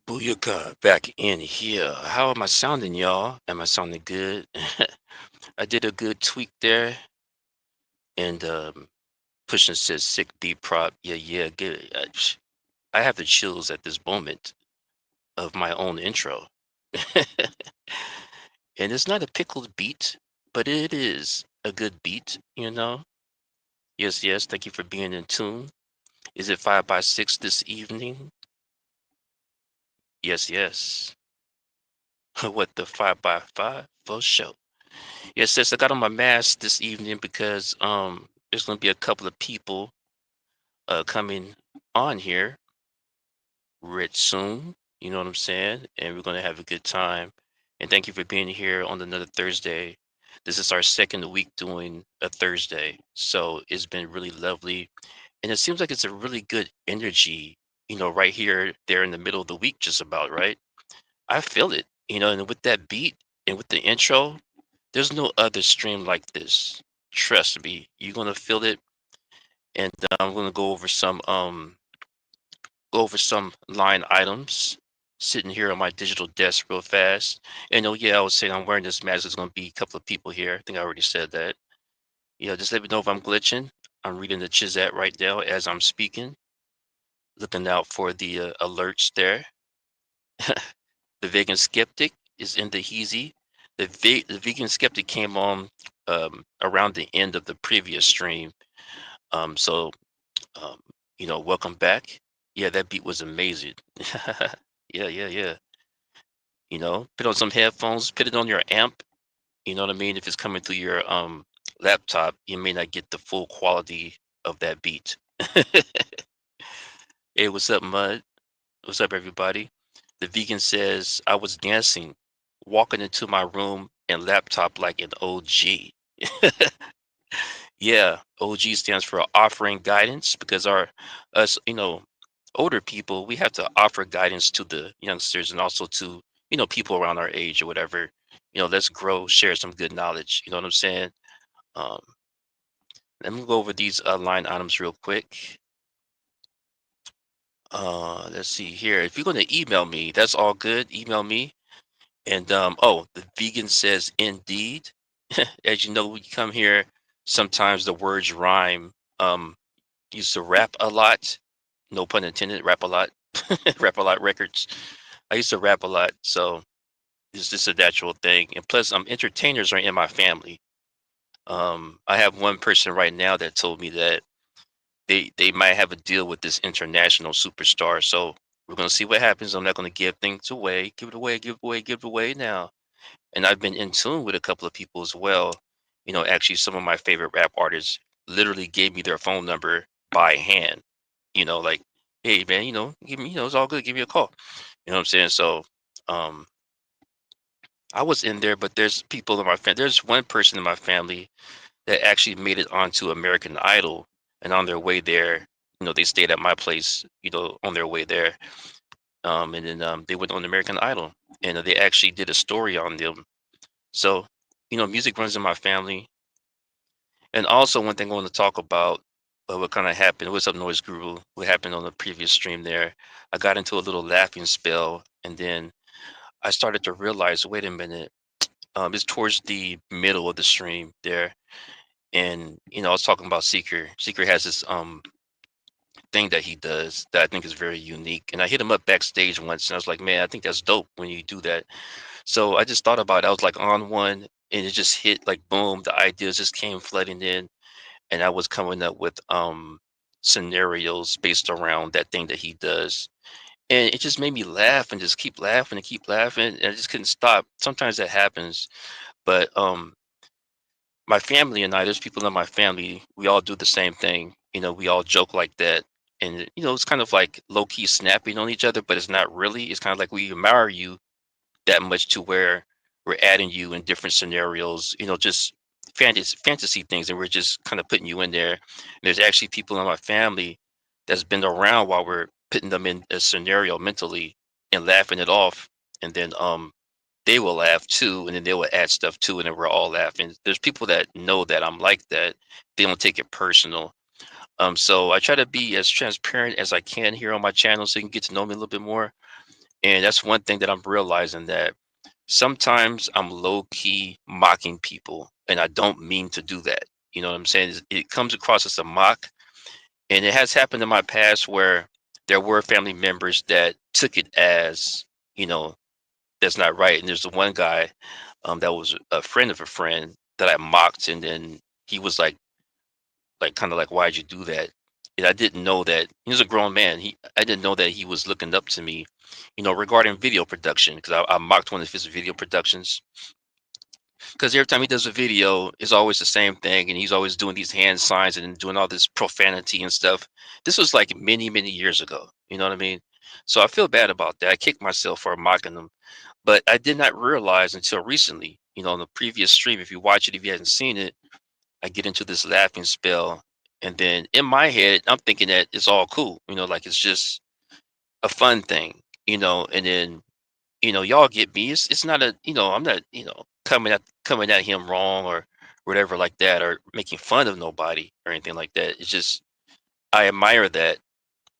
Booyaka back in here. How am I sounding, y'all? Am I sounding good? I did a good tweak there, and Pushing says sick beat prop. Yeah, yeah, good. I have the chills at this moment of my own intro, and it's not a pickled beat, but it is a good beat, you know. Yes, yes. Thank you for being in tune. Is it 5 by 6 this evening? Yes, yes. What the 5 by 5 for sure. Yes, sis, I got on my mask this evening because there's gonna be a couple of people coming on here rich soon. You know what I'm saying? And we're gonna have a good time. And thank you for being here on another Thursday. This is our second week doing a Thursday. So it's been really lovely. And it seems like it's a really good energy, right here, there in the middle of the week, just about, right? I feel it, and with that beat and with the intro, there's no other stream like this. Trust me, you're gonna feel it. And I'm gonna go over some line items. Sitting here on my digital desk real fast. And oh yeah, I was saying I'm wearing this mask. There's gonna be a couple of people here. I think I already said that. Yeah, just let me know if I'm glitching. I'm reading the chat right now as I'm speaking. Looking out for the alerts there. The Vegan Skeptic is in the heezy. The Vegan Skeptic came on around the end of the previous stream. So, um, welcome back. Yeah, that beat was amazing. Yeah, yeah, yeah. Put on some headphones, put it on your amp. You know what I mean? If it's coming through your laptop, you may not get the full quality of that beat. Hey, what's up, Mud? What's up, everybody? The vegan says, I was dancing, walking into my room and laptop like an OG. Yeah, OG stands for offering guidance because us, older people, we have to offer guidance to the youngsters and also to, people around our age or whatever. Let's grow, share some good knowledge. You know what I'm saying? Um, Let me go over these line items real quick. Let's see here. If you're going to email me, that's all good. Email me. And oh, the vegan says indeed. As you know, we come here, sometimes the words rhyme. Used to rap a lot. No pun intended, rap a lot. Rap a lot records. I used to rap a lot, so it's just a natural thing. And plus, entertainers are in my family. I have one person right now that told me that they might have a deal with this international superstar. So we're gonna see what happens. I'm not gonna give things away. Give it away, give it away, give it away now. And I've been in tune with a couple of people as well. Actually, some of my favorite rap artists literally gave me their phone number by hand. Like, hey man, give me, it's all good. Give me a call. You know what I'm saying? So, um, I was in there, but there's people in my family. There's one person in my family that actually made it onto American Idol, and on their way there, they stayed at my place. On their way there, and then they went on American Idol, and they actually did a story on them. So, music runs in my family. And also, one thing I want to talk about, what kind of happened, what's up, Noise Guru, what happened on the previous stream there. I got into a little laughing spell, and then I started to realize, wait a minute, it's towards the middle of the stream there. And, I was talking about Seeker. Seeker has this thing that he does that I think is very unique. And I hit him up backstage once, and I was like, man, I think that's dope when you do that. So I just thought about it. I was like on one, and it just hit like boom. The ideas just came flooding in, and I was coming up with scenarios based around that thing that he does. And it just made me laugh and just keep laughing and keep laughing. And I just couldn't stop. Sometimes that happens. But my family and I, there's people in my family, we all do the same thing. We all joke like that. And it's kind of like low key snapping on each other, but it's not really. It's kind of like we admire you that much to where we're adding you in different scenarios, just fantasy things, and we're just kind of putting you in there. And there's actually people in my family that's been around while we're putting them in a scenario mentally and laughing it off. And then they will laugh too, and then they will add stuff too, and then we're all laughing. There's people that know that I'm like that. They don't take it personal. So I try to be as transparent as I can here on my channel so you can get to know me a little bit more. And that's one thing that I'm realizing, that sometimes I'm low key mocking people, and I don't mean to do that. You know what I'm saying? It comes across as a mock, and it has happened in my past where there were family members that took it as, you know, that's not right. And there's the one guy, that was a friend of a friend that I mocked, and then he was like kind of like, "Why'd you do that?" And I didn't know that he was a grown man. I didn't know that he was looking up to me, regarding video production, because I mocked one of his video productions. Because every time he does a video, it's always the same thing, and he's always doing these hand signs and doing all this profanity and stuff. This was like many, many years ago. You know what I mean? So I feel bad about that. I kicked myself for mocking him, but I did not realize until recently. On the previous stream, if you watch it, if you hadn't seen it, I get into this laughing spell, and then in my head, I'm thinking that it's all cool. Like it's just a fun thing. And then y'all get me. It's not a, I'm not, coming at him wrong or whatever like that, or making fun of nobody or anything like that. It's just I admire that,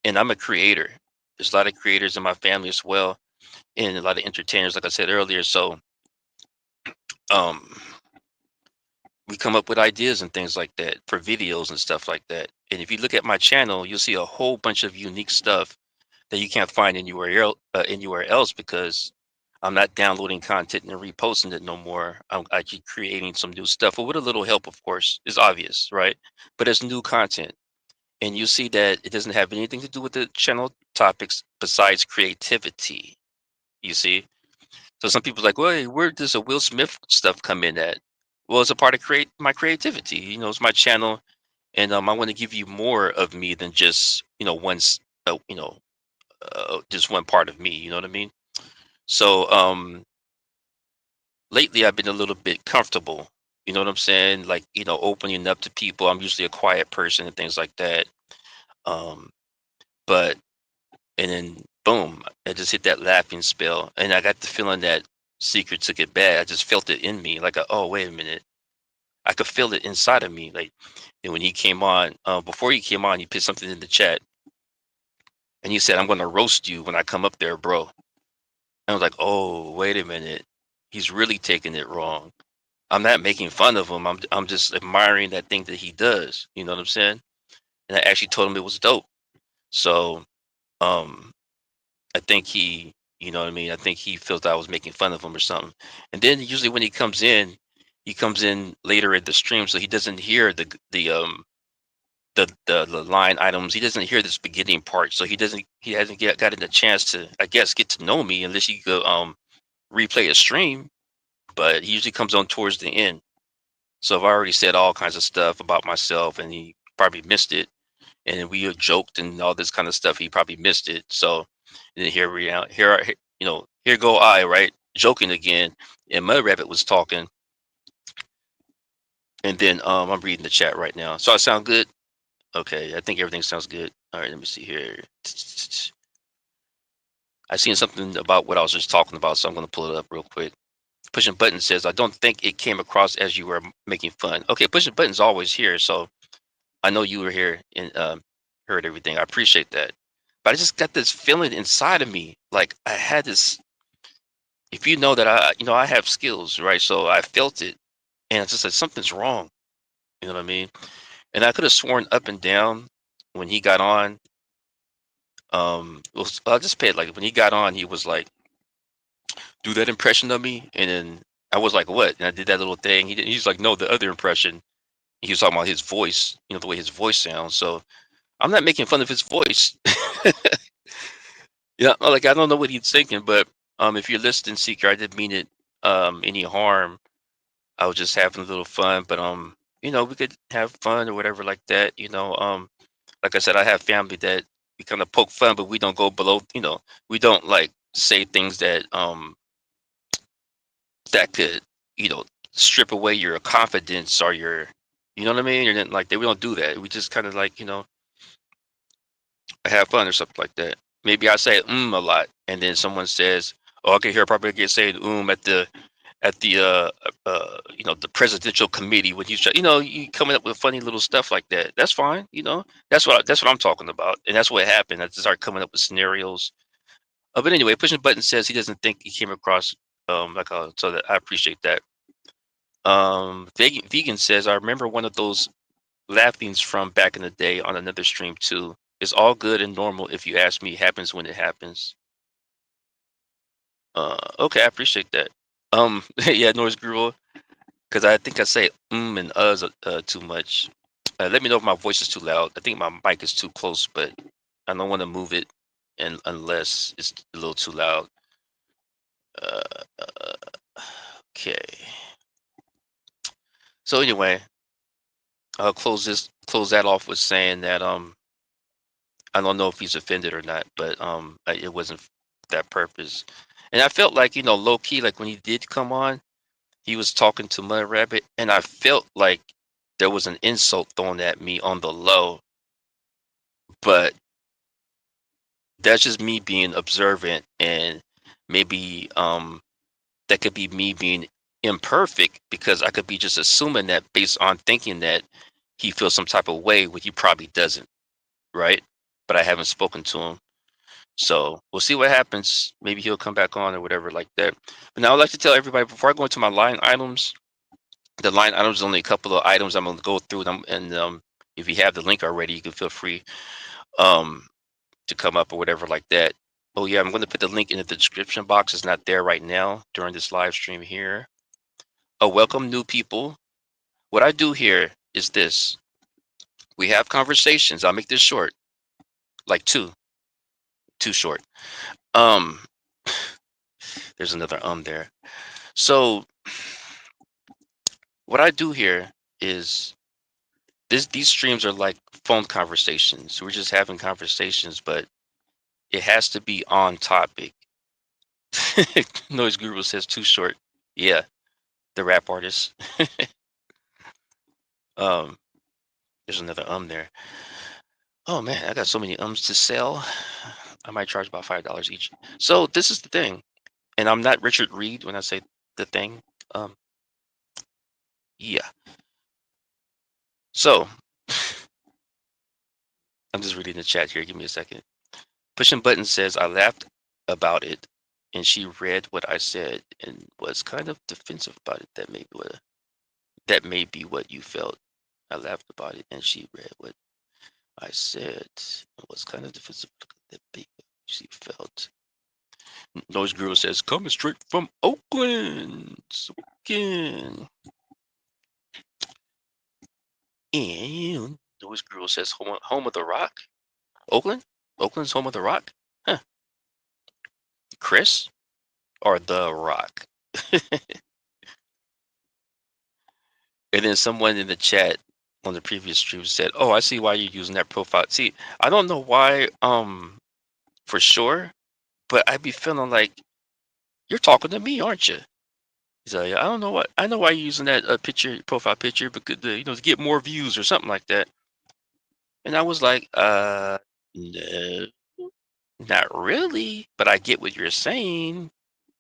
and I'm a creator. There's a lot of creators in my family as well, and a lot of entertainers, like I said earlier. So um we come up with ideas and things like that for videos and stuff like that. And if you look at my channel, you'll see a whole bunch of unique stuff that you can't find anywhere else, because I'm not downloading content and reposting it no more. I'm actually creating some new stuff, but with a little help, of course. It's obvious, right? But it's new content, and you see that it doesn't have anything to do with the channel topics besides creativity. You see, so some people's like, "Well, hey, where does a Will Smith stuff come in at?" Well, it's a part of create my creativity. It's my channel, and I want to give you more of me than just just one part of me. You know what I mean? So lately I've been a little bit comfortable. You know what I'm saying? Like, opening up to people. I'm usually a quiet person and things like that. Um, but and then boom, I just hit that laughing spell, and I got the feeling that Secret took it bad. I just felt it in me, like, oh, wait a minute. I could feel it inside of me. Like, and when he came on, before he came on, he put something in the chat, and he said, "I'm gonna roast you when I come up there, bro." And I was like, "Oh, wait a minute. He's really taking it wrong. I'm not making fun of him. I'm just admiring that thing that he does." You know what I'm saying? And I actually told him it was dope. So um I think you know what I mean? I think he felt I was making fun of him or something. And then usually when he comes in later at the stream, so he doesn't hear the line items. He doesn't hear this beginning part. So he hasn't gotten a chance to, I guess, get to know me, unless he go replay a stream, but he usually comes on towards the end. So I've already said all kinds of stuff about myself, and he probably missed it. And we have joked and all this kind of stuff. He probably missed it. So and then here we are. Here go I, right, joking again. And Mudrabbit was talking, and then I'm reading the chat right now. So I sound good. Okay, I think everything sounds good. All right, let me see here. I seen something about what I was just talking about, so I'm going to pull it up real quick. Pushing Button says, "I don't think it came across as you were making fun." Okay, Pushing Button's always here, so I know you were here and heard everything. I appreciate that. But I just got this feeling inside of me, like I had this. If you know that I have skills, right? So I felt it, and I just said something's wrong. You know what I mean? And I could have sworn up and down when he got on. Well, I'll just pay it like when he got on, he was like, "Do that impression of me," and then I was like, "What?" And I did that little thing. He's like, "No, the other impression." He was talking about his voice, the way his voice sounds. So I'm not making fun of his voice. Yeah, like I don't know what he's thinking, but if you're listening, Seeker, I didn't mean it any harm. I was just having a little fun, but we could have fun or whatever like that. Like I said, I have family that we kind of poke fun, but we don't go below. We don't like say things that could, you know, strip away your confidence or your, you know what I mean? Or then like we don't do that. We just kind of like, have fun or something like that. Maybe I say a lot, and then someone says, "Oh, I can hear probably get saying at the the presidential committee when you coming up with funny little stuff like that. That's fine. That's what I'm talking about, and that's what happened. I just start coming up with scenarios But anyway, pushing button says he doesn't think he came across like so that I appreciate that. Vegan says I remember one of those laughings from back in the day on another stream too. It's all good and normal if you ask me. It happens when it happens. Okay, I appreciate that. Yeah, noise girl, because I think I say and too much. Let me know if my voice is too loud. I think my mic is too close, but I don't want to move it, and unless it's a little too loud. Uh, okay. So anyway, I'll close that off with saying that I don't know if he's offended or not, but it wasn't that purpose. And I felt like, low key, like when he did come on, he was talking to Mudrabbit, and I felt like there was an insult thrown at me on the low, but that's just me being observant, and maybe that could be me being imperfect because I could be just assuming that based on thinking that he feels some type of way, when he probably doesn't, right? But I haven't spoken to him. So we'll see what happens. Maybe he'll come back on or whatever like that. But now I'd like to tell everybody before I go into my line items, the line items is only a couple of items I'm going to go through them. And if you have the link already, you can feel free um, to come up or whatever like that. Oh yeah, I'm going to put the link in the description box. It's not there right now during this live stream here. Welcome new people. What I do here is this. We have conversations. I'll make this short, like too short. Um, there's another there. So what I do here is these streams are like phone conversations. We're just having conversations, but it has to be on topic. Noise Guru says too short. Yeah, the rap artist. um, there's another there. Oh man, I got so many to sell. I might charge about $5 each. So this is the thing, and I'm not Richard Reed when I say the thing. Um, yeah. So I'm just reading the chat here. Give me a second. Pushing Button says, I laughed about it, and she read what I said and was kind of defensive about it. That may be what you felt. I laughed about it, and she read what I said and was kind of defensive. That may be what she felt. Noise Guru says, coming straight from Oakland. Oakland. And Noise Guru says, home of the rock. Oakland? Oakland's home of the rock? Huh. Chris or the rock? And then someone in the chat on the previous stream said, "Oh, I see why you're using that profile." See, I don't know why, for sure, but I'd be feeling like you're talking to me, aren't you? He's like, I don't know what. I know why you're using that profile picture, because to get more views or something like that. And I was like, no, not really. But I get what you're saying.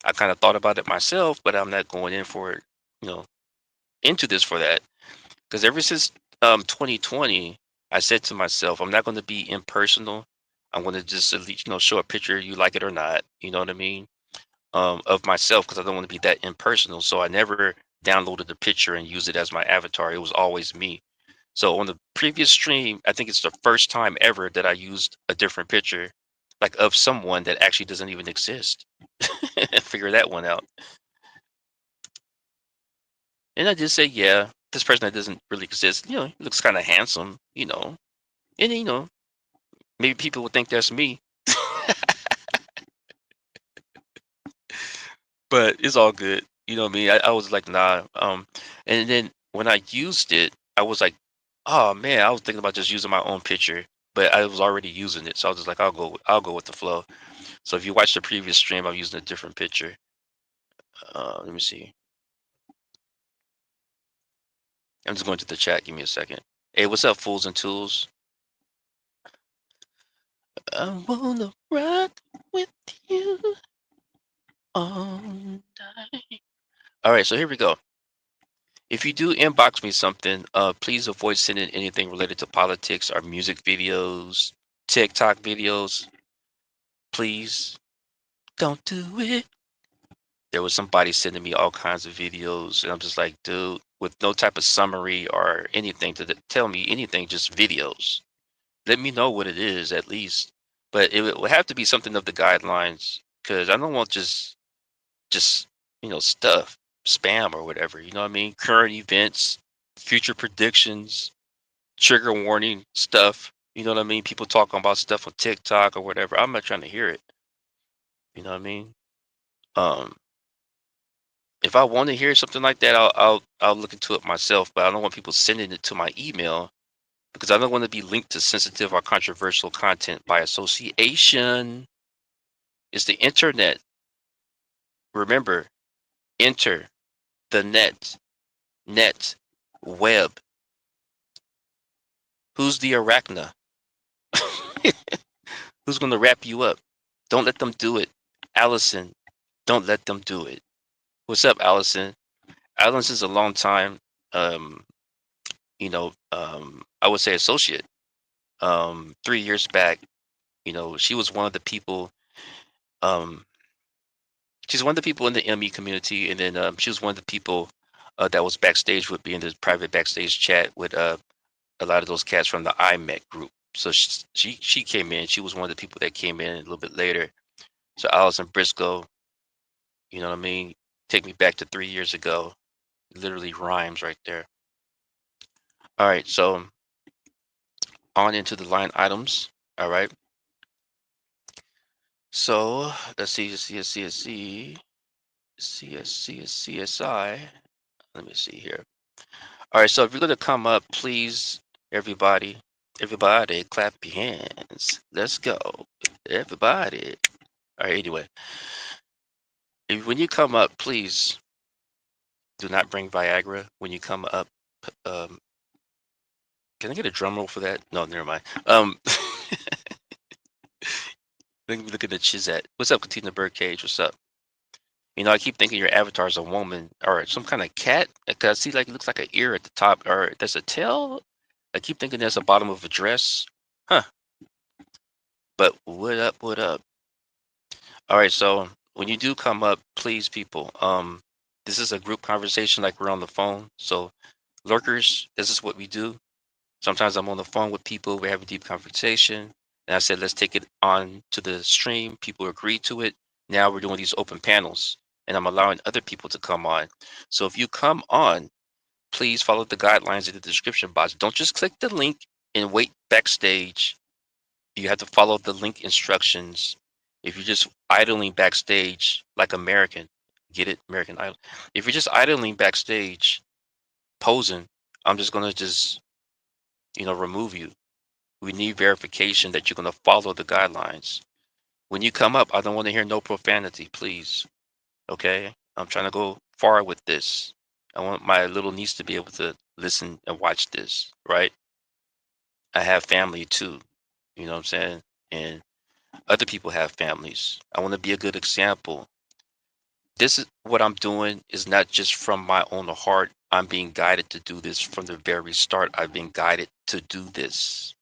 I kind of thought about it myself, but I'm not going in for it, you know, into this for that. Because ever since 2020, I said to myself, I'm not going to be impersonal. I'm going to just at least, show a picture, you like it or not. You know what I mean? Of myself, because I don't want to be that impersonal. So I never downloaded the picture and used it as my avatar. It was always me. So on the previous stream, I think it's the first time ever that I used a different picture, like of someone that actually doesn't even exist. Figure that one out. And I just say, yeah, this person that doesn't really exist, he looks kind of handsome, and maybe people would think that's me, but it's all good. You know what I mean? I was like, nah. And then when I used it, I was like, oh man, I was thinking about just using my own picture, but I was already using it, so I was just like, I'll go with the flow. So if you watch the previous stream, I'm using a different picture. Let me see. I'm just going to the chat. Give me a second. Hey, what's up, fools and tools? I wanna rock with you all night. All right, so here we go. If you do inbox me something, please avoid sending anything related to politics or music videos, TikTok videos, please. Don't do it. There was somebody sending me all kinds of videos, and I'm just like, dude, with no type of summary or anything to tell me anything, just videos. Let me know what it is at least. But it would have to be something of the guidelines, because I don't want just stuff, spam or whatever. You know what I mean? Current events, future predictions, trigger warning stuff. You know what I mean? People talking about stuff on TikTok or whatever. I'm not trying to hear it. You know what I mean? Um, if I want to hear something like that, I'll look into it myself. But I don't want people sending it to my email because I don't want to be linked to sensitive or controversial content by association. It's the internet. Remember, enter the net, web. Who's the arachna? Who's going to wrap you up? Don't let them do it. Allison, don't let them do it. What's up, Allison? Allison's a long time, um, I would say associate. 3 years back, she was one of the people, um, she's one of the people in the ME community. And then she was one of the people that was backstage with me in the private backstage chat with a lot of those cats from the IMEC group. So she came in. She was one of the people that came in a little bit later. So Allison Briscoe, you know what I mean? Take me back to 3 years ago. Literally rhymes right there. All right, so on into the line items. All right. So let's see, CSI. Let me see here. All right, so if you're gonna come up, please, everybody, everybody, clap your hands. Let's go, everybody. All right. Anyway, when you come up, please do not bring Viagra when you come up. Um, can I get a drum roll for that? No, never mind. Let me look at the Chizette. What's up, Katina Birdcage? What's up? I keep thinking your avatar is a woman or some kind of cat. Cause I see like it looks like an ear at the top, or there's a tail. I keep thinking there's a bottom of a dress. Huh. But what up? What up? All right. So when you do come up, please, people. This is a group conversation, like we're on the phone. So lurkers, this is what we do. Sometimes I'm on the phone with people. We have a deep conversation, and I said, let's take it on to the stream. People agree to it. Now we're doing these open panels, and I'm allowing other people to come on. So if you come on, please follow the guidelines in the description box. Don't just click the link and wait backstage. You have to follow the link instructions. If you're just idling backstage, like American, get it? American Idol. If you're just idling backstage, posing, I'm just gonna just remove you. We need verification that you're going to follow the guidelines. When you come up, I don't want to hear no profanity, please. Okay? I'm trying to go far with this. I want my little niece to be able to listen and watch this, right? I have family too, you know what I'm saying? And other people have families. I want to be a good example. This is what I'm doing is not just from my own heart. I'm being guided to do this from the very start. I've been guided to do this.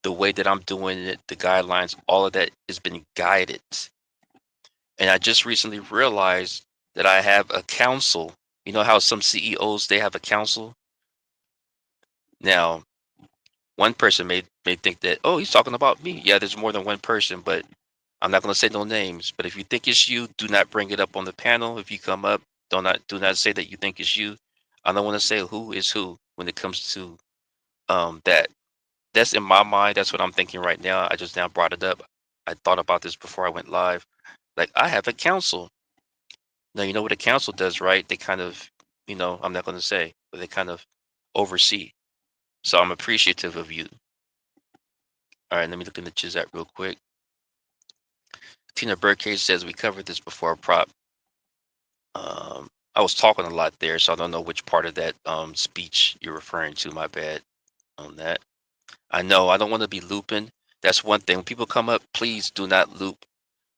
The way that I'm doing it, the guidelines, all of that has been guided. And I just recently realized that I have a council. You know how some CEOs, they have a council? Now, one person may think that, oh, he's talking about me. Yeah, there's more than one person, but I'm not going to say no names. But if you think it's you, do not bring it up on the panel. If you come up, do not say that you think it's you. I don't want to say who is who when it comes to that. That's in my mind. That's what I'm thinking right now. I just now brought it up. I thought about this before I went live. Like, I have a council. Now, you know what a council does, right? They kind of, I'm not going to say, but they kind of oversee. So I'm appreciative of you. All right, let me look in the chat real quick. Tina Birdcage says we covered this before. Prop. I was talking a lot there, so I don't know which part of that speech you're referring to. My bad on that. I know I don't want to be looping. That's one thing. When people come up, please do not loop.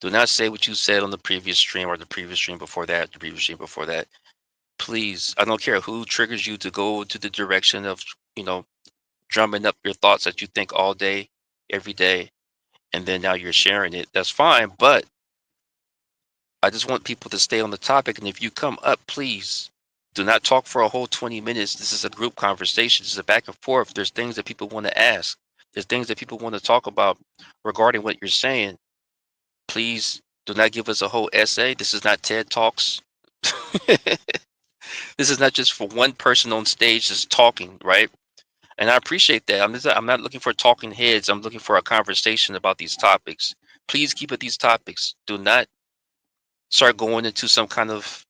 Do not say what you said on the previous stream or the previous stream before that, the previous stream before that. Please, I don't care who triggers you to go to the direction of, drumming up your thoughts that you think all day, every day, and then now you're sharing it. That's fine, but I just want people to stay on the topic. And if you come up, please do not talk for a whole 20 minutes. This is a group conversation. This is a back and forth. There's things that people want to ask. There's things that people want to talk about regarding what you're saying. Please do not give us a whole essay. This is not TED Talks. This is not just for one person on stage just talking, right? And I appreciate that. I'm not looking for talking heads. I'm looking for a conversation about these topics. Please keep it these topics. Do not start going into some kind of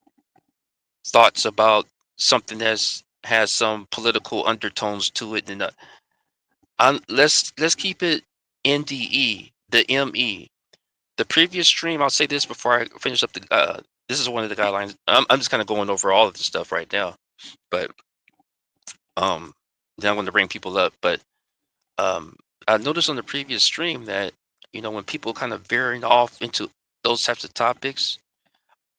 thoughts about something that's has some political undertones to it. And let's keep it NDE, the ME. The previous stream, I'll say this before I finish up the. This is one of the guidelines. I'm just kind of going over all of this stuff right now, but then I'm going to bring people up. But I noticed on the previous stream that when people kind of veering off into those types of topics,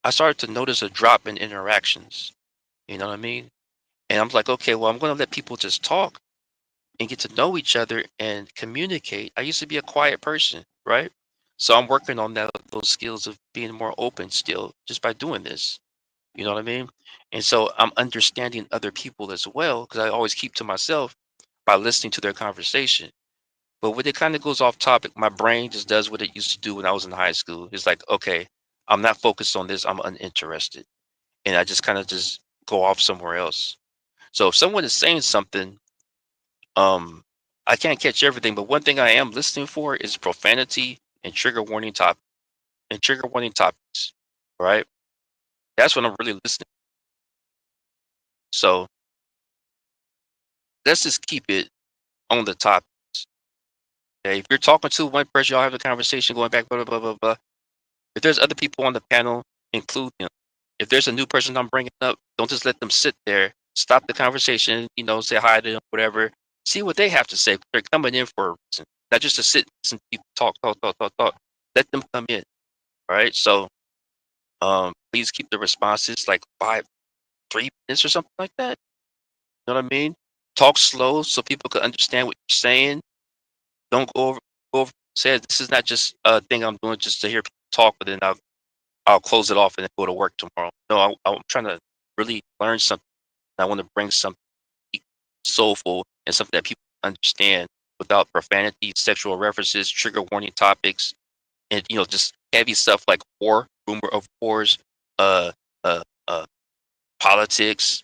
I started to notice a drop in interactions. You know what I mean? And I'm like, okay, well, I'm going to let people just talk and get to know each other and communicate. I used to be a quiet person, right? So I'm working on those skills of being more open still just by doing this. You know what I mean? And so I'm understanding other people as well because I always keep to myself by listening to their conversation. But when it kind of goes off topic, my brain just does what it used to do when I was in high school. It's like, okay, I'm not focused on this. I'm uninterested. And I just kind of just go off somewhere else. So if someone is saying something, um, I can't catch everything, but one thing I am listening for is profanity and trigger warning topics. Right? That's what I'm really listening. So let's just keep it on the topics. Okay? If you're talking to one person, y'all have a conversation going back, blah, blah, blah, blah, blah. If there's other people on the panel, include them. If there's a new person I'm bringing up, don't just let them sit there. Stop the conversation, say hi to them, whatever. See what they have to say. They're coming in for a reason, not just to sit and listen to people talk, talk, talk, talk, talk. Let them come in. All right. So please keep the responses like 3 minutes or something like that. You know what I mean? Talk slow so people can understand what you're saying. Don't go over say this is not just a thing I'm doing just to hear people talk, but then I'll close it off and then go to work tomorrow. No, I'm trying to really learn something. I want to bring something soulful and something that people understand without profanity, sexual references, trigger warning topics, and just heavy stuff like war, rumor of wars, uh, uh, uh, politics.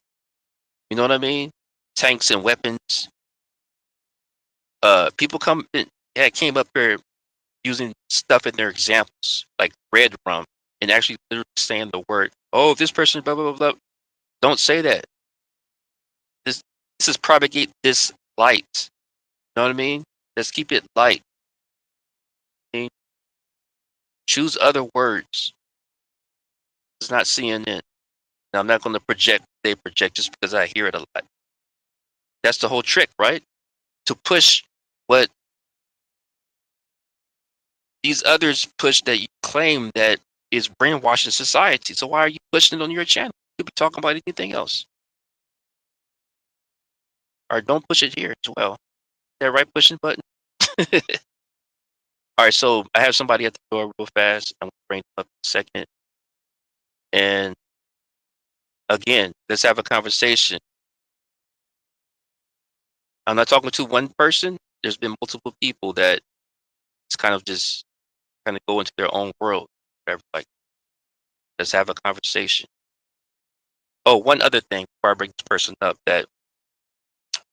You know what I mean? Tanks and weapons. People came up here using stuff in their examples like red rum and actually literally saying the word. Oh, this person, blah blah blah blah. Don't say that. This this is propagate this light. You know what I mean? Let's keep it light. I mean, choose other words. It's not CNN. Now, I'm not going to project they project just because I hear it a lot. That's the whole trick, right? To push what these others push that you claim that is brainwashing society. So why are you pushing it on your channel? You could be talking about anything else. Or don't push it here as well. That right pushing button. All right, so I have somebody at the door real fast. I'm going to bring them up in a second. And again, let's have a conversation. I'm not talking to one person. There's been multiple people that it's kind of just kind of go into their own world. Whatever. Like, let's have a conversation. Oh, one other thing before I bring this person up that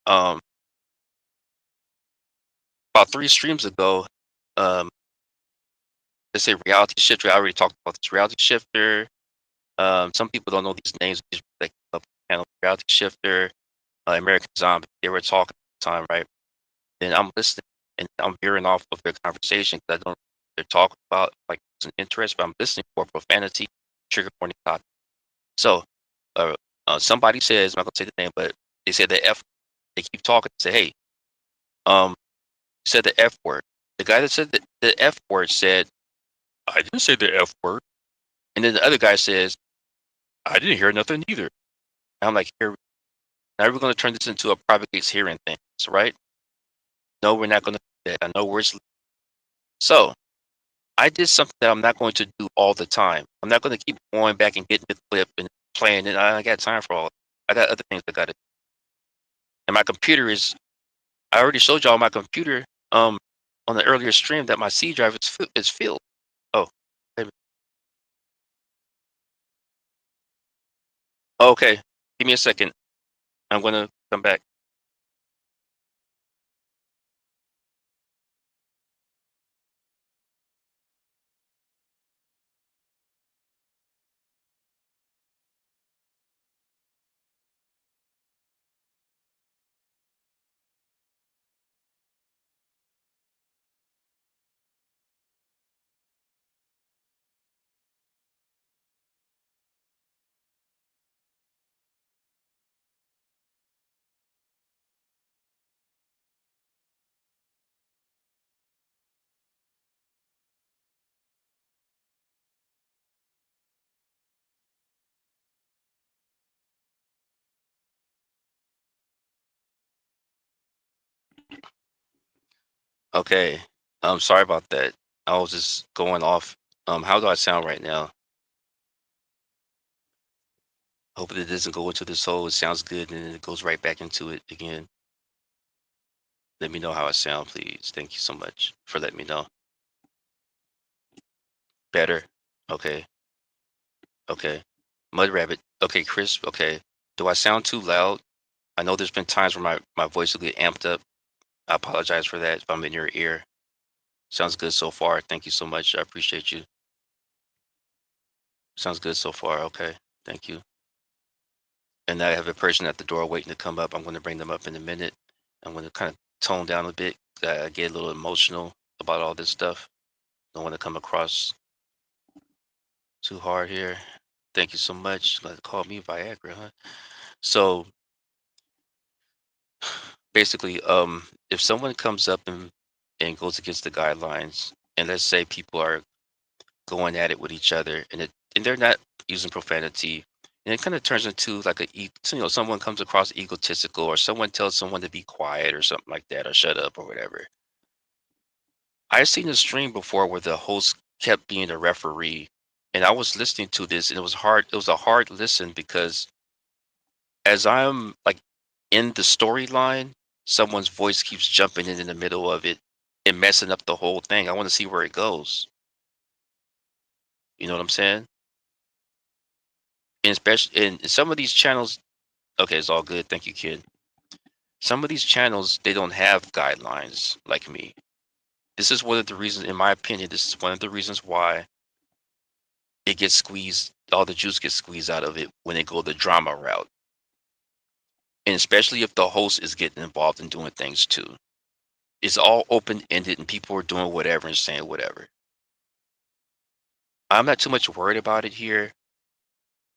um about 3 streams ago, um, let's say reality shifter. I already talked about this reality shifter. Some people don't know these names. These like panel reality shifter, American Zombie. They were talking at the time, right? Then I'm listening and I'm veering off of their conversation because I don't know what they're talking about. Like it's an interest, but I'm listening for profanity, trigger warning topic. So, somebody says, I'm not gonna say the name, but they said the F. They keep talking. Say, hey, um, you said the F word. The guy that said the F word said, I didn't say the F word. And then the other guy says, I didn't hear nothing either. And I'm like, here, now we're gonna turn this into a propagates hearing thing, right? No, we're not gonna do that. I know where it's. So I did something that I'm not going to do all the time. I'm not going to keep going back and getting the clip and playing it. I got time for all. I got other things I got to. And my computer is. I already showed y'all my computer on the earlier stream that my C drive is filled. Oh, wait a minute. Okay. Give me a second. I'm gonna come back. Okay. Sorry about that. I was just going off. How do I sound right now? Hopefully it doesn't go into this hole. It sounds good, and then it goes right back into it again. Let me know how I sound, please. Thank you so much for letting me know. Better? Okay. Okay. Mudrabbit. Okay, Chris. Okay. Do I sound too loud? I know there's been times where my voice will get amped up. I apologize for that if I'm in your ear. Sounds good so far. Thank you so much. I appreciate you. Sounds good so far. Okay. Thank you. And I have a person at the door waiting to come up. I'm going to bring them up in a minute. I'm going to kind of tone down a bit. I get a little emotional about all this stuff. Don't want to come across too hard here. Thank you so much. Call me Viagra, huh? So basically, if someone comes up and goes against the guidelines, and let's say people are going at it with each other, and they're not using profanity, and it kind of turns into like someone comes across egotistical, or someone tells someone to be quiet or something like that, or shut up or whatever. I've seen a stream before where the host kept being a referee, and I was listening to this, and it was hard. It was a hard listen because as I'm like in the storyline, someone's voice keeps jumping in the middle of it and messing up the whole thing. I want to see where it goes. You know what I'm saying? And especially in some of these channels, okay, it's all good. Thank you, kid. Some of these channels, they don't have guidelines like me. This is one of the reasons, in my opinion, this is one of the reasons why it gets squeezed, all the juice gets squeezed out of it when they go the drama route. And especially if the host is getting involved in doing things too. It's all open ended and people are doing whatever and saying whatever. I'm not too much worried about it here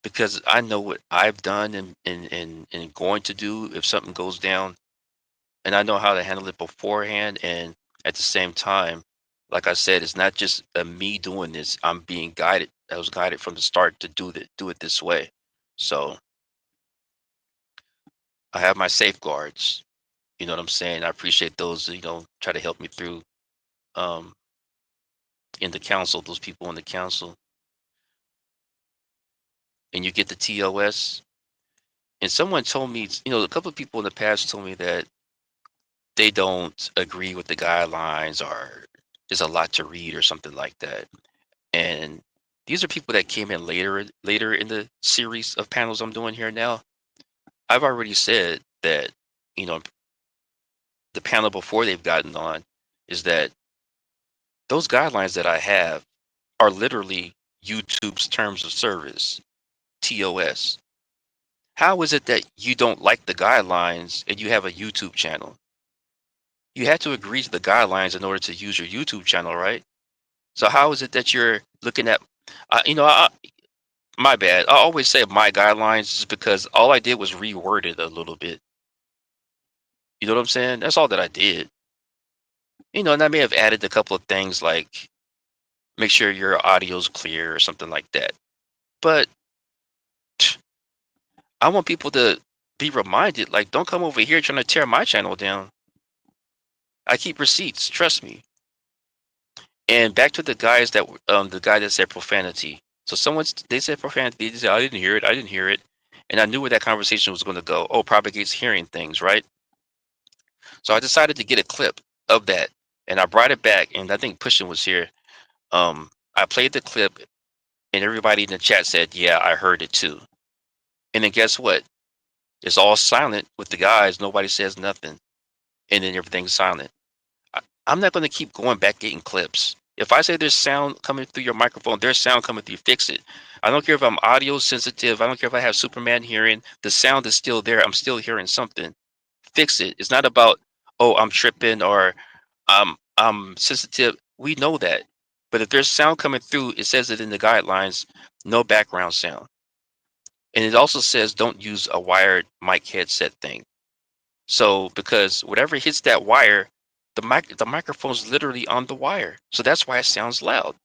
because I know what I've done and going to do if something goes down, and I know how to handle it beforehand. And at the same time, like I said, it's not just me doing this. I'm being guided. I was guided from the start to do it this way. So I have my safeguards. You know what I'm saying? I appreciate those, try to help me through um in the council, those people in the council. And you get the TOS. And someone told me, a couple of people in the past told me that they don't agree with the guidelines or there's a lot to read or something like that. And these are people that came in later in the series of panels I'm doing here now. I've already said that, you know, the panel before they've gotten on is that those guidelines that I have are literally YouTube's terms of service, TOS. How is it that you don't like the guidelines and you have a YouTube channel? You had to agree to the guidelines in order to use your YouTube channel, right? So how is it that you're looking at, my bad. I always say my guidelines is because all I did was reword it a little bit. You know what I'm saying? That's all that I did. And I may have added a couple of things like make sure your audio's clear or something like that. But I want people to be reminded, like, don't come over here trying to tear my channel down. I keep receipts, trust me. And back to the guys that the guy that said profanity. So they said profanity. They said, I didn't hear it. I didn't hear it. And I knew where that conversation was going to go. Oh, propagates hearing things, right? So I decided to get a clip of that, and I brought it back. And I think Pushing was here. I played the clip, and everybody in the chat said, "Yeah, I heard it too." And then guess what? It's all silent with the guys. Nobody says nothing, and then everything's silent. I'm not going to keep going back getting clips. If I say there's sound coming through your microphone, there's sound coming through, fix it. I don't care if I'm audio sensitive. I don't care if I have Superman hearing. The sound is still there. I'm still hearing something. Fix it. It's not about, oh, I'm tripping or I'm sensitive. We know that. But if there's sound coming through, it says it in the guidelines, no background sound. And it also says don't use a wired mic headset thing. So because whatever hits that wire, the microphone's literally on the wire. So that's why it sounds loud.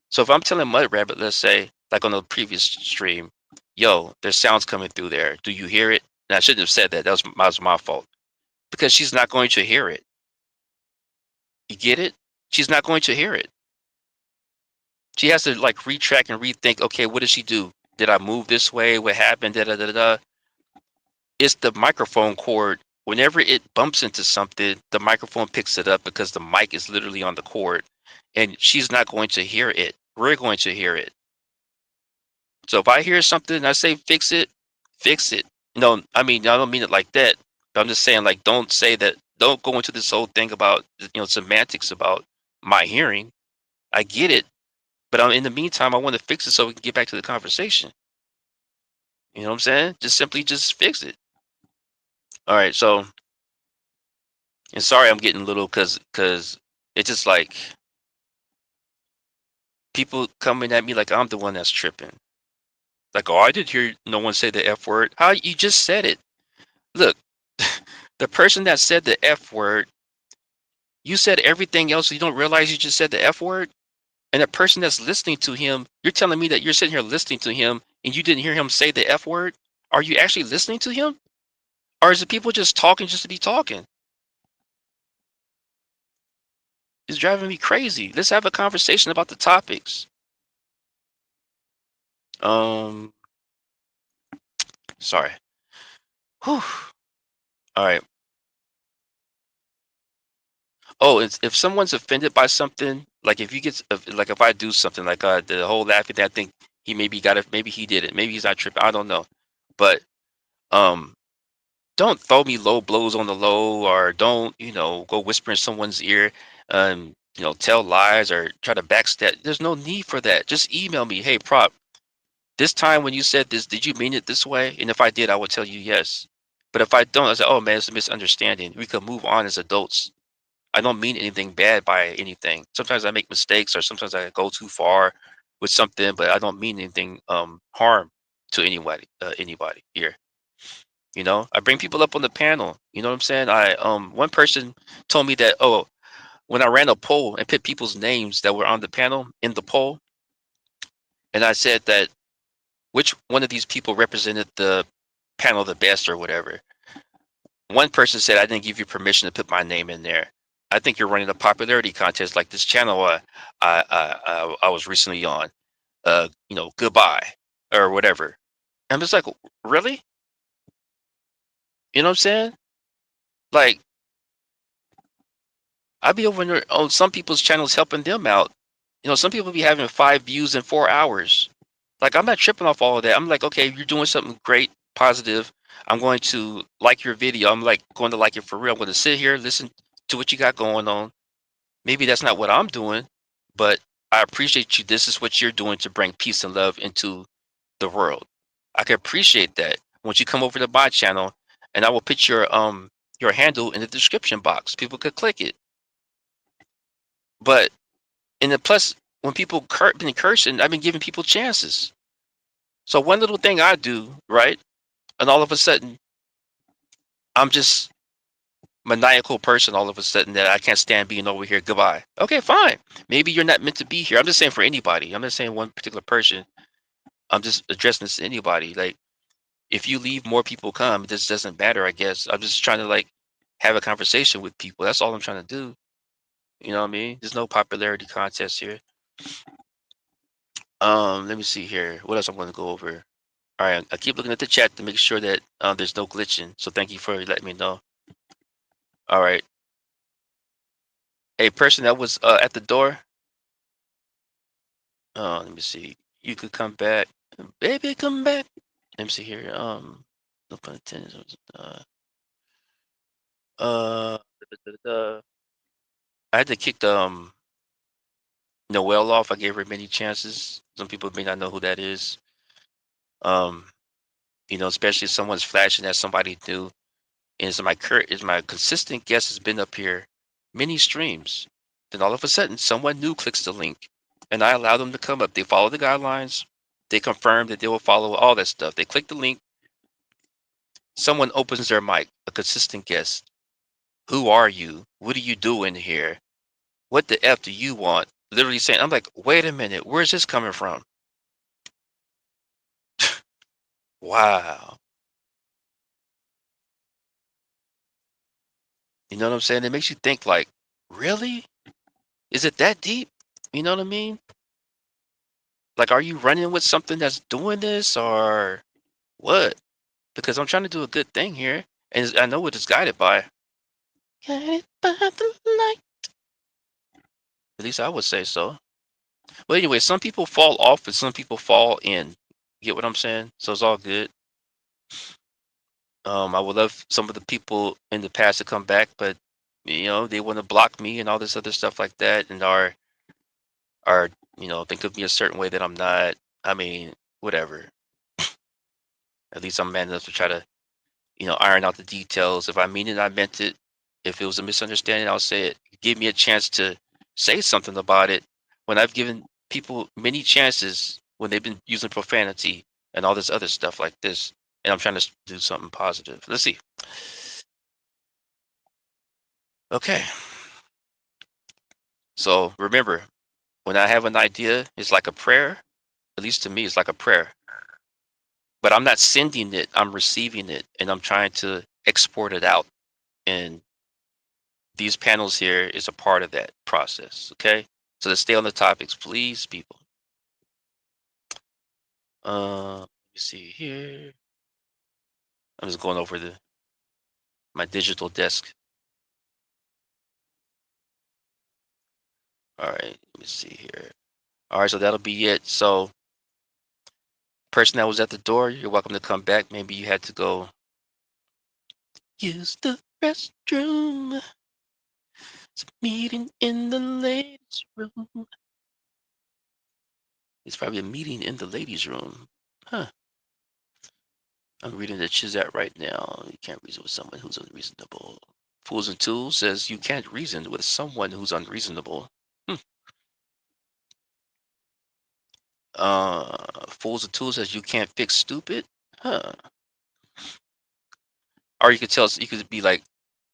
So if I'm telling Mudrabbit, let's say, like on the previous stream, yo, there's sounds coming through there. Do you hear it? And I shouldn't have said that. That was my fault. Because she's not going to hear it. You get it? She's not going to hear it. She has to like retrack and rethink, okay, what did she do? Did I move this way? What happened? Da, da, da, da. It's the microphone cord. Whenever it bumps into something, the microphone picks it up because the mic is literally on the cord, and she's not going to hear it. We're going to hear it. So if I hear something and I say fix it, fix it. No, I mean I don't mean it like that. But I'm just saying like don't say that. Don't go into this whole thing about semantics about my hearing. I get it, but in the meantime I want to fix it so we can get back to the conversation. You know what I'm saying? Just simply just fix it. All right, so and sorry I'm getting a little because it's just like people coming at me like I'm the one that's tripping. Like, oh, I didn't hear no one say the F word. How you just said it. Look, the person that said the F word, you said everything else, so you don't realize you just said the F word? And the person that's listening to him, you're telling me that you're sitting here listening to him and you didn't hear him say the F word? Are you actually listening to him? Or is it people just talking just to be talking? It's driving me crazy. Let's have a conversation about the topics. Um, Sorry. Whew. All right. Oh, if someone's offended by something, like if you get, like if I do something, like the whole laughing thing, I think he maybe got it, maybe he did it, maybe he's not tripping, I don't know. But um, don't throw me low blows on the low, or don't, go whisper in someone's ear, tell lies or try to backstab. There's no need for that. Just email me, hey, Prop, this time when you said this, did you mean it this way? And if I did, I would tell you yes. But if I don't, I say, oh man, it's a misunderstanding. We could move on as adults. I don't mean anything bad by anything. Sometimes I make mistakes, or sometimes I go too far with something, but I don't mean anything harm to anybody here. I bring people up on the panel. You know what I'm saying? One person told me that, oh, when I ran a poll and put people's names that were on the panel in the poll, and I said that which one of these people represented the panel the best or whatever. One person said, I didn't give you permission to put my name in there. I think you're running a popularity contest like this channel I was recently on. Goodbye or whatever. I'm just like, really? You know what I'm saying? Like, I'd be over there on some people's channels helping them out. Some people be having 5 views in 4 hours. Like, I'm not tripping off all of that. I'm like, okay, you're doing something great, positive. I'm going to like your video. I'm like going to like it for real. I'm going to sit here, listen to what you got going on. Maybe that's not what I'm doing, but I appreciate you. This is what you're doing to bring peace and love into the world. I can appreciate that. Once you come over to my channel, and I will put your handle in the description box. People could click it. But and then plus, when people been cursing, I've been giving people chances. So one little thing I do, right, and all of a sudden, I'm just maniacal person all of a sudden that I can't stand being over here. Goodbye. Okay, fine. Maybe you're not meant to be here. I'm just saying for anybody. I'm not saying one particular person. I'm just addressing this to anybody. Like, if you leave, more people come. This doesn't matter, I guess. I'm just trying to like have a conversation with people. That's all I'm trying to do. You know what I mean? There's no popularity contest here. Let me see here. What else I'm going to go over? All right, I keep looking at the chat to make sure that there's no glitching. So thank you for letting me know. All right. Hey, person that was at the door. Let me see. You could come back, baby. Come back. Let me see here. No pun intended. Uh, I had to kick the Noelle off. I gave her many chances. Some people may not know who that is. Um, especially if someone's flashing at somebody new. And is my consistent guest has been up here many streams. Then all of a sudden, someone new clicks the link, and I allow them to come up. They follow the guidelines. They confirm that they will follow all that stuff. They click the link. Someone opens their mic, a consistent guest. Who are you? What are you doing here? What the F do you want? Literally saying, I'm like, wait a minute, where's this coming from? Wow. You know what I'm saying? It makes you think like, really? Is it that deep? You know what I mean? Like, are you running with something that's doing this or what? Because I'm trying to do a good thing here. And I know what it's guided by. Guided by the light. At least I would say so. But anyway, some people fall off and some people fall in. Get what I'm saying? So it's all good. I would love some of the people in the past to come back, but they want to block me and all this other stuff like that, and are think of me a certain way that I'm not. I mean, whatever. At least I'm man enough to try to iron out the details. If I mean it, I meant it. If it was a misunderstanding, I'll say it. Give me a chance to say something about it. When I've given people many chances when they've been using profanity and all this other stuff like this, and I'm trying to do something positive. Let's see. Okay. So remember, when I have an idea, it's like a prayer. At least to me, it's like a prayer. But I'm not sending it, I'm receiving it, and I'm trying to export it out. And these panels here is a part of that process. Okay. So let's stay on the topics, please, people. Let me see here. I'm just going over my digital desk. All right, let me see here. All right, so that'll be it. So person that was at the door, you're welcome to come back. Maybe you had to go use the restroom. It's a meeting in the ladies' room. It's probably a meeting in the ladies' room. Huh. I'm reading the Chizat right now. You can't reason with someone who's unreasonable. Fools and Tools says you can't reason with someone who's unreasonable. Hmm. Fools and Tools says you can't fix stupid. Huh. Or you could you could be like,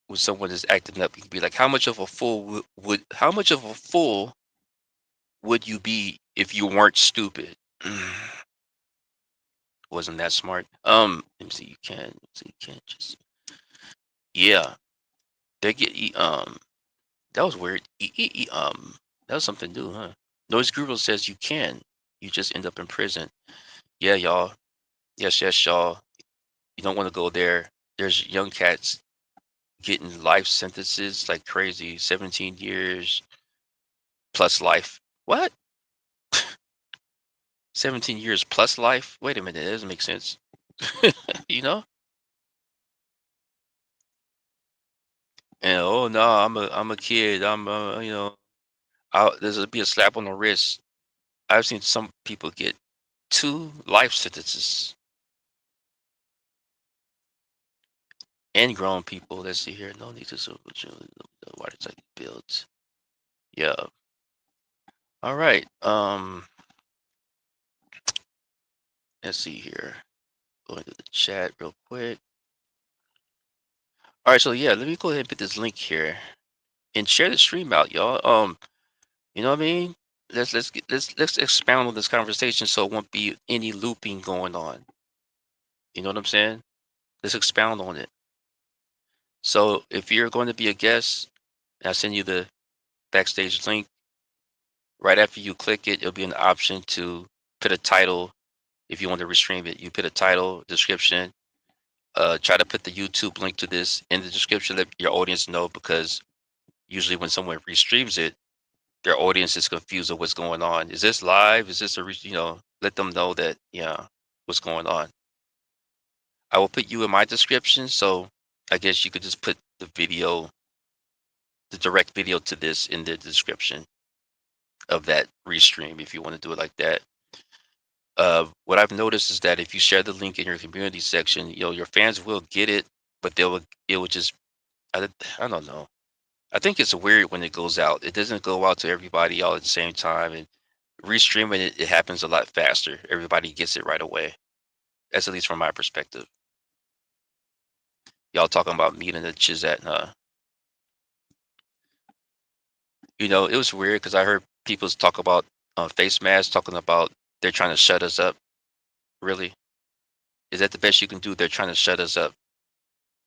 when someone is acting up, you could be like, how much of a fool how much of a fool would you be if you weren't stupid? Wasn't that smart? Let me see. You can't just. Yeah, they get. That was weird. That was something new, huh? Noise Guru says you can. You just end up in prison. Yeah, y'all. Yes, yes, y'all. You don't want to go there. There's young cats getting life sentences like crazy. 17 years plus life. What? 17 years plus life? Wait a minute. That doesn't make sense. you know? And oh no, I'm a kid. I'm there's be a slap on the wrist. I've seen some people get 2 life sentences. And grown people. Let's see here. No need to the water type builds. Yeah. All right. Let's see here. Going to the chat real quick. All right, so yeah, let me go ahead and put this link here and share the stream out, y'all. You know what I mean? Let's expound on this conversation so it won't be any looping going on. You know what I'm saying? Let's expound on it. So if you're going to be a guest, I'll send you the backstage link. Right after you click it, it'll be an option to put a title. If you want to restream it, you put a title, description. Try to put the YouTube link to this in the description. Let your audience know, because usually when someone restreams it, their audience is confused of what's going on. Is this live? Is this let them know that, yeah, what's going on. I will put you in my description, so I guess you could just put the video, the direct video to this in the description of that restream if you want to do it like that. What I've noticed is that if you share the link in your community section, your fans will get it, but it will just I, I don't know. I think it's weird when it goes out. It doesn't go out to everybody all at the same time, and restreaming it happens a lot faster. Everybody gets it right away. That's at least from my perspective. Y'all talking about meeting the Chizat, huh? It was weird because I heard people talk about face masks, talking about they're trying to shut us up. Really? Is that the best you can do? They're trying to shut us up.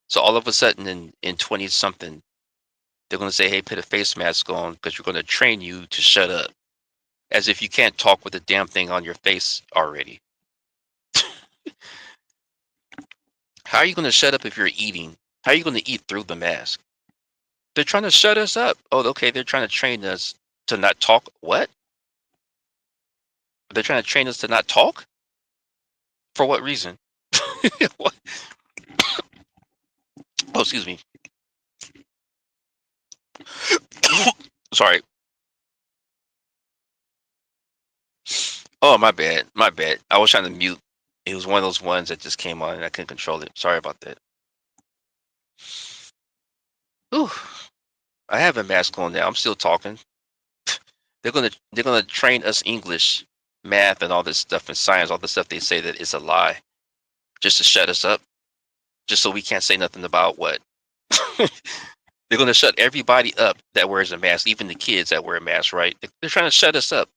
So all of a sudden in 20 something, they're going to say, hey, put a face mask on because we're going to train you to shut up. As if you can't talk with the damn thing on your face already. How are you going to shut up if you're eating? How are you going to eat through the mask? They're trying to shut us up. Oh, okay. They're trying to train us to not talk. What? They're trying to train us to not talk? For what reason? What? Oh, excuse me. Sorry. Oh, my bad. My bad. I was trying to mute. It was one of those ones that just came on and I couldn't control it. Sorry about that. Ooh, I have a mask on now. I'm still talking. They're gonna train us English, math, and all this stuff, and science, all the stuff they say that it's a lie, just to shut us up, just so we can't say nothing about what. They're gonna shut everybody up that wears a mask, even the kids that wear a mask, right? They're trying to shut us up.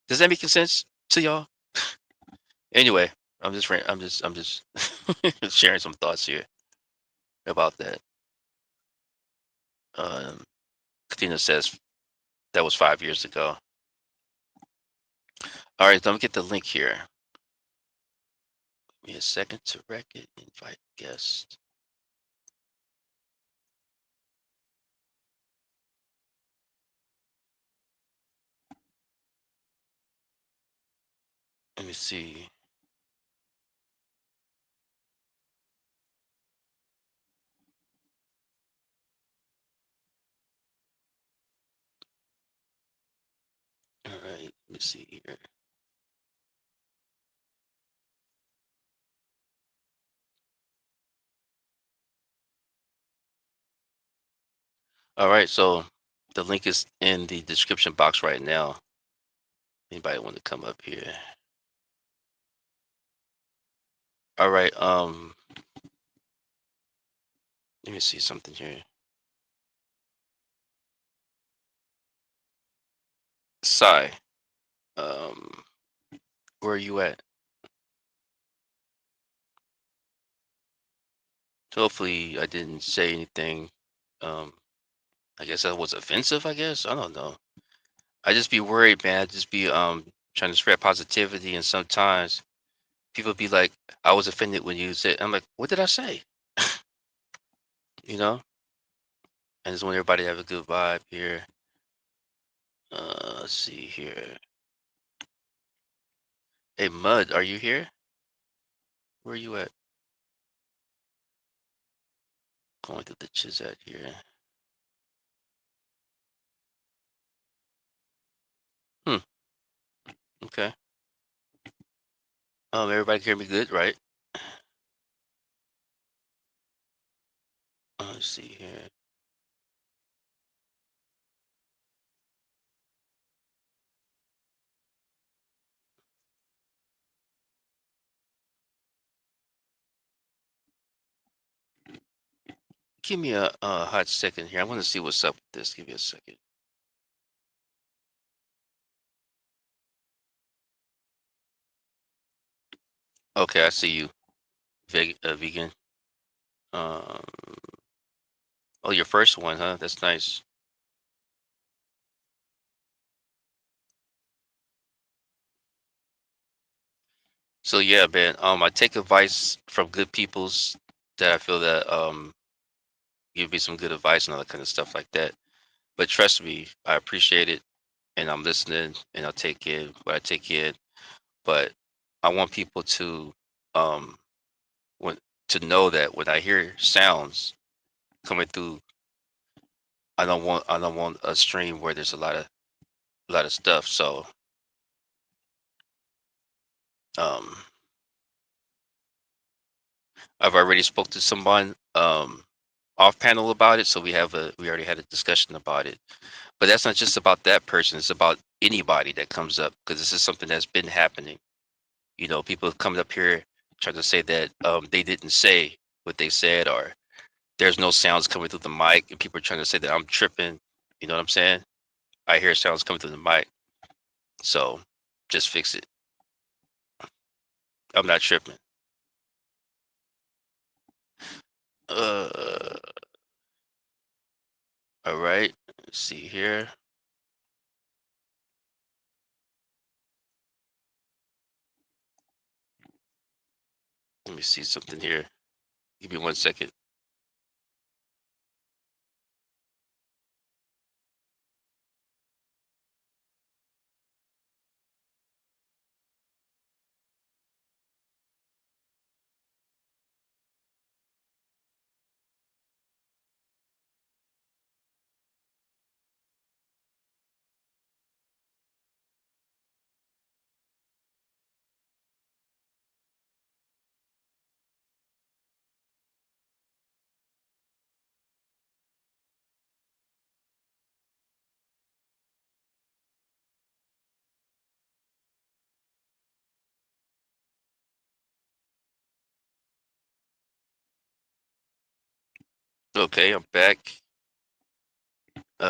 Does that make sense to y'all? Anyway, I'm just sharing some thoughts here about that. Um, Katina says that was 5 years ago. All right, let me get the link here. Give me a second to wreck it. Invite guest. Let me see. All right, let me see here. All right, so the link is in the description box right now. Anybody want to come up here? All right, let me see something here. Psy, um, where are you at? Hopefully I didn't say anything. Um, I guess that was offensive, I guess. I don't know. I just be worried, man. I just be trying to spread positivity, and sometimes people be like, I was offended when you said, I'm like, what did I say? You know? I just want everybody to have a good vibe here. Let's see here. Hey, Mud, are you here? Where are you at? Going through the chat here. Hmm. Okay. Everybody hear me good, right? Let's see here. Give me a hot second here. I want to see what's up with this. Give me a second. Okay, I see you, vegan. Um, oh, your first one, huh? That's nice. So yeah, man. I take advice from good peoples that I feel that give me some good advice and all that kind of stuff like that. But trust me, I appreciate it, and I'm listening, and I'll take in what I take in. But I want people to um when to know that when I hear sounds coming through, I don't want a stream where there's a lot of stuff. So um I've already spoke to someone off panel about it, so we already had a discussion about it. But that's not just about that person, it's about anybody that comes up, because this is something that's been happening. People have come up here trying to say that they didn't say what they said, or there's no sounds coming through the mic, and people are trying to say that I'm tripping. You know what I'm saying? I hear sounds coming through the mic. So just fix it. I'm not tripping. Uh, all right. Let's see here. Let me see something here. Give me 1 second. Okay, I'm back.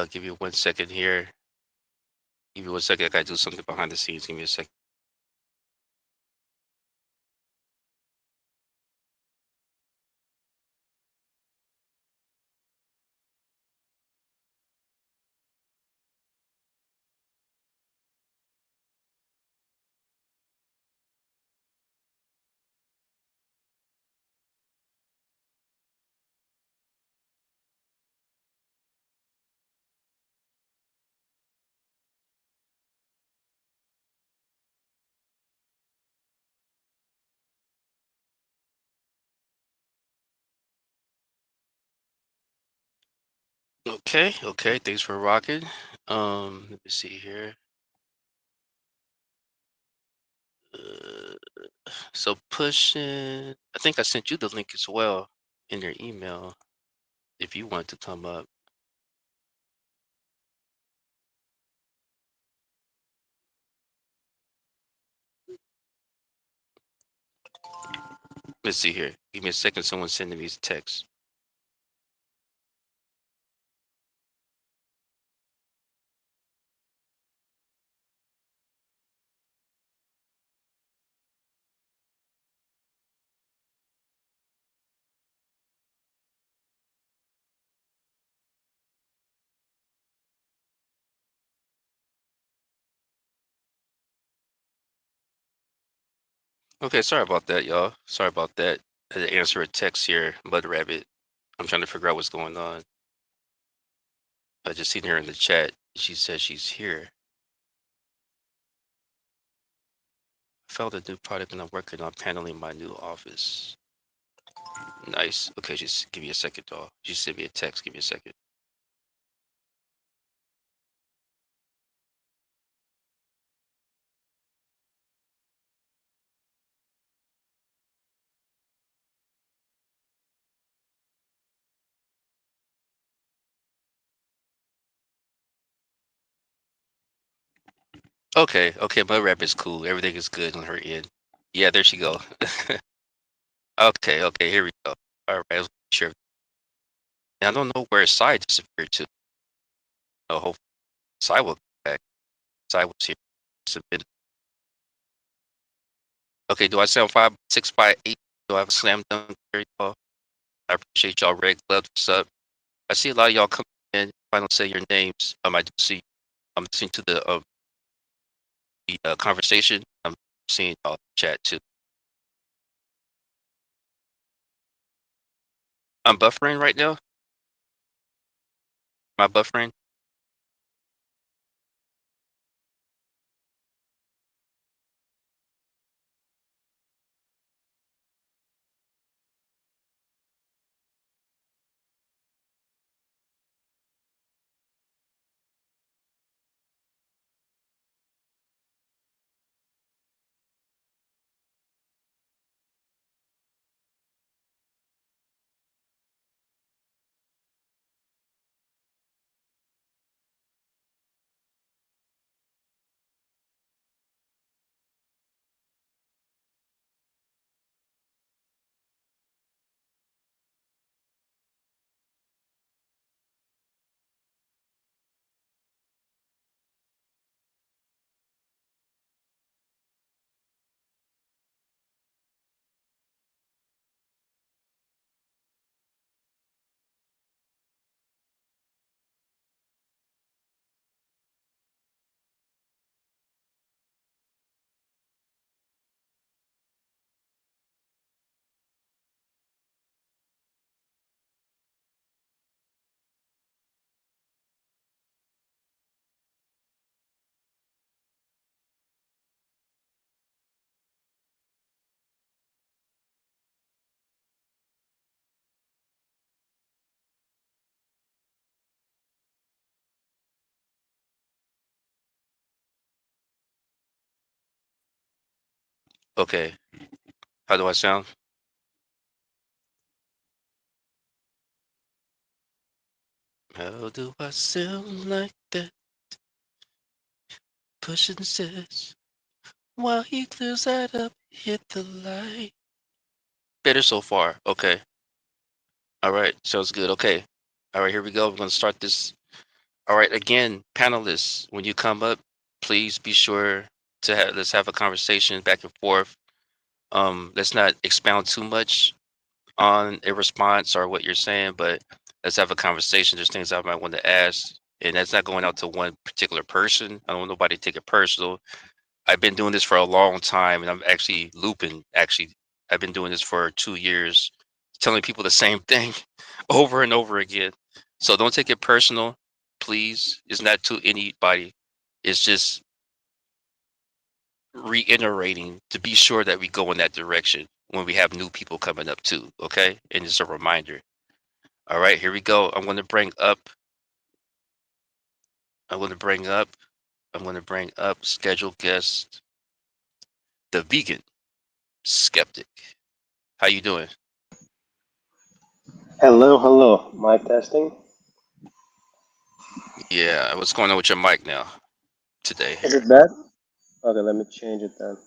Give me 1 second here. Give me 1 second. I gotta do something behind the scenes. Give me a second. Okay, okay. Thanks for rocking. Let me see here. Uh, so pushing. I think I sent you the link as well in your email if you want to come up. Let's see here. Give me a second. Someone's sending me a text. Okay, sorry about that, y'all. Sorry about that. I had to answer a text here, Mudrabbit. I'm trying to figure out what's going on. I just seen her in the chat. She says she's here. I found a new product and I'm working on paneling my new office. Nice. Okay, just give me a second, though. She sent me a text. Give me a second. Okay, okay, my rep is cool. Everything is good on her end. Yeah, there she go. Okay, okay, here we go. All right, let's sure. Now, I don't know where Psy disappeared to. Oh, hopefully Psy will come back. Psy was here. Submitted. Okay, do I sound 5, 6 by 8? Do I have a slam dunk here, y'all? I appreciate y'all. Red Gloves, what's up? I see a lot of y'all coming in. If I don't say your names, I do see. I'm listening to the conversation. I'm seeing y'all chat too. I'm buffering right now. My buffering. Okay. How do I sound? How do I sound like that? Pushing says while he clears that up, hit the light. Better so far. Okay. All right. Sounds good. Okay. All right. Here we go. We're gonna start this. All right. Again, panelists, when you come up, please be sure to have let's have a conversation back and forth. Let's not expound too much on a response or what you're saying, but let's have a conversation. There's things I might want to ask, and that's not going out to one particular person. I don't want nobody to take it personal. I've been doing this for a long time, and I'm actually looping. Actually, I've been doing this for 2 years, telling people the same thing over and over again. So don't take it personal, please. It's not to anybody. It's just reiterating to be sure that we go in that direction when we have new people coming up too. Okay, and it's a reminder. All right, here we go. I'm going to bring up. I'm going to bring up. I'm going to bring up scheduled guest, the Vegan Skeptic. How you doing? Hello, hello. Mic testing. Yeah, what's going on with your mic now today Is here? it bad? Okay, let me change it then.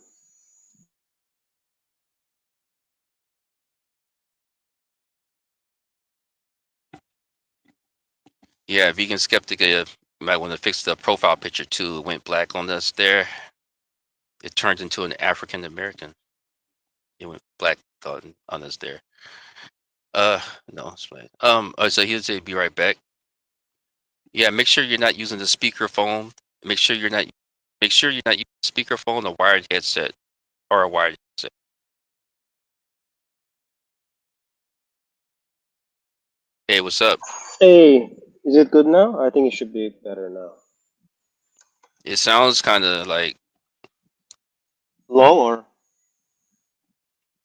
Yeah, Vegan Skeptic, you might want to fix the profile picture too. It went black on us there. It turned into an African American. It went black on us there. Uh, no, it's fine. So he'll say be right back. Yeah, make sure you're not using the speakerphone. Make sure you're not. Make sure you're not using speakerphone, a wired headset, or a wired headset. Hey, what's up? Hey, is it good now? I think it should be better now. It sounds kind of like Low or?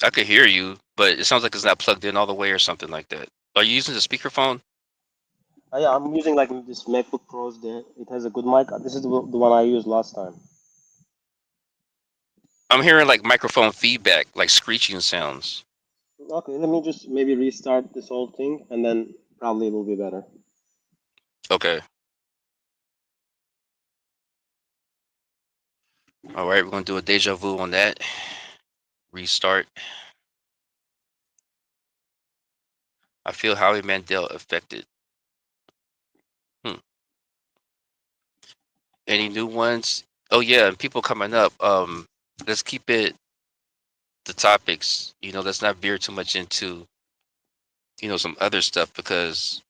I could hear you, but it sounds like it's not plugged in all the way or something like that. Are you using the speakerphone? Yeah, I'm using like this MacBook Pro's there. It has a good mic. This is the one I used last time. I'm hearing like microphone feedback, like screeching sounds. Okay, let me just maybe restart this whole thing and then probably it will be better. Okay. All right, we're gonna do a deja vu on that. Restart. I feel Howie Mandel affected. Hmm. Any new ones? Oh yeah, and people coming up. Let's keep it the topics. Let's not veer too much into some other stuff because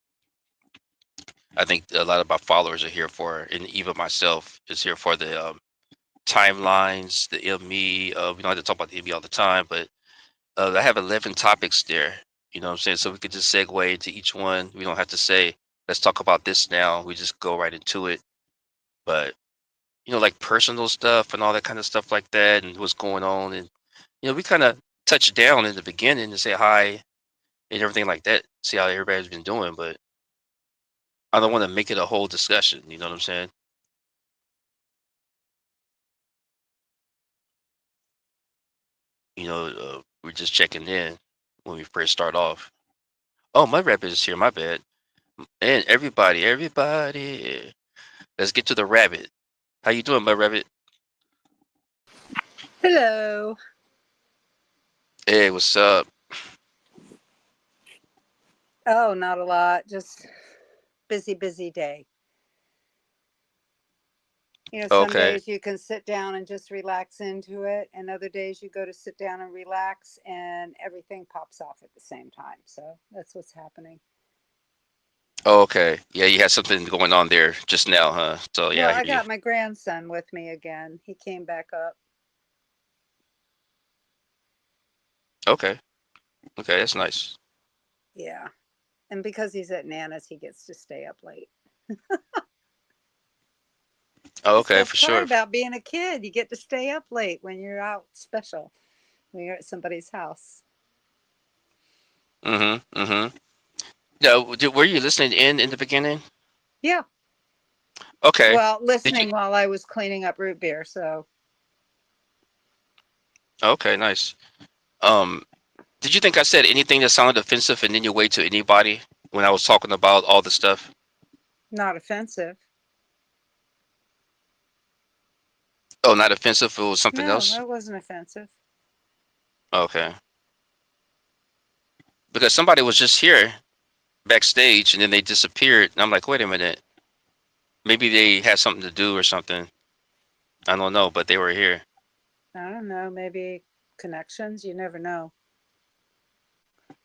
I think a lot of my followers are here for, and even myself is here for the timelines, the ME. We don't have to talk about the ME all the time, but I have 11 topics there. You know what I'm saying? So we could just segue into each one. We don't have to say, let's talk about this now. We just go right into it. But, like personal stuff and all that kind of stuff like that and what's going on. And, we kind of touch down in the beginning and say hi and everything like that. See how everybody's been doing. But I don't want to make it a whole discussion. You know what I'm saying? We're just checking in when we first start off. Oh, my rabbit is here. My bad. And everybody, let's get to the rabbit. How you doing, my rabbit? Hello. Hey, what's up? Oh, not a lot. Just busy day. Some Okay. days you can sit down and just relax into it, and other days you go to sit down and relax, and everything pops off at the same time. So that's what's happening. Oh, okay. Yeah, you had something going on there just now, huh? So yeah, Well, I hear I you. got my grandson with me again. He came back up. Okay. Okay, that's nice. Yeah. And because he's at Nana's, he gets to stay up late. Oh, That's the okay, for best part sure. about being a kid. You get to stay up late when you're out special, when you're at somebody's house. Mm-hmm. Mm-hmm. Yeah, were you listening in the beginning? Yeah. Okay. Well, Did you? listening while I was cleaning up root beer. So, Okay, nice. Um, did you think I said anything that sounded offensive in any way to anybody when I was talking about all the stuff? not offensive. Oh, not offensive. It was something No, else. that wasn't offensive. Okay. Because somebody was just here backstage and then they disappeared, and I'm like, wait a minute. Maybe they had something to do or something. I don't know, but they were here. I don't know. Maybe connections. You never know.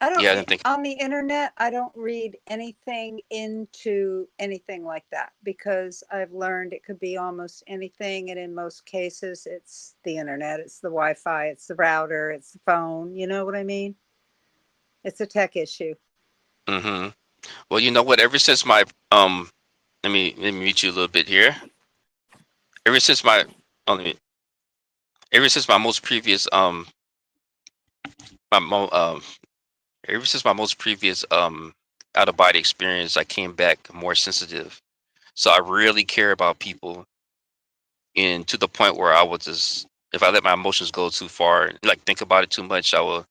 I don't, Yeah, I didn't think. on the internet, I don't read anything into anything like that because I've learned it could be almost anything. And in most cases, it's the internet, it's the Wi Fi, it's the router, it's the phone. You know what I mean? It's a tech issue. Mm-hmm. Well, you know what? Ever since my let me meet you a little bit here. Ever since my oh, let me, ever since my most previous my mo ever since my most previous out of body experience, I came back more sensitive. So I really care about people, and to the point where I will just, if I let my emotions go too far, like think about it too much, I'll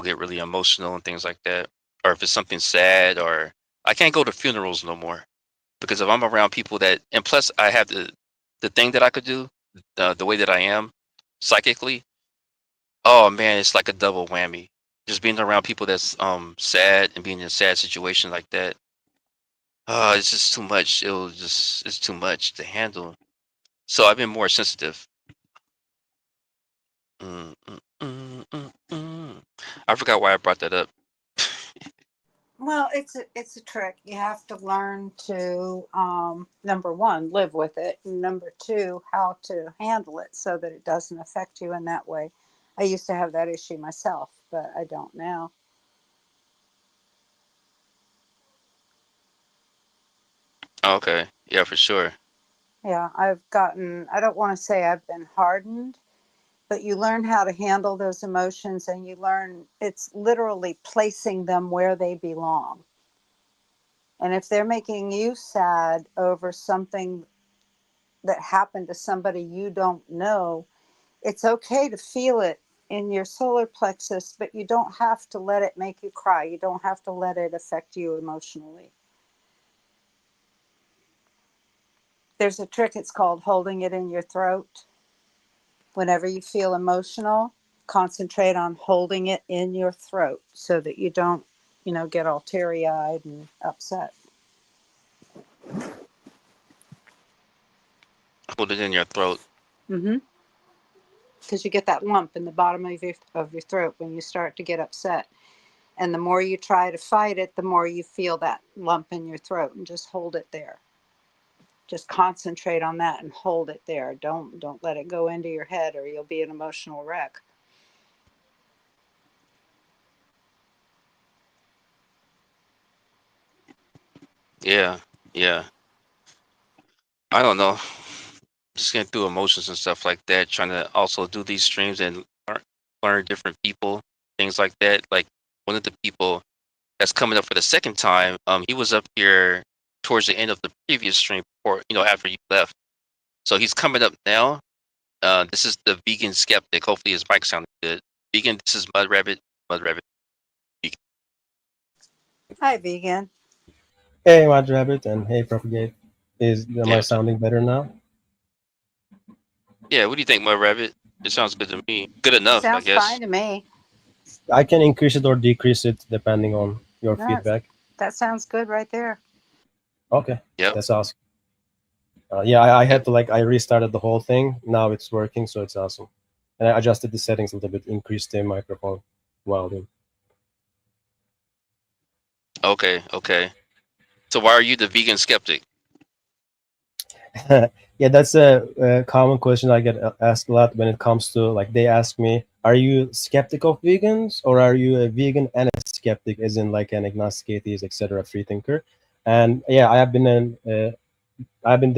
get really emotional and things like that. Or if it's something sad, or I can't go to funerals no more because if I'm around people that, and plus I have the thing that I could do, the way that I am psychically. Oh man, it's like a double whammy. Just being around people that's sad and being in a sad situation like that. It's just too much. It's too much to handle. So I've been more sensitive. Mm, mm, mm, mm, mm. I forgot why I brought that up. Well, it's a trick. You have to learn to number one, live with it, and number two, how to handle it so that it doesn't affect you in that way. I used to have that issue myself, but I don't now. Okay, yeah, for sure. Yeah, I've gotten. I don't want to say I've been hardened, but you learn how to handle those emotions, and you learn it's literally placing them where they belong. And if they're making you sad over something that happened to somebody you don't know, it's okay to feel it in your solar plexus, but you don't have to let it make you cry. You don't have to let it affect you emotionally. There's a trick, it's called holding it in your throat. Whenever you feel emotional, concentrate on holding it in your throat so that you don't, get all teary eyed and upset. Hold it in your throat. Mm-hmm. Because you get that lump in the bottom of your throat when you start to get upset. And the more you try to fight it, the more you feel that lump in your throat, and just hold it there. Just concentrate on that and hold it there. Don't let it go into your head or you'll be an emotional wreck. Yeah, yeah. I don't know. Just getting through emotions and stuff like that. Trying to also do these streams and learn different people, things like that. Like one of the people that's coming up for the second time. He was up here towards the end of the previous stream, or after you left. So he's coming up now. This is the Vegan Skeptic. Hopefully his mic sounded good. Vegan. This is Mudrabbit. Mudrabbit. Vegan. Hi, vegan. Hey, Mudrabbit, and hey, Propagate. Am I Yeah. sounding better now? Yeah. What do you think, Mudrabbit? It sounds good to me. Good enough, I Sounds fine guess. to me. I can increase it or decrease it depending on your No, feedback. that sounds good right there. Okay, Yep. that's awesome. Yeah, I Yep. had to I restarted the whole thing. Now it's working, so it's awesome. And I adjusted the settings a little bit, increased the microphone volume. Okay. Okay. So why are you the Vegan Skeptic? Yeah, that's a common question I get asked a lot when it comes to they ask me, "Are you skeptic of vegans, or are you a vegan and a skeptic, as in like an agnostic, atheist, etc., free thinker?" And yeah, I've been the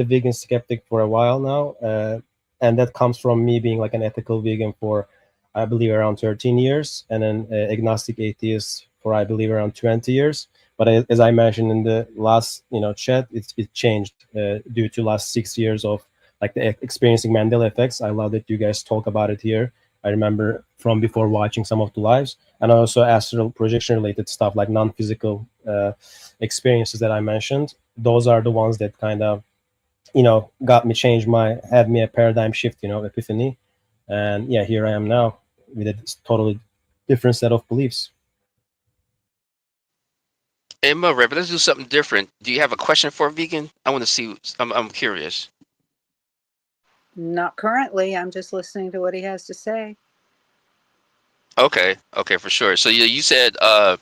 vegan skeptic for a while now, and that comes from me being like an ethical vegan for, I believe, around 13 years, and an agnostic atheist for, I believe, around 20 years. But as I mentioned in the last chat, it changed due to last 6 years of experiencing Mandela effects. I love that you guys talk about it here. I remember from before watching some of the lives, and also astral projection related stuff like non-physical experiences that I mentioned. Those are the ones that kind of got me changed my had me a paradigm shift, epiphany. And yeah, here I am now with a totally different set of beliefs. Hey, Mudrabbit, let's do something different. Do you have a question for a vegan? I want to see. I'm curious. Not currently. I'm just listening to what he has to say. Okay. Okay, for sure. So you said I'm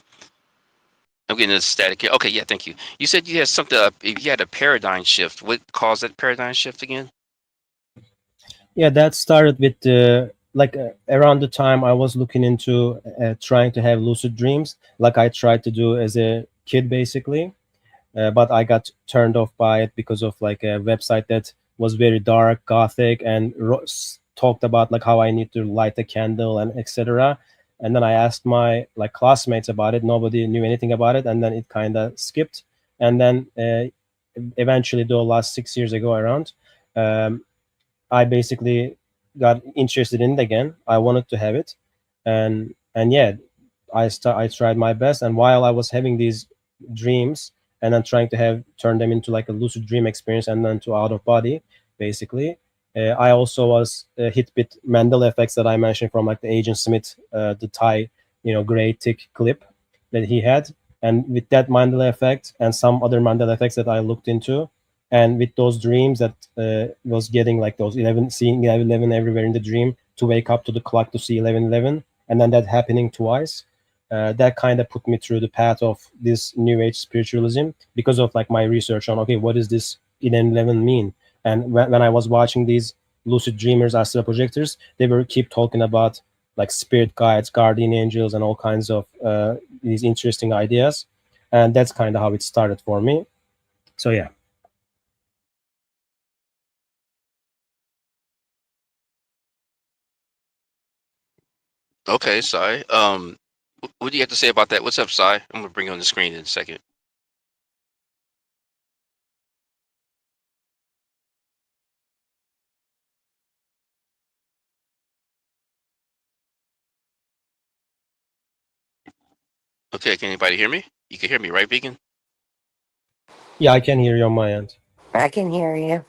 getting a static here. Okay, yeah, thank you. You said you had something. You had a paradigm shift. What caused that paradigm shift again? Yeah, that started with around the time I was looking into trying to have lucid dreams, like I tried to do as a kid, basically. But I got turned off by it because of a website that was very dark, gothic, and talked about how I need to light a candle and etc. And then I asked my classmates about it. Nobody knew anything about it, and then it kind of skipped. And then eventually, though, last 6 years ago around, um, I basically got interested in it again. I wanted to have it, and yeah, I tried my best. And while I was having these dreams, and then trying to have turn them into a lucid dream experience, and then to out of body, basically, I also was hit with Mandela effects that I mentioned from the Agent Smith, the Thai, gray tick clip that he had, and with that Mandela effect and some other Mandela effects that I looked into, and with those dreams that was getting those 11, seeing 11 everywhere in the dream, to wake up to the clock to see 11:11, and then that happening twice, that kind of put me through the path of this new age spiritualism, because of my research on, okay, what does this 11:11 mean? And when I was watching these lucid dreamers, astral projectors, they were keep talking about spirit guides, guardian angels, and all kinds of these interesting ideas, and that's kind of how it started for me. So yeah. Okay, Sai. What do you have to say about that? What's up, Sai? I'm gonna bring you on the screen in a second. Okay, can anybody hear me? You can hear me, right, Vegan? Yeah, I can hear you on my end. I can hear you.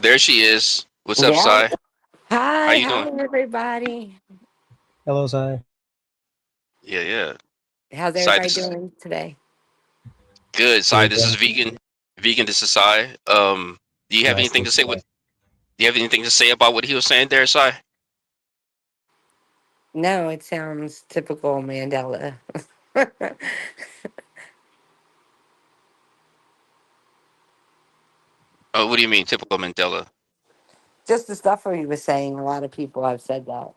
There she is. What's up, Yeah. Sai? How Hi, you hi, doing? everybody. Hello, Sai. Yeah, yeah. How's Sai, everybody this is doing today? good. Sai, Doing this is well. Vegan. Vegan, this is Sai. Do you have Nice to anything meet to you, say? Sai. Do you have anything to say about what he was saying there, Sai? No, it sounds typical Mandela. Oh, what do you mean, typical Mandela? Just the stuff he was saying. A lot of people have said that.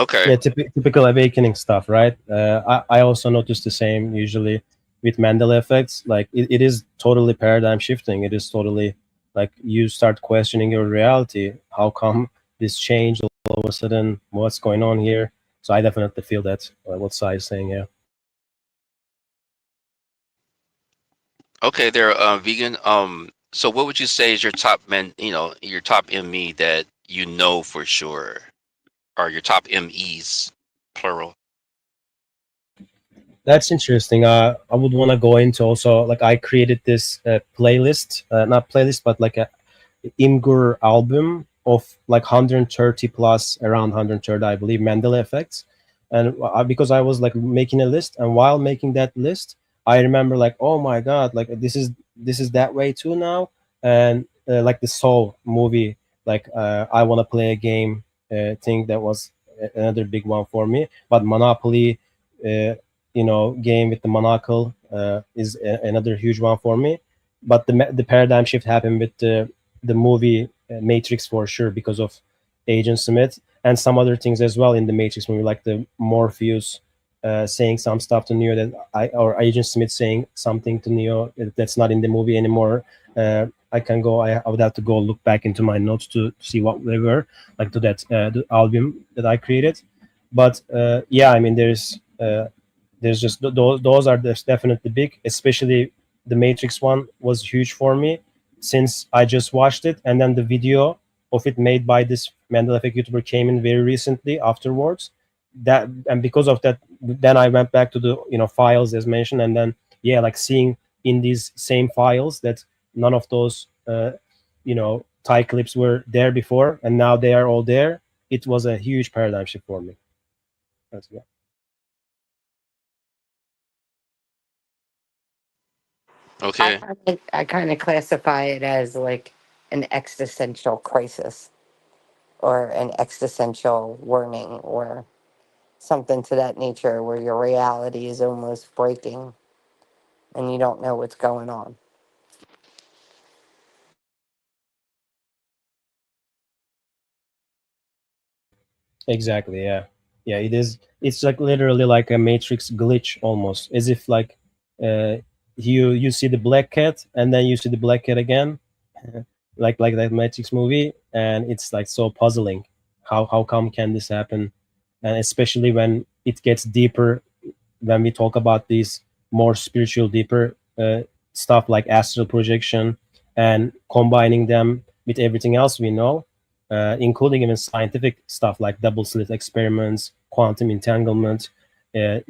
Okay. Yeah, typical awakening stuff, right? I also noticed the same usually with Mandela effects. Like it is totally paradigm shifting. It is totally like you start questioning your reality. How come this changed all of a sudden? What's going on here? So I definitely feel that what Sai is saying. Yeah. Okay, there, vegan. So what would you say is your top men? Your top ME that you know for sure, or your top MEs, plural. That's interesting. I would want to go into also like I created this playlist, not playlist, but like a Imgur album of like 130 plus, around 130, I believe, Mandela effects. And because I was like making a list, and while making that list, I remember like, oh my god, like this is that way too now. And like the Soul movie, like I want to play a game thing that was another big one for me. But Monopoly, uh, game with the monocle is another huge one for me. But the paradigm shift happened with the movie Matrix for sure because of Agent Smith and some other things as well in the Matrix movie, like the Morpheus saying some stuff to Neo that or Agent Smith saying something to Neo that's not in the movie anymore. I can go. I would have to go look back into my notes to see what they were like to that the album that I created. But yeah, I mean, there's just those are definitely big, especially the Matrix one was huge for me since I just watched it, and then the video of it made by this Mandela Effect YouTuber came in very recently afterwards. That and because of that, then I went back to the files as mentioned, and then yeah, like seeing in these same files that none of those Thai clips were there before, and now they are all there. It was a huge paradigm shift for me. That's, yeah. Okay. I kind of classify it as like an existential crisis or an existential warning or something to that nature where your reality is almost breaking and you don't know what's going on. Exactly. Yeah. Yeah. It is. It's like literally like a Matrix glitch almost, as if like uh, you see the black cat and then you see the black cat again, like that Matrix movie, and it's like so puzzling. How come can this happen? And especially when it gets deeper, when we talk about these more spiritual, deeper stuff like astral projection and combining them with everything else we know, including even scientific stuff like double slit experiments, quantum entanglement,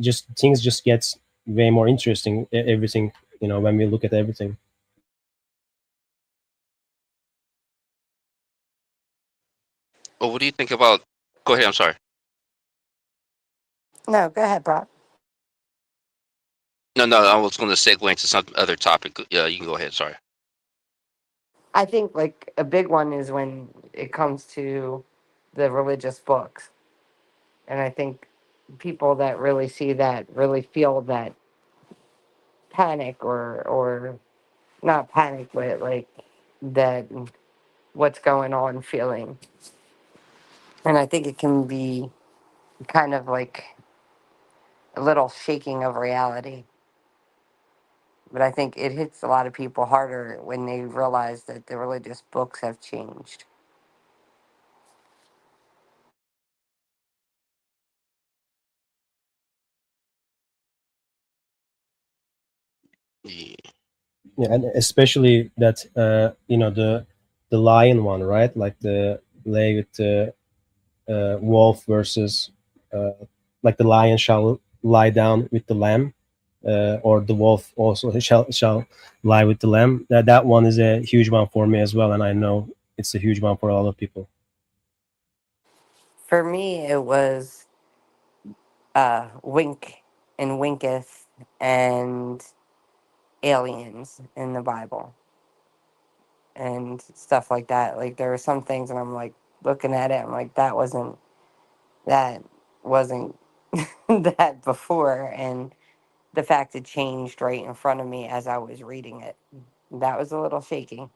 just things just gets way more interesting. Everything when we look at everything. Well, what do you think about? Go ahead. I'm sorry. No, go ahead, Brock. No, no. I was going to segue into some other topic. Yeah, you can go ahead. Sorry. I think like a big one is when it comes to the religious books. And I think people that really see that really feel that panic or not panic, but like that what's going on feeling. And I think it can be kind of like a little shaking of reality. But I think it hits a lot of people harder when they realize that the religious books have changed. Yeah. Yeah, and especially that the lion one, right? Like the lay with the wolf versus uh, like the lion shall lie down with the lamb, or the wolf also shall lie with the lamb. That one is a huge one for me as well, and I know it's a huge one for a lot of people. For me, it was Wink and Winketh and aliens in the Bible and stuff like that. Like there were some things, and I'm like looking at it, I'm like that wasn't that before, and the fact it changed right in front of me as I was reading it, that was a little shaky.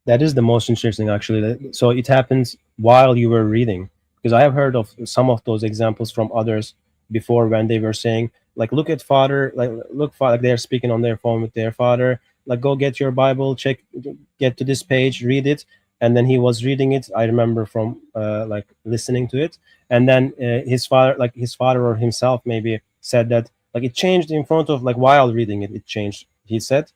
That is the most interesting, actually. So it happens while you were reading, because I have heard of some of those examples from others before when they were saying, like, look at father, like, look, father, like they're speaking on their phone with their father, like, go get your Bible, check, get to this page, read it, and then he was reading it. I remember from like listening to it, and then his father or himself maybe said that like it changed in front of like while reading it, it changed. He said,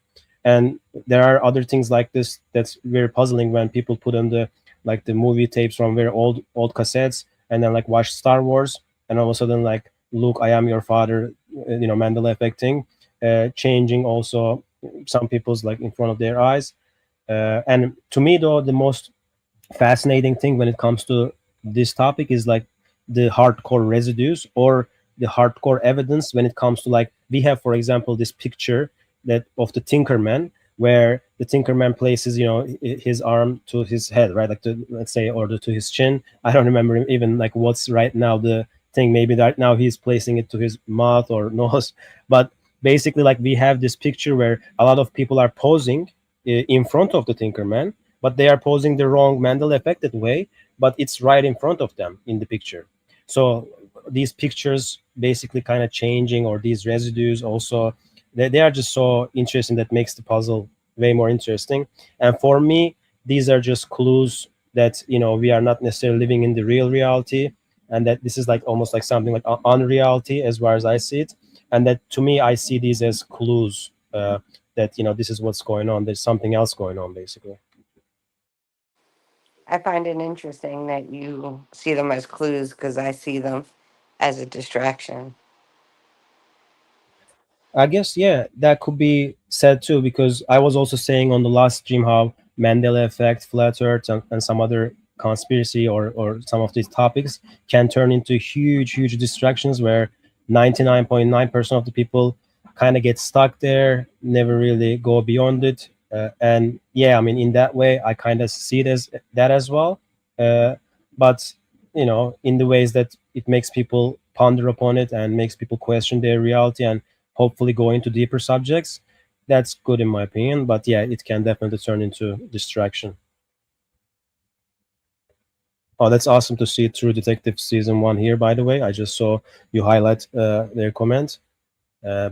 and there are other things like this that's very puzzling when people put on the like the movie tapes from very old cassettes and then like watch Star Wars and all of a sudden like Luke, I am your father, Mandela Effect thing, changing also some people's like in front of their eyes. And to me though, the most fascinating thing when it comes to this topic is like the hardcore residues or the hardcore evidence when it comes to like we have for example this picture that of the Tinkerman where the Tinkerman places his arm to his head, right, like to, let's say, or to his chin. I don't remember even like what's right now the thing. Maybe right now he's placing it to his mouth or nose, but basically like we have this picture where a lot of people are posing in front of the Tinkerman, but they are posing the wrong Mandela affected way, but it's right in front of them in the picture. So these pictures basically kind of changing, or these residues also, they are just so interesting that makes the puzzle way more interesting. And for me, these are just clues that we are not necessarily living in the real reality, and that this is like almost like something like unreality as far as I see it. And that to me, I see these as clues that this is what's going on. There's something else going on, basically. I find it interesting that you see them as clues because I see them as a distraction. I guess, yeah, that could be said too, because I was also saying on the last stream how Mandela Effect, Flat Earth, and some other conspiracy or some of these topics can turn into huge distractions where 99.9% of the people kind of get stuck there, never really go beyond it. And yeah, I mean, in that way, I kind of see it as that as well. Uh, but, in the ways that it makes people ponder upon it and makes people question their reality and hopefully go into deeper subjects. That's good in my opinion, but yeah, it can definitely turn into distraction. Oh, that's awesome to see True Detective season 1 here, by the way. I just saw you highlight their comment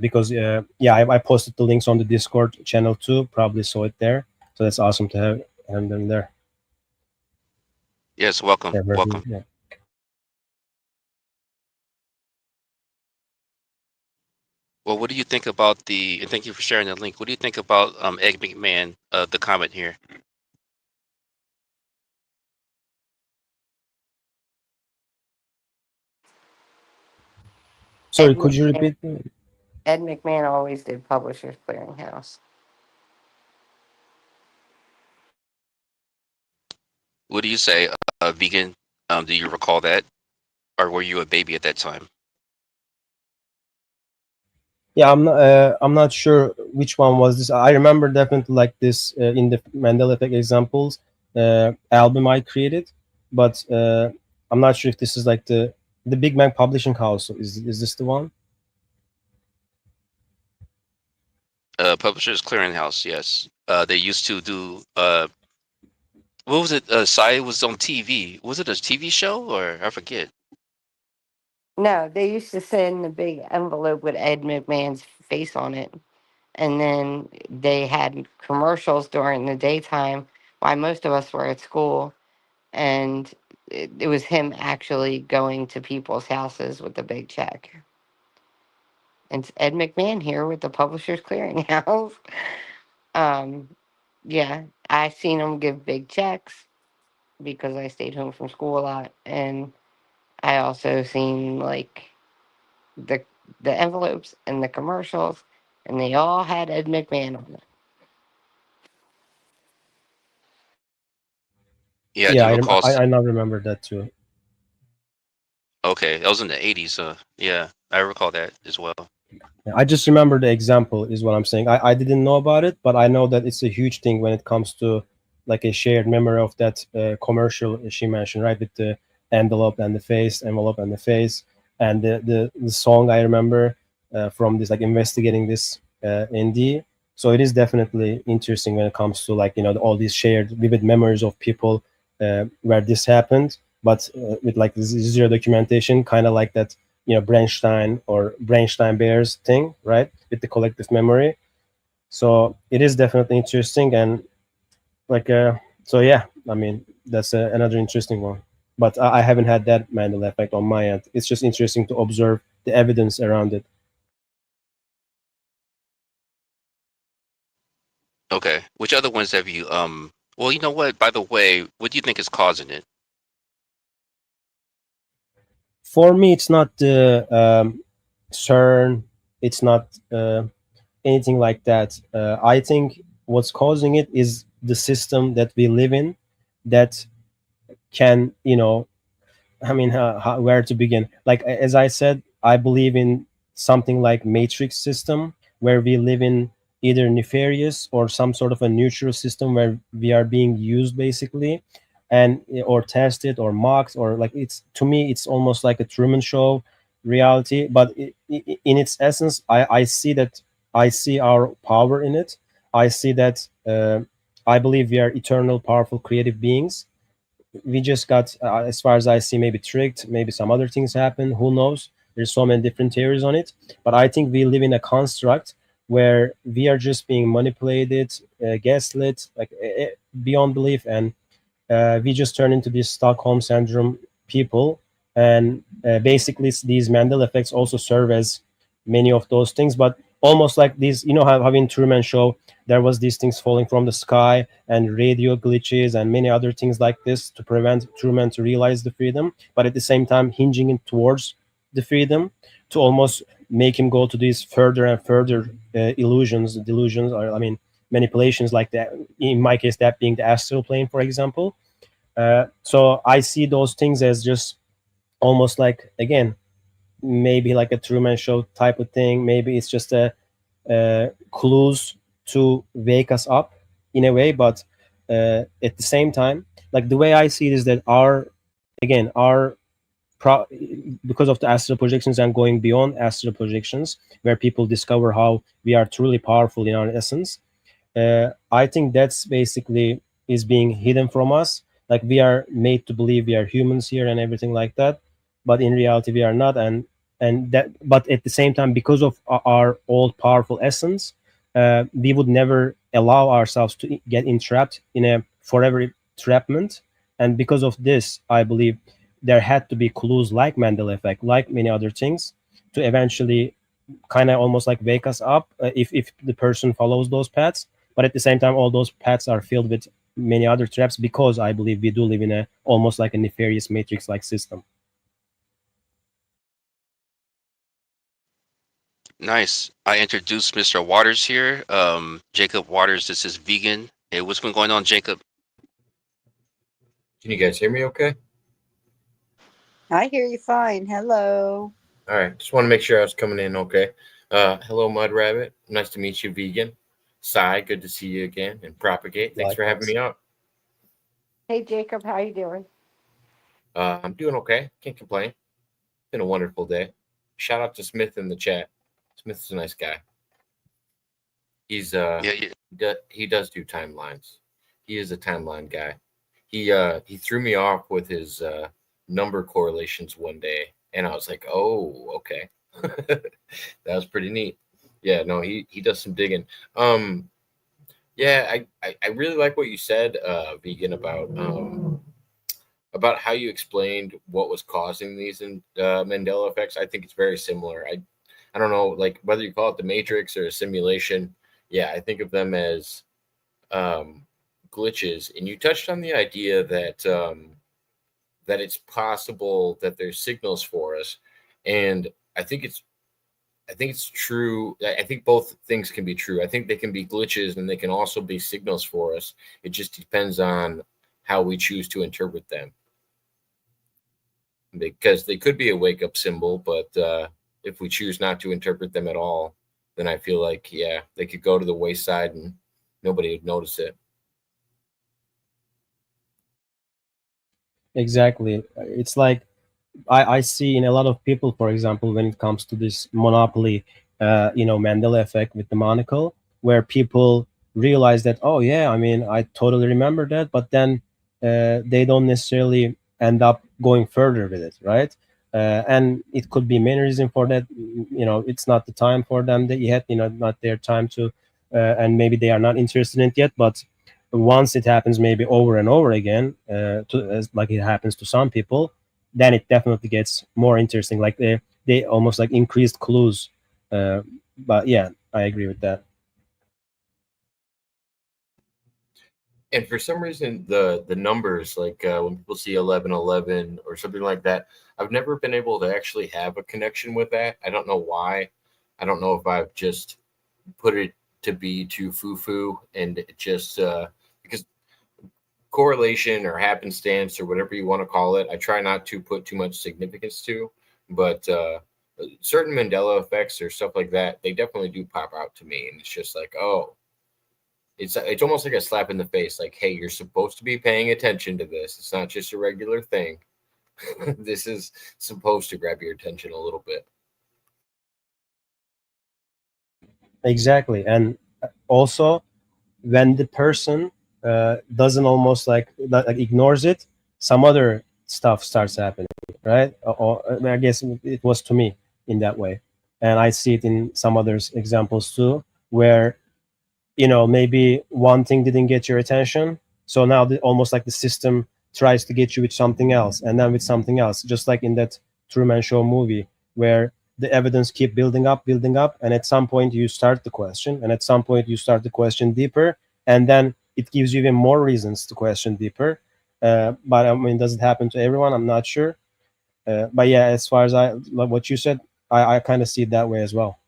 because yeah, I posted the links on the Discord channel too, probably saw it there. So that's awesome to have them there. Yes, welcome, Yeah, very good. welcome. Yeah. Well, what do you think about the? And thank you for sharing the link. What do you think about Egg McMahon? The comment here. Sorry, Ed could you McMahon, repeat? Ed McMahon always did Publishers Clearinghouse. What do you say, vegan? Do you recall that, or were you a baby at that time? Yeah, I'm not sure which one was this. I remember definitely like this in the Mandela Effect examples album I created, but I'm not sure if this is like the Big Bang Publishing House. Is this the one? Publishers Clearinghouse. Yes. They used to do. What was it? Psy was on TV. Was it a TV show or I forget? No, they used to send a big envelope with Ed McMahon's face on it. And then they had commercials during the daytime while most of us were at school. And it was him actually going to people's houses with a big check. And it's Ed McMahon here with the Publishers Clearinghouse. um, yeah, I seen him give big checks because I stayed home from school a lot. And I also seen like the the envelopes and the commercials, and they all had Ed McMahon on it. Yeah, I Yeah, do recall. I now remember that too. Okay, that was in the 80s. Yeah, I recall that as well. Yeah, I just remember the example is what I'm saying. I didn't know about it, but I know that it's a huge thing when it comes to like a shared memory of that commercial she mentioned, right? With the envelope and the face, and the song I remember from this like investigating this ND. So it is definitely interesting when it comes to, like, all these shared vivid memories of people where this happened, but with like this zero documentation, kind of like that, Brainstein or Brainstein Bears thing, right, with the collective memory. So it is definitely interesting. And like so yeah, I mean, that's another interesting one. But I haven't had that Mandela effect on my end. It's just interesting to observe the evidence around it. Okay. Which other ones have you well, you know what, by the way, what do you think is causing it? For me, it's not the CERN. It's not anything like that. I think what's causing it is the system that we live in, that can, I mean, where to begin? Like, as I said, I believe in something like matrix system, where we live in either nefarious or some sort of a neutral system where we are being used basically, and or tested or mocked, or like, it's, to me, it's almost like a Truman Show reality. But in its essence, I see that, I see our power in it. I see that I believe we are eternal, powerful, creative beings. We just got, as far as I see, maybe tricked. Maybe some other things happen. Who knows? There's so many different theories on it. But I think we live in a construct where we are just being manipulated, gaslit, like beyond belief, and we just turn into these Stockholm syndrome people. And basically, these Mandela effects also serve as many of those things. But almost like these, how in Truman Show there was these things falling from the sky, and radio glitches and many other things like this, to prevent Truman to realize the freedom, but at the same time hinging it towards the freedom, to almost make him go to these further and further illusions, delusions, or, I mean, manipulations, like that. In my case, that being the astral plane, for example. So I see those things as just almost like, again, maybe like a Truman Show type of thing. Maybe it's just a clues to wake us up in a way. But at the same time, like, the way I see it is that our, again, our pro- because of the astral projections and going beyond astral projections, where people discover how we are truly powerful in our essence, I think that's basically is being hidden from us. Like, we are made to believe we are humans here and everything like that, but in reality we are not. And that, but at the same time, because of our all powerful essence, we would never allow ourselves to get entrapped in a forever entrapment. And because of this, I believe there had to be clues like Mandela effect, like many other things, to eventually kind of almost like wake us up, if the person follows those paths. But at the same time, all those paths are filled with many other traps, because I believe we do live in a almost like a nefarious matrix like system. Nice. I introduced Mr. Waters here. Jacob Waters, this is Vegan. Hey, what's been going on, Jacob? Can you guys hear me okay? I hear you fine. Hello. All right. Just want to make sure I was coming in okay. Hello, Mudrabbit. Nice to meet you, Vegan. Psy, good to see you again. And Propagate, thanks for having Likewise. me on. Hey Jacob, how you doing? I'm doing okay. Can't complain. Been a wonderful day. Shout out to Smith in the chat. Smith's a nice guy. He's Yeah, yeah. he does do timelines. He is a timeline guy. He threw me off with his number correlations one day, and I was like, oh, okay. That was pretty neat. Yeah, no, he does some digging. Yeah, I really like what you said, Vegan, about how you explained what was causing these Mandela effects. I think it's very similar. I don't know, like, whether you call it the Matrix or a simulation. Yeah, I think of them as um, glitches. And you touched on the idea that it's possible that there's signals for us, and I think it's I think it's true. I think both things can be true. I think they can be glitches and they can also be signals for us. It just depends on how we choose to interpret them, because they could be a wake up symbol, but if we choose not to interpret them at all, then I feel like, yeah, they could go to the wayside and nobody would notice it. Exactly. It's like, I see in a lot of people, for example, when it comes to this monopoly, Mandela effect with the monocle. where people realize that, oh yeah, I mean, I totally remember that, but then they don't necessarily end up going further with it, right? And it could be many reasons for that. It's not the time for them that yet, not their time to, and maybe they are not interested in it yet. But once it happens, maybe over and over again, like it happens to some people, then it definitely gets more interesting. Like they almost like increased clues. But yeah, I agree with that. And for some reason, the numbers, like when people see 1111 or something like that, I've never been able to actually have a connection with that. I don't know why. I don't know if I've just put it to be too foo-foo, and it just because correlation or happenstance or whatever you want to call it, I try not to put too much significance to. But certain Mandela effects or stuff like that, they definitely do pop out to me, and it's just like, oh, it's almost like a slap in the face. Like, hey, you're supposed to be paying attention to this. It's not just a regular thing. This is supposed to grab your attention a little bit. Exactly. And also, when the person doesn't almost like ignores it, some other stuff starts happening, right? I guess it was to me in that way, and I see it in some other examples too, where maybe one thing didn't get your attention, so now almost like the system tries to get you with something else, and then with something else, just like in that Truman Show movie, where the evidence keep building up, and at some point you start the question, and at some point you start the question deeper, and then it gives you even more reasons to question deeper. But I mean, does it happen to everyone? I'm not sure. But yeah, as far as I like what you said, I kind of see it that way as well.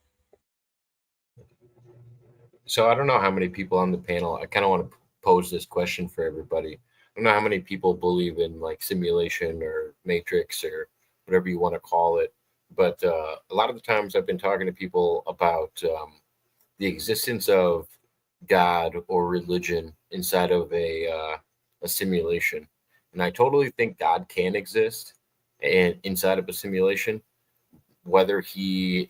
So I don't know how many people on the panel. I kind of want to pose this question for everybody. I don't know how many people believe in like simulation or matrix or whatever you want to call it, but a lot of the times I've been talking to people about the existence of God or religion inside of a simulation, and I totally think God can exist and inside of a simulation, whether you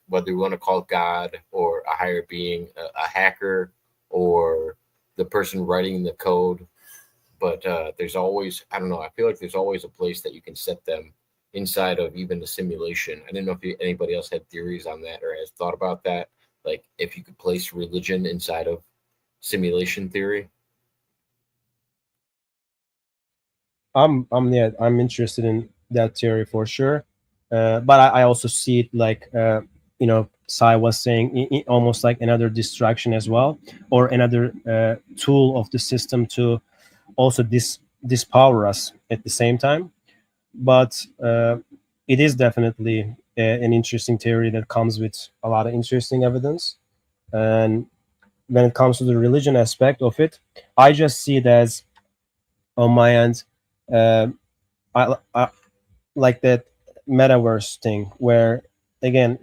want to call it God or a higher being, a hacker, or the person writing the code. But there's always, I don't know, I feel like there's always a place that you can set them inside of even the simulation. I didn't know if anybody else had theories on that or has thought about that. Like if you could place religion inside of simulation theory. I'm interested in that theory for sure, but I also see it like Sai was saying, almost like another distraction as well, or another tool of the system to also dispower us at the same time. But it is definitely an interesting theory that comes with a lot of interesting evidence. And when it comes to the religion aspect of it, I just see it as, on my end, uh, I like that metaverse thing where, again,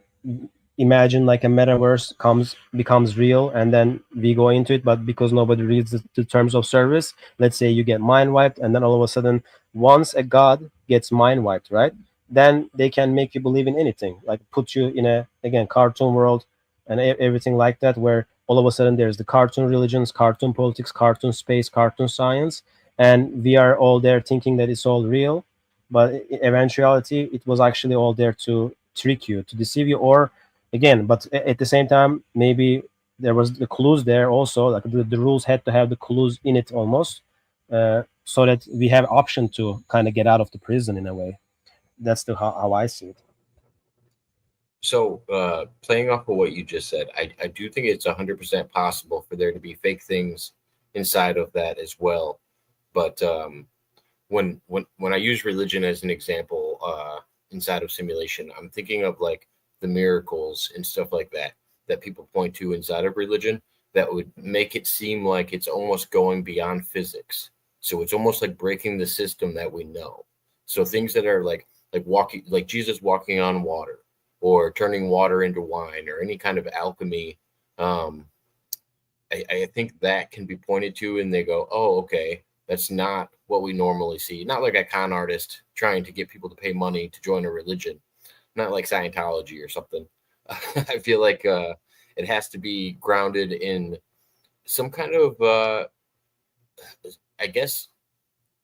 imagine like a metaverse becomes real, and then we go into it, but because nobody reads the terms of service, let's say you get mind wiped, and then all of a sudden, once a god gets mind wiped, right, then they can make you believe in anything, like put you in a, again, cartoon world, and everything like that, where all of a sudden there's the cartoon religions, cartoon politics, cartoon space, cartoon science, and we are all there thinking that it's all real, but eventuality it was actually all there to trick you, to deceive you, or again, but at the same time, maybe there was the clues there also, like the rules had to have the clues in it almost, so that we have option to kind of get out of the prison in a way. That's how I see it. So, playing off of what you just said, I do think it's 100% possible for there to be fake things inside of that as well. But when I use religion as an example inside of simulation, I'm thinking of like the miracles and stuff like that that people point to inside of religion that would make it seem like it's almost going beyond physics. So it's almost like breaking the system that we know. So things that are like walking, like Jesus walking on water, or turning water into wine, or any kind of alchemy. Um, I think that can be pointed to, and they go, "Oh, okay, that's not what we normally see." Not like a con artist trying to get people to pay money to join a religion, not like Scientology or something. I feel like It has to be grounded in some kind of, I guess,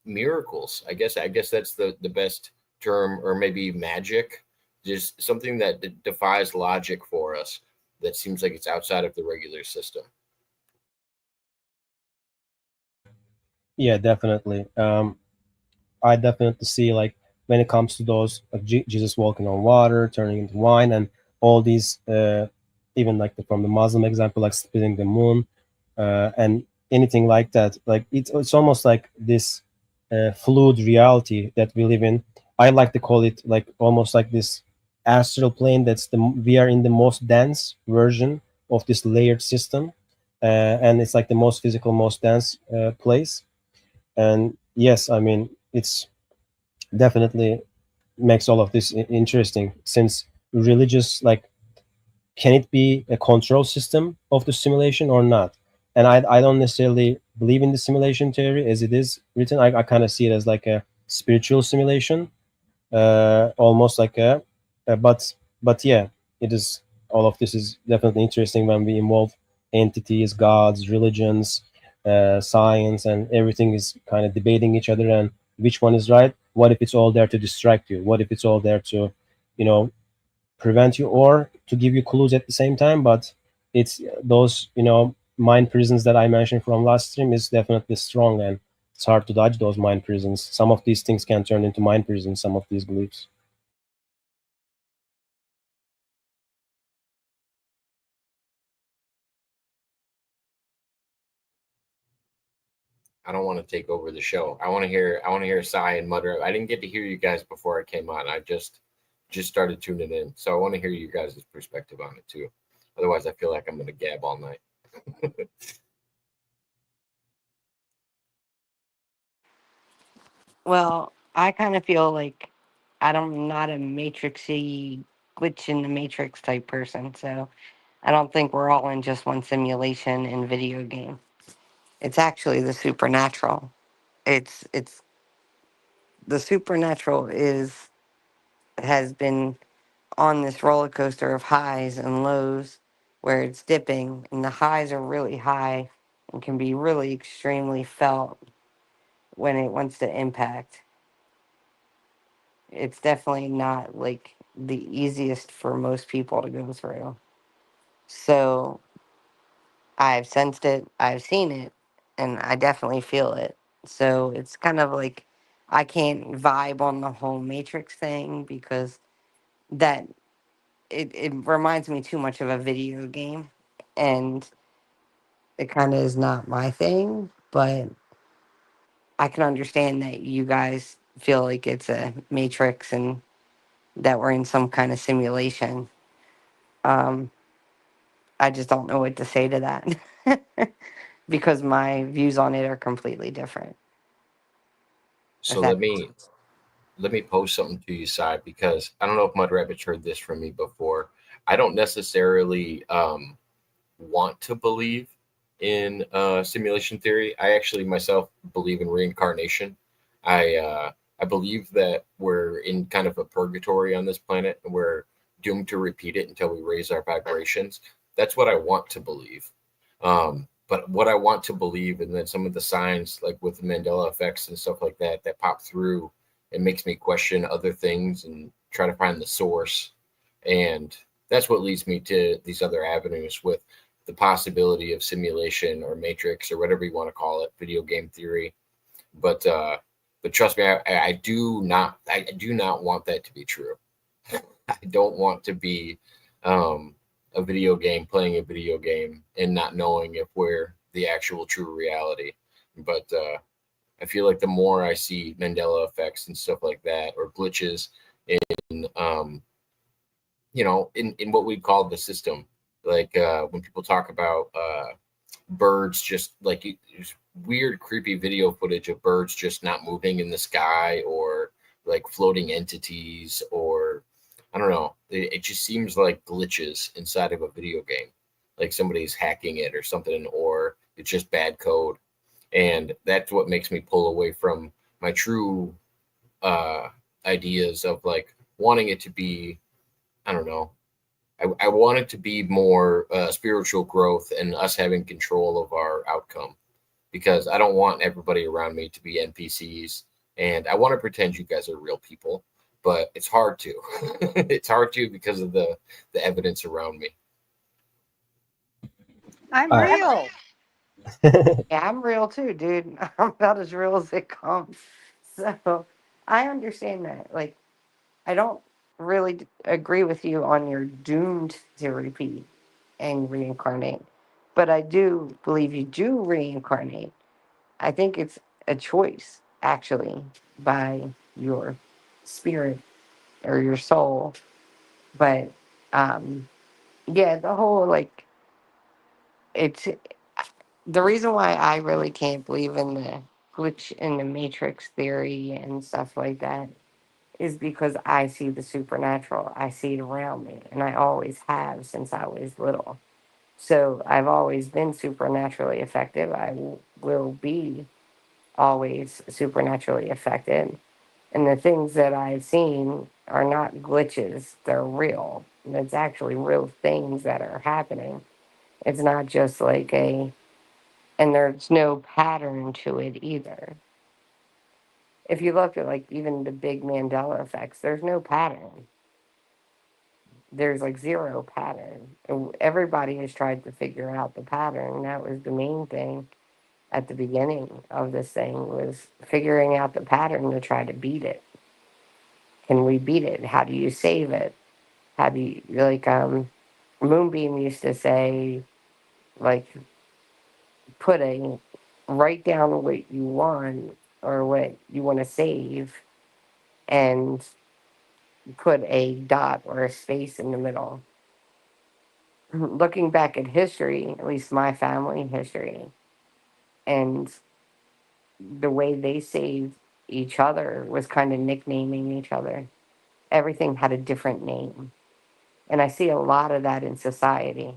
miracles. I guess that's the best term, or maybe magic, just something that defies logic for us, that seems like it's outside of the regular system. Yeah, definitely. I definitely see, like, when it comes to those, Jesus walking on water, turning into wine, and all these, even like from the Muslim example, like splitting the moon, and anything like that. Like it's almost like this fluid reality that we live in. I like to call it like almost like this astral plane. We are in the most dense version of this layered system, and it's like the most physical, most dense place. And yes, I mean, it's definitely makes all of this interesting, since religious, like, can it be a control system of the simulation or not? And I don't necessarily believe in the simulation theory as it is written. I kind of see it as like a spiritual simulation, almost like but yeah, it is, all of this is definitely interesting when we involve entities, gods, religions, science, and everything is kind of debating each other, and which one is right. What if it's all there to distract you? What if it's all there to, you know, prevent you, or to give you clues at the same time? But it's those, mind prisons that I mentioned from last stream is definitely strong, and it's hard to dodge those mind prisons. Some of these things can turn into mind prisons, some of these beliefs. I don't want to take over the show. I want to hear Psy and Mudrabbit. I didn't get to hear you guys before I came on. I just started tuning in, so I want to hear you guys' perspective on it too. Otherwise, I feel like I'm going to gab all night. Well, I kind of feel like I'm not a matrixy glitch in the matrix type person, so I don't think we're all in just one simulation in video game. It's actually the supernatural. It's the supernatural has been on this roller coaster of highs and lows, where it's dipping, and the highs are really high and can be really extremely felt when it wants to impact. It's definitely not like the easiest for most people to go through. So I've sensed it, I've seen it, and I definitely feel it. So it's kind of like I can't vibe on the whole Matrix thing, because that it reminds me too much of a video game, and it kind of is not my thing. But I can understand that you guys feel like it's a Matrix and that we're in some kind of simulation. Um, I just don't know what to say to that because my views on it are completely different. If So that let makes me sense. let me pose something to you, Sai, because I don't know if Mudrabbit's heard this from me before. I don't necessarily want to believe in simulation theory. I actually myself believe in reincarnation. I believe that we're in kind of a purgatory on this planet, and we're doomed to repeat it until we raise our vibrations. That's what I want to believe. But what I want to believe, and then some of the signs, like with the Mandela effects and stuff like that, that pop through, it makes me question other things and try to find the source. And that's what leads me to these other avenues with the possibility of simulation or matrix or whatever you want to call it, video game theory. But trust me, I do not want that to be true. I don't want to be a video game playing a video game and not knowing if we're the actual true reality. But I feel like the more I see Mandela effects and stuff like that, or glitches in in what we call the system, like when people talk about birds, just like weird creepy video footage of birds just not moving in the sky, or like floating entities, or I don't know, it just seems like glitches inside of a video game, like somebody's hacking it or something, or it's just bad code. And that's what makes me pull away from my true uh ideas of like wanting it to be, I don't know, I want it to be more spiritual growth and us having control of our outcome, because I don't want everybody around me to be NPCs, and I want to pretend you guys are real people, but it's hard to. It's hard to because of the evidence around me. I'm I real. Yeah, I'm real too, dude. I'm about as real as it comes. So I understand that. Like, I don't really agree with you on your doomed to repeat and reincarnate, but I do believe you do reincarnate. I think it's a choice, actually, by your spirit or your soul. But um, yeah, the whole like, it's the reason why I really can't believe in the glitch in the matrix theory and stuff like that is because I see the supernatural. I see it around me, and I always have since I was little. So I've always been supernaturally effective. Will be always supernaturally affected. And the things that I've seen are not glitches, they're real. It's actually real things that are happening. It's not just like and there's no pattern to it either. If you look at like even the big Mandela effects, there's no pattern. There's like zero pattern. And everybody has tried to figure out the pattern. That was the main thing at the beginning of this thing was figuring out the pattern to try to beat it. Can we beat it? How do you save it? How do you like Moonbeam used to say like put a write down what you want or what you want to save and put a dot or a space in the middle. Looking back at history, at least my family history, and the way they saved each other was kind of nicknaming each other. Everything had a different name. And I see a lot of that in society,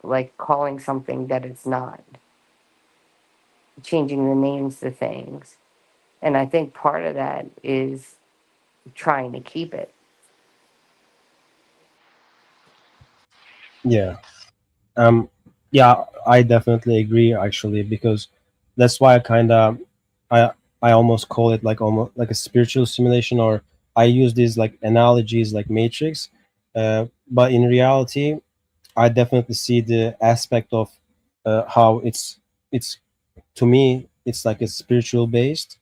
like calling something that it's not, changing the names to things. And I think part of that is trying to keep it. Yeah. Um, yeah, I definitely agree actually, because that's why I I almost call it like almost like a spiritual simulation, or I use these like analogies like Matrix. But in reality, I definitely see the aspect of how it's to me it's like a spiritual based,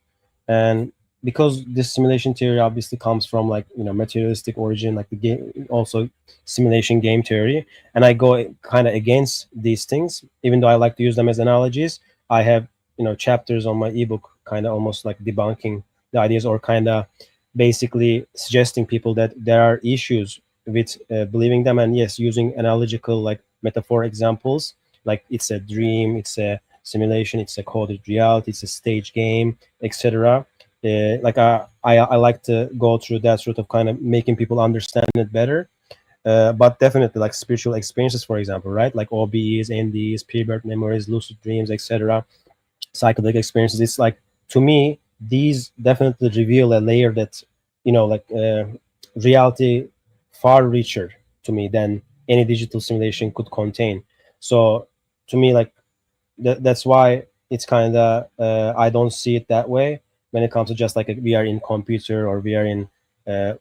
and because this simulation theory obviously comes from like materialistic origin, like the game also simulation game theory, and I go kind of against these things even though I like to use them as analogies. I have chapters on my ebook kind of almost like debunking the ideas, or kind of basically suggesting people that there are issues with believing them, and yes, using analogical like metaphor examples, like it's a dream, it's a simulation, it's a coded reality, it's a stage game, etc. Like I like to go through that sort of kind of making people understand it better. But definitely like spiritual experiences, for example, right? Like OBEs, NDs, pre-birth memories, lucid dreams, etc. Psychedelic experiences. It's like, to me, these definitely reveal a layer that like reality far richer to me than any digital simulation could contain. So to me, like that's why it's kind of I don't see it that way when it comes to just like we are in computer or we are in uh,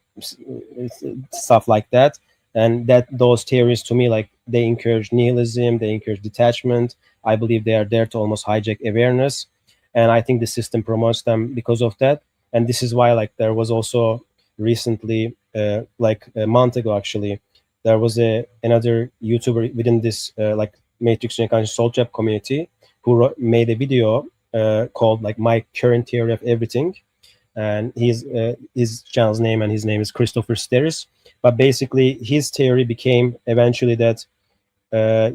stuff like that. And that those theories to me, like, they encourage nihilism, they encourage detachment. I believe they are there to almost hijack awareness, and I think the system promotes them because of that. And this is why, like, there was also recently like a month ago actually, there was a another YouTuber within this like Matrix Reincarnation Soul Trap community who made a video called like My Current Theory of Everything, and his channel's name, and his name is Christopher Steris. But basically, his theory became eventually that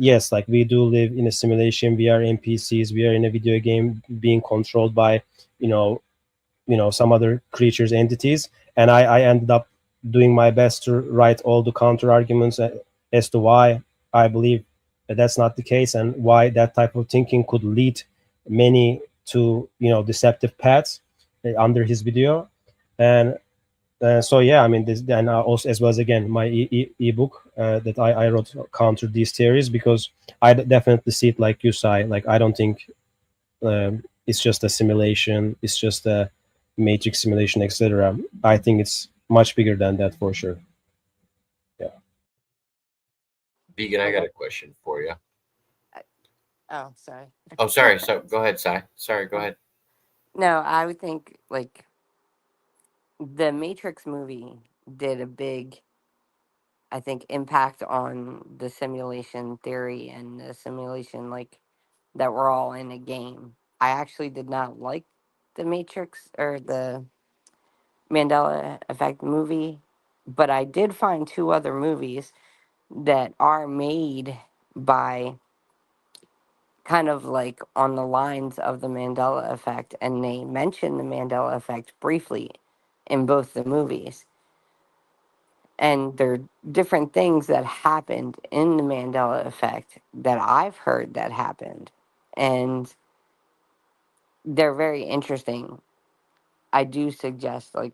yes, like we do live in a simulation, we are NPCs, we are in a video game being controlled by you know some other creatures, entities. And I ended up doing my best to write all the counter arguments as to why I believe that that's not the case, and why that type of thinking could lead many to deceptive paths under his video. And So yeah, I mean, this, and also as well as again my ebook that I wrote counter these theories, because I definitely see it like you, Sai. Like I don't think it's just a simulation, it's just a matrix simulation, etc. I think it's much bigger than that for sure. Yeah. Vegan, I got a question for you. Oh, sorry. Oh, sorry. So go ahead, Sai. Sorry, go ahead. No, I would think like the Matrix movie did a big, I think, impact on the simulation theory and the simulation, like, that we're all in a game. I actually did not like the Matrix or the Mandela Effect movie, but I did find two other movies that are made by kind of like on the lines of the Mandela Effect, and they mention the Mandela Effect briefly in both the movies. And there are different things that happened in the Mandela Effect that I've heard that happened. And they're very interesting. I do suggest like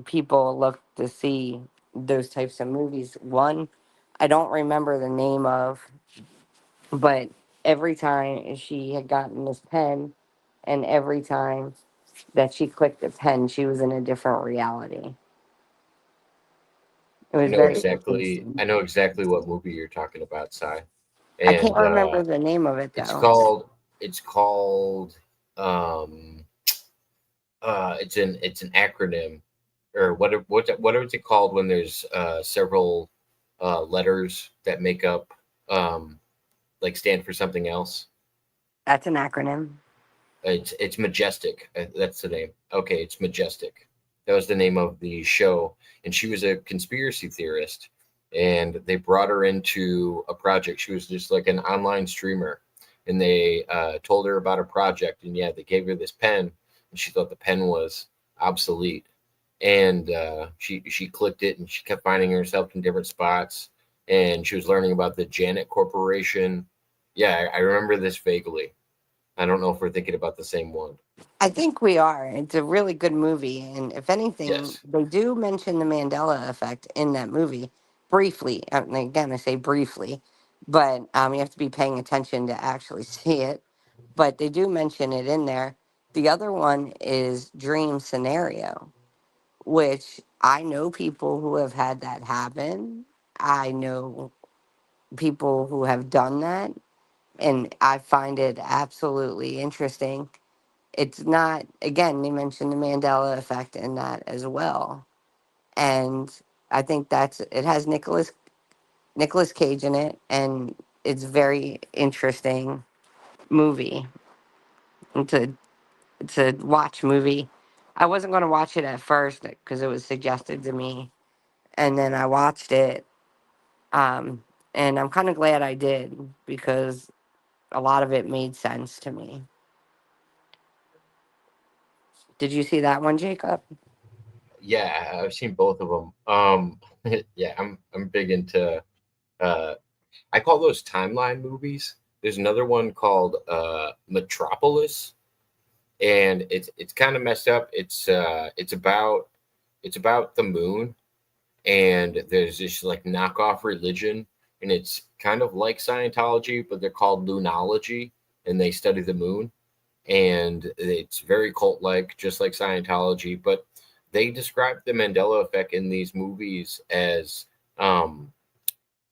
people look to see those types of movies. One, I don't remember the name of, but every time she had gotten this pen, and every time that she clicked the pen, she was in a different reality. It I was know very exactly. interesting. I know exactly what movie you're talking about, Sai. I can't And remember the name of it it's though. called. It's called. Um, it's an acronym, or what is it called when there's several letters that make up like stand for something else? That's an acronym. It's Majestic. That's the name. Okay, it's Majestic. That was the name of the show, and she was a conspiracy theorist. And they brought her into a project. She was just like an online streamer, and they told her about a project. And yeah, they gave her this pen, and she thought the pen was obsolete. And she clicked it, and she kept finding herself in different spots. And she was learning about the Janet Corporation. Yeah, I remember this vaguely. I don't know if we're thinking about the same one. I think we are. It's a really good movie. And if anything, Yes. they do mention the Mandela Effect in that movie briefly. And again, I say briefly, but you have to be paying attention to actually see it. But they do mention it in there. The other one is Dream Scenario, which I know people who have had that happen. I know people who have done that. And I find it absolutely interesting. It's not, again, they mentioned the Mandela Effect in that as well. And I think it has Nicholas Cage in it, and it's very interesting movie. It's a watch movie. I wasn't going to watch it at first because it was suggested to me, and then I watched it, um, and I'm kind of glad I did because a lot of it made sense to me. Did you see that one, Jacob? Yeah, I've seen both of them. Yeah, I'm big into. Uh, I call those timeline movies. There's another one called Metropolis, and it's kind of messed up. It's about the moon, and there's this like knockoff religion, and it's kind of like Scientology, but they're called Lunology, and they study the moon, and it's very cult like, just like Scientology. But they describe the Mandela effect in these movies as um,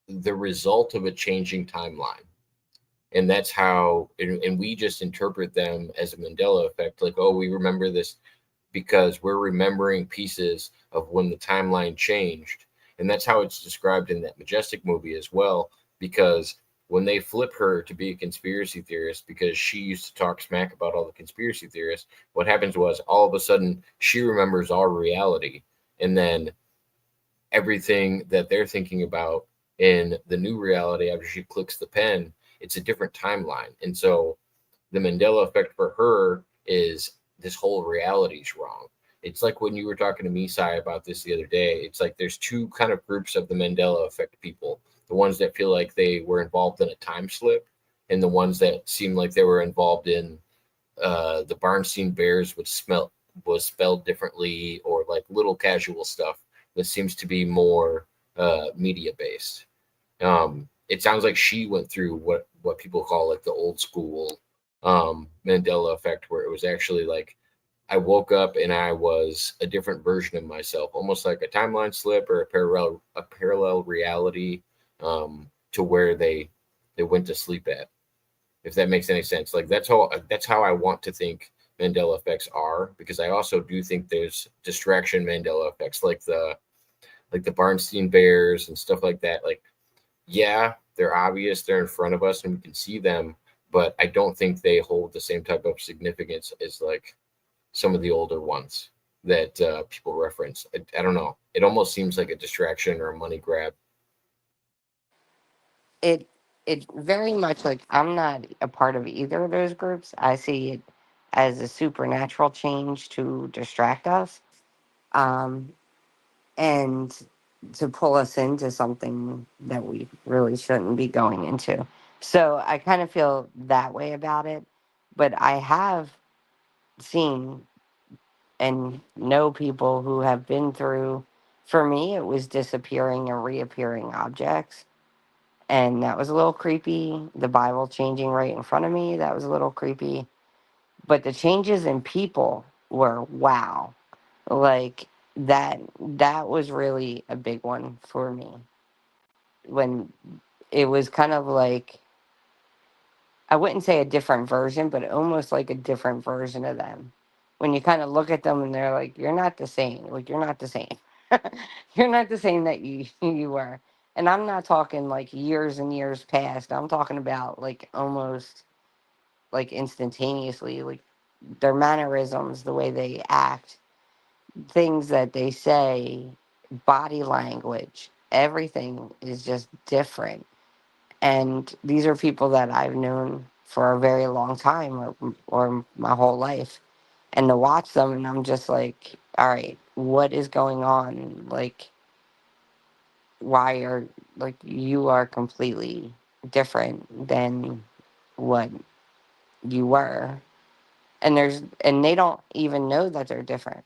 the result of a changing timeline. And that's how, and we just interpret them as a Mandela effect, like, oh, we remember this because we're remembering pieces of when the timeline changed. And that's how it's described in that Majestic movie as well, because when they flip her to be a conspiracy theorist, because she used to talk smack about all the conspiracy theorists, what happens was all of a sudden she remembers our reality. And then everything that they're thinking about in the new reality after she clicks the pen, it's a different timeline. And so the Mandela effect for her is this whole reality is wrong. It's like when you were talking to me, Sai, about this the other day. It's like there's two kind of groups of the Mandela effect people: the ones that feel like they were involved in a time slip, and the ones that seem like they were involved in the Barnstein Bears was spelled differently, or like little casual stuff that seems to be more media based. It sounds like she went through what people call like the old school Mandela effect, where it was actually like I woke up and I was a different version of myself, almost like a timeline slip or a parallel reality, to where they went to sleep at. If that makes any sense, like that's how I want to think Mandela effects are, because I also do think there's distraction Mandela effects, like the Barnstein Bears and stuff like that. Like, yeah, they're obvious, they're in front of us and we can see them, but I don't think they hold the same type of significance as like some of the older ones that people reference. I don't know. It almost seems like a distraction or a money grab. it it very much, like, I'm not a part of either of those groups. I see it as a supernatural change to distract us, um, and to pull us into something that we really shouldn't be going into. So I kind of feel that way about it. But I have seen and know people who have been through, for me, it was disappearing and reappearing objects. And that was a little creepy. The Bible changing right in front of me, that was a little creepy. But the changes in people were wow. Like, that was really a big one for me. When it was kind of like, I wouldn't say a different version, but almost like a different version of them. When you kind of look at them and they're like, you're not the same. Like, you're not the same. You're not the same that you were. And I'm not talking like years and years past. I'm talking about like almost like instantaneously, like their mannerisms, the way they act, things that they say, body language, everything is just different. And these are people that I've known for a very long time, or my whole life. And to watch them, and I'm just like, all right, what is going on? Like, why are, like, you are completely different than what you were. And they don't even know that they're different.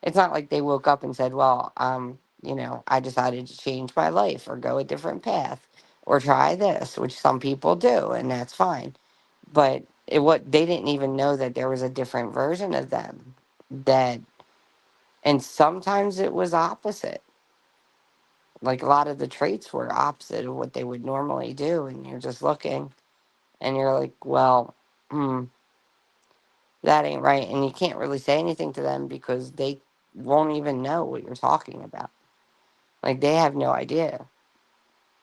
It's not like they woke up and said, well, I decided to change my life or go a different path or try this, which some people do, and that's fine. But what they didn't even know that there was a different version of them, that, and sometimes it was opposite. Like, a lot of the traits were opposite of what they would normally do, and you're just looking and you're like, well, hmm, that ain't right. And you can't really say anything to them because they won't even know what you're talking about. Like, they have no idea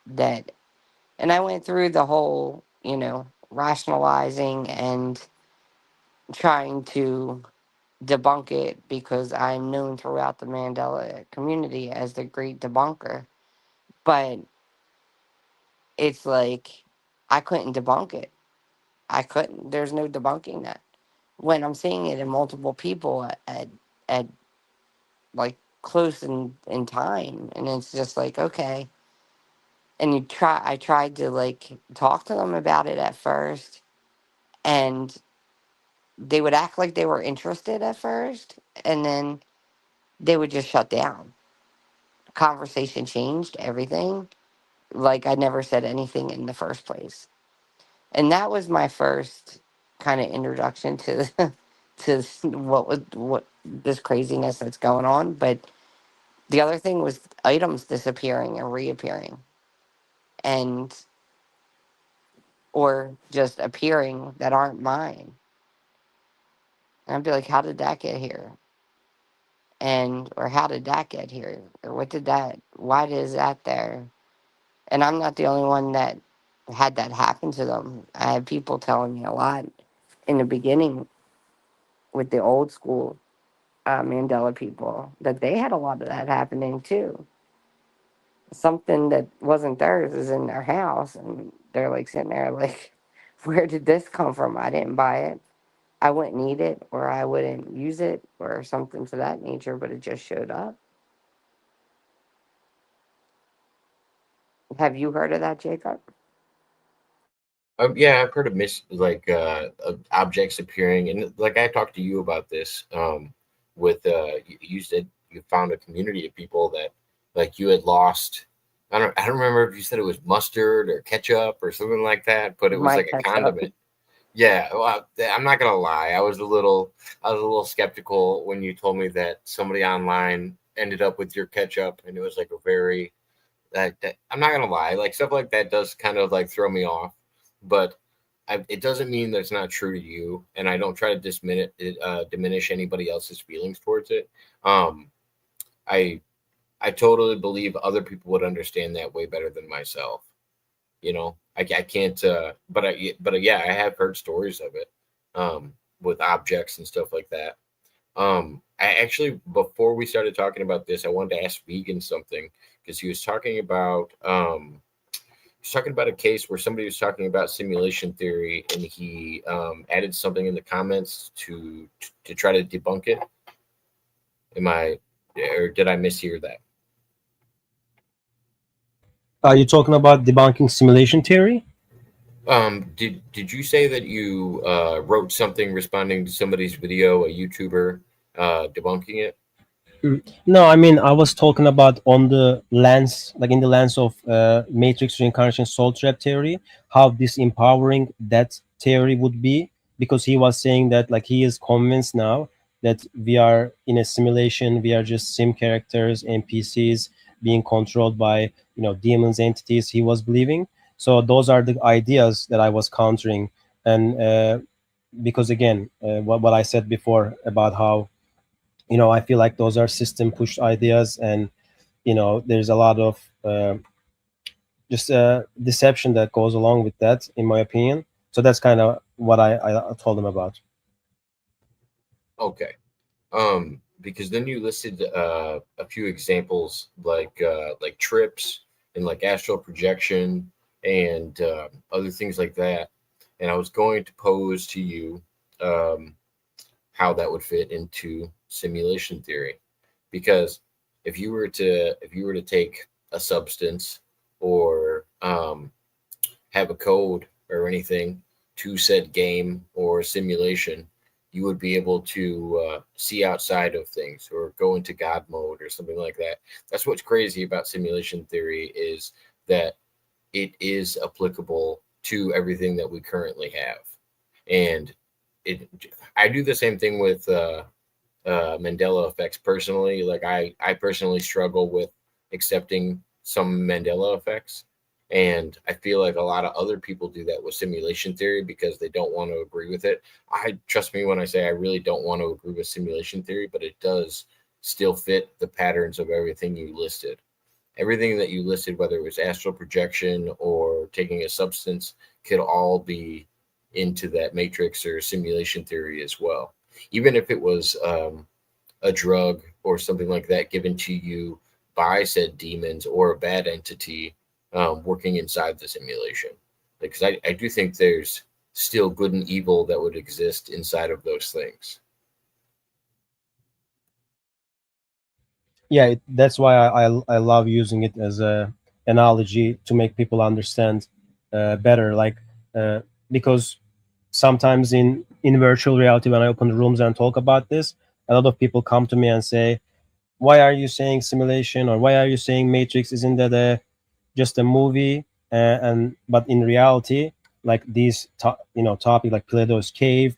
that. And I went through the whole, rationalizing and trying to debunk it, because I'm known throughout the Mandela community as the great debunker. But it's like, I couldn't debunk it. I couldn't. There's no debunking that. When I'm seeing it in multiple people at like close in time, and it's just like, okay. And I tried to like talk to them about it at first, and they would act like they were interested at first, and then they would just shut down. Conversation changed everything. Like, I never said anything in the first place. And that was my first kind of introduction to to what this craziness that's going on. But the other thing was items disappearing and reappearing, and or just appearing that aren't mine. And I'd be like, how did that get here? And or how did that get here? Or what did that? Why is that there? And I'm not the only one that had that happen to them. I had people telling me a lot in the beginning with the old school Mandela people that they had a lot of that happening too. Something that wasn't theirs is in their house, and they're like sitting there like, where did this come from? I didn't buy it. I wouldn't eat it, or I wouldn't use it, or something to that nature, but it just showed up. Have you heard of that, Jacob? Yeah, I've heard of objects appearing, and like I talked to you about this with you said you found a community of people that like you had lost. I don't remember if you said it was mustard or ketchup or something like that, but it was My like a catch up. condiment. Yeah, well, I'm not gonna lie. I was a little skeptical when you told me that somebody online ended up with your ketchup, and it was like a very that I'm not gonna lie. Like stuff like that does kind of like throw me off, but it doesn't mean that it's not true to you. And I don't try to diminish anybody else's feelings towards it. Um, I I totally believe other people would understand that way better than myself. I can't but yeah, I have heard stories of it, with objects and stuff like that. I actually, before we started talking about this, I wanted to ask Vegan something, because he was talking about a case where somebody was talking about simulation theory, and he added something in the comments to try to debunk it. Am I or did I mishear that? Are you talking about debunking simulation theory? Did you say that you wrote something responding to somebody's video, a YouTuber, debunking it? No, I mean I was talking about on the lens, like in the lens of matrix reincarnation soul trap theory, how disempowering that theory would be, because he was saying that like he is convinced now that we are in a simulation, we are just sim characters, NPCs being controlled by demons, entities. He was believing. So those are the ideas that I was countering, and because again, what I said before about how I feel like those are system pushed ideas, and there's a lot of just deception that goes along with that, in my opinion. So that's kind of what I told them about. Okay. Because then you listed a few examples like trips and like astral projection and other things like that, and I was going to pose to you um, how that would fit into simulation theory, because if you were to take a substance or have a code or anything to said game or simulation, you would be able to see outside of things or go into God mode or something like that. That's what's crazy about simulation theory, is that it is applicable to everything that we currently have. And it, I do the same thing with Mandela effects personally. Like I personally struggle with accepting some Mandela effects. And I feel like a lot of other people do that with simulation theory because they don't want to agree with it. I trust me when I say I really don't want to agree with simulation theory, but it does still fit the patterns of everything you listed. Everything that you listed, whether it was astral projection or taking a substance, could all be into that matrix or simulation theory as well. Even if it was a drug or something like that given to you by said demons or a bad entity working inside the simulation. Because I do think there's still good and evil that would exist inside of those things. Yeah, that's why I love using it as a analogy to make people understand better, like uh, because sometimes in virtual reality, when I open the rooms and talk about this, a lot of people come to me and say, why are you saying simulation, or why are you saying matrix? Isn't that just a movie? And but in reality, like these topic like Plato's cave,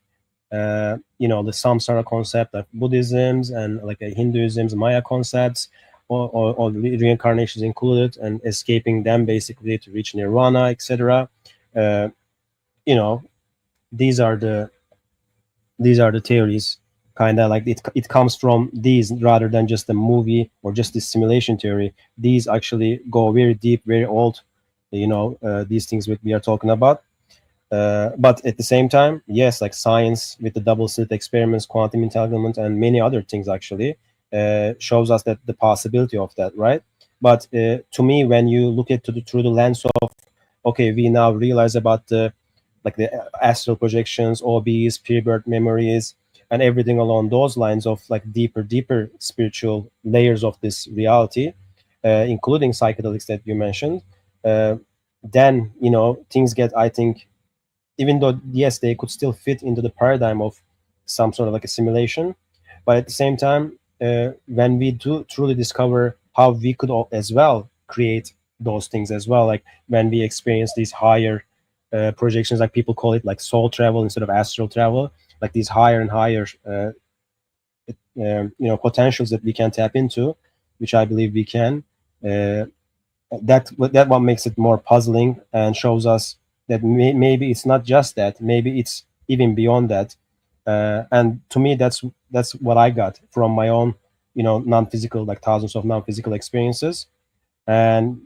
the samsara concept of Buddhisms, and like Hinduism's Maya concepts, or reincarnations included, and escaping them basically to reach nirvana, etc. uh, you know these are the theories, kind of like it comes from these, rather than just a movie or just this simulation theory. These actually go very deep, very old, these things we are talking about. But at the same time, yes, like science with the double slit experiments, quantum entanglement, and many other things actually shows us that the possibility of that, right? But to me, when you look at through the lens of, okay, we now realize about the astral projections, OBs, pre-birth memories, and everything along those lines of like deeper spiritual layers of this reality, including psychedelics that you mentioned. Uh, then things get, I think, even though yes they could still fit into the paradigm of some sort of like a simulation, But at the same time, when we do truly discover how we could as well create those things as well, like when we experience these higher projections, like people call it like soul travel instead of astral travel, like these higher and higher potentials that we can tap into, which I believe we can. Uh, that what makes it more puzzling and shows us that maybe it's not just that, maybe it's even beyond that. And to me, that's what I got from my own, non-physical, like thousands of non-physical experiences. And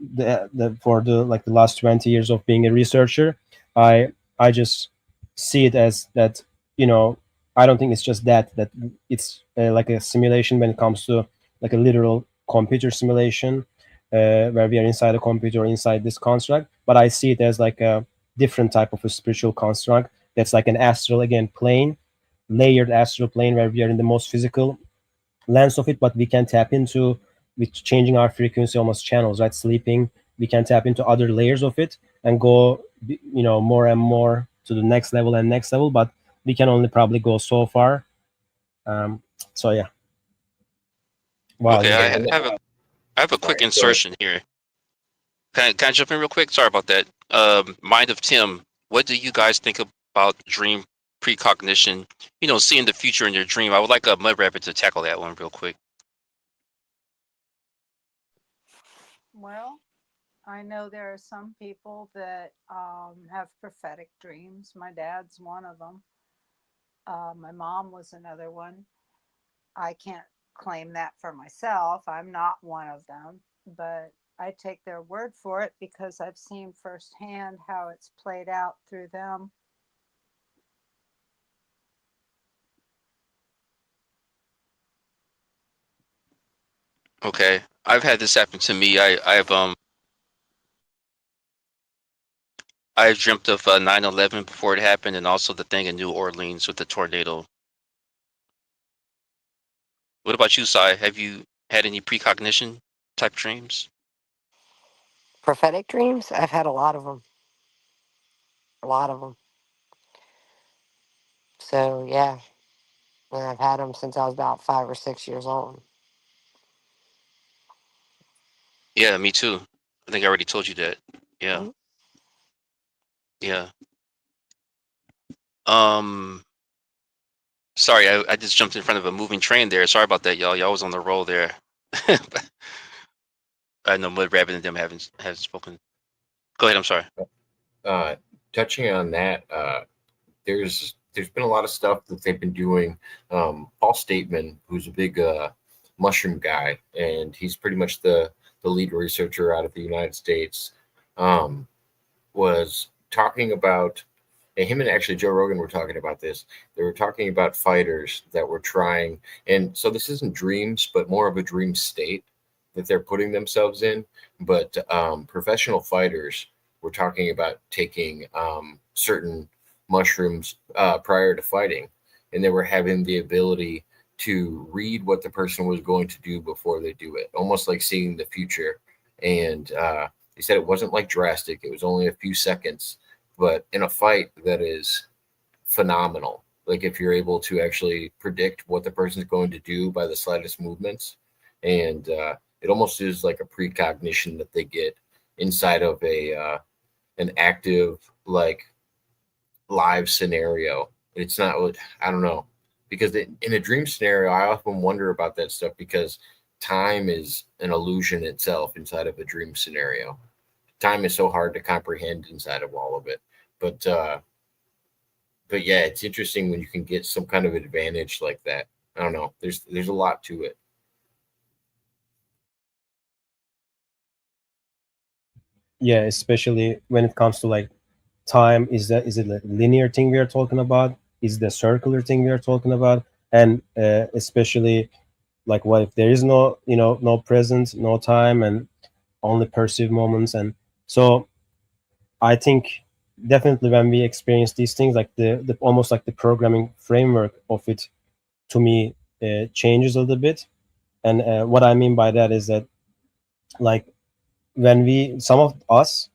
for the like the last 20 years of being a researcher, I just see it as that, you know I don't think it's just that it's like a simulation when it comes to like a literal computer simulation, where we are inside a computer or inside this construct, but I see it as like a different type of a spiritual construct that's like an astral, again, plane, layered astral plane, where we are in the most physical lens of it, but we can tap into, with changing our frequency, almost channels, right? Sleeping, we can tap into other layers of it and go, more and more to the next level and next level, but we can only probably go so far. So yeah. Wow, Okay, this Yeah, is and I have a quick sorry, go ahead. insertion here. Can I jump in real quick? Sorry about that. Mind of Tim, what do you guys think about dream precognition? Seeing the future in your dream. I would like a Mudrabbit to tackle that one real quick. Well, I know there are some people that have prophetic dreams. My dad's one of them. My mom was another one. I can't claim that for myself. I'm not one of them, but I take their word for it because I've seen firsthand how it's played out through them. Okay, I've had this happen to me. I've dreamt of 9/11 before it happened, and also the thing in New Orleans with the tornado. What about you, Sai? Have you had any precognition type dreams? Prophetic dreams, I've had a lot of them. A lot of them. So, yeah. And I've had them since I was about 5 or 6 years old. Yeah, me too. I think I already told you that. Yeah, Mhm. yeah. Um, Sorry, I just jumped in front of a moving train there. Sorry about that, y'all. Y'all was on the roll there. I know Mud Rabbit and them haven't spoken. Go ahead. I'm sorry. Uh, Touching on that, there's been a lot of stuff that they've been doing. Paul Stateman, who's a big mushroom guy, and he's pretty much the lead researcher out of the United States, um, was talking about, and him and actually Joe Rogan were talking about this. They were talking about fighters that were trying, and so this isn't dreams, but more of a dream state that they're putting themselves in. But professional fighters were talking about taking certain mushrooms prior to fighting, and they were having the ability to read what the person was going to do before they do it, almost like seeing the future. And he said it wasn't like drastic; it was only a few seconds, but in a fight that is phenomenal. Like if you're able to actually predict what the person's going to do by the slightest movements, and it almost is like a precognition that they get inside of a an active like live scenario. It's not, I don't know, because in a dream scenario, I often wonder about that stuff because time is an illusion itself inside of a dream scenario. Time is so hard to comprehend inside of all of it. But yeah, it's interesting when you can get some kind of advantage like that. I don't know. There's a lot to it. Yeah, especially when it comes to like time. Is it like linear thing we are talking about? Is the circular thing we are talking about? And especially like, what if there is no, no present, no time, and only perceived moments? And so I think definitely when we experience these things, like the almost like the programming framework of it, to me, changes a little bit. And what I mean by that is that, like, when we some of us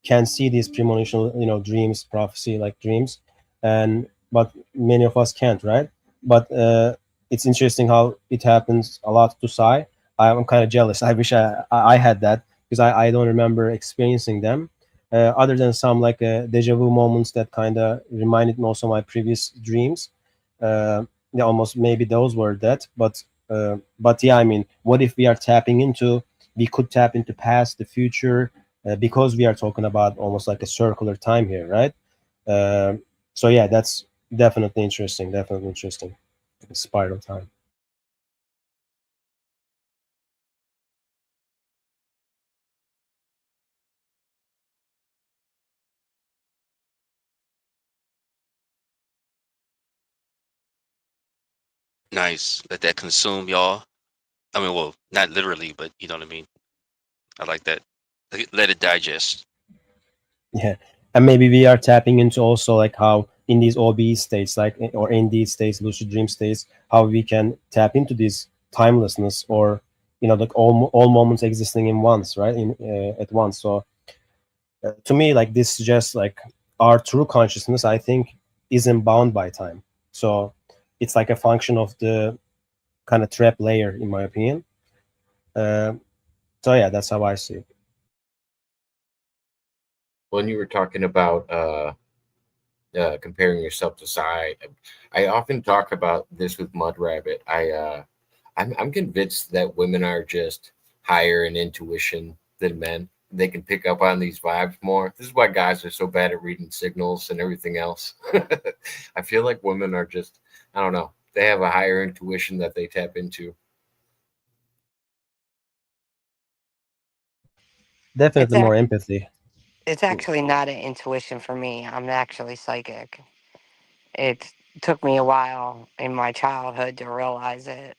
can see these premonitional, dreams, prophecy like dreams, and but many of us can't, right? But it's interesting how it happens a lot to Psy. I'm kind of jealous. I wish I had that, because I don't remember experiencing them, other than some like deja vu moments that kind of reminded me also my previous dreams. Yeah, almost maybe those were that, but yeah, I mean, what if we are tapping into, we could tap into past, the future, because we are talking about almost like a circular time here, right? So yeah, that's definitely interesting. Definitely interesting. Spiral time. Nice. Let that consume y'all. I mean, well, not literally, but you know what I mean. I like that. Let it digest. Yeah, and maybe we are tapping into also like how in these OB states, like or in these states, lucid dream states, how we can tap into this timelessness, or like all moments existing in once, right? In at once. So to me, like this suggests like our true consciousness, I think, isn't bound by time. So it's like a function of the kind of trap layer, in my opinion. Uh, so yeah, that's how I see it. When you were talking about comparing yourself to Psy, I often talk about this with Mudrabbit. I'm convinced that women are just higher in intuition than men. They can pick up on these vibes more. This is why guys are so bad at reading signals and everything else. I feel like women are just, I don't know, they have a higher intuition that they tap into. It's Definitely more ac- empathy. it's actually not an intuition for me. I'm actually psychic. It took me a while in my childhood to realize it,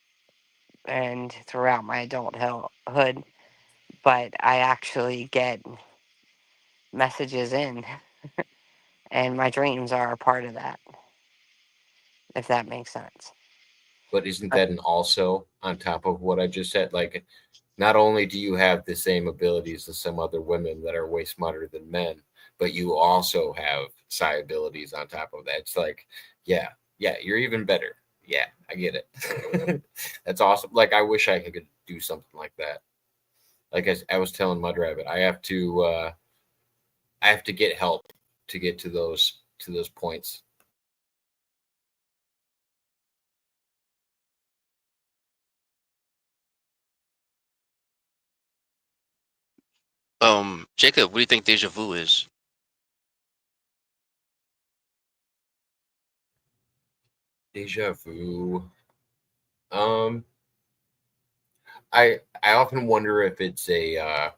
and throughout my adulthood, but I actually get messages in, and my dreams are a part of that, if that makes sense. But isn't that an also on top of what I just said? Like, not only do you have the same abilities as some other women that are way smarter than men, but you also have psi abilities on top of that. It's like, yeah, yeah, you're even better. Yeah, I get it. That's awesome. Like, I wish I could do something like that. Like I was telling Mudrabbit, I have to get help to get to those points. Jacob, what do you think deja vu is? Deja vu. Um, I often wonder if it's a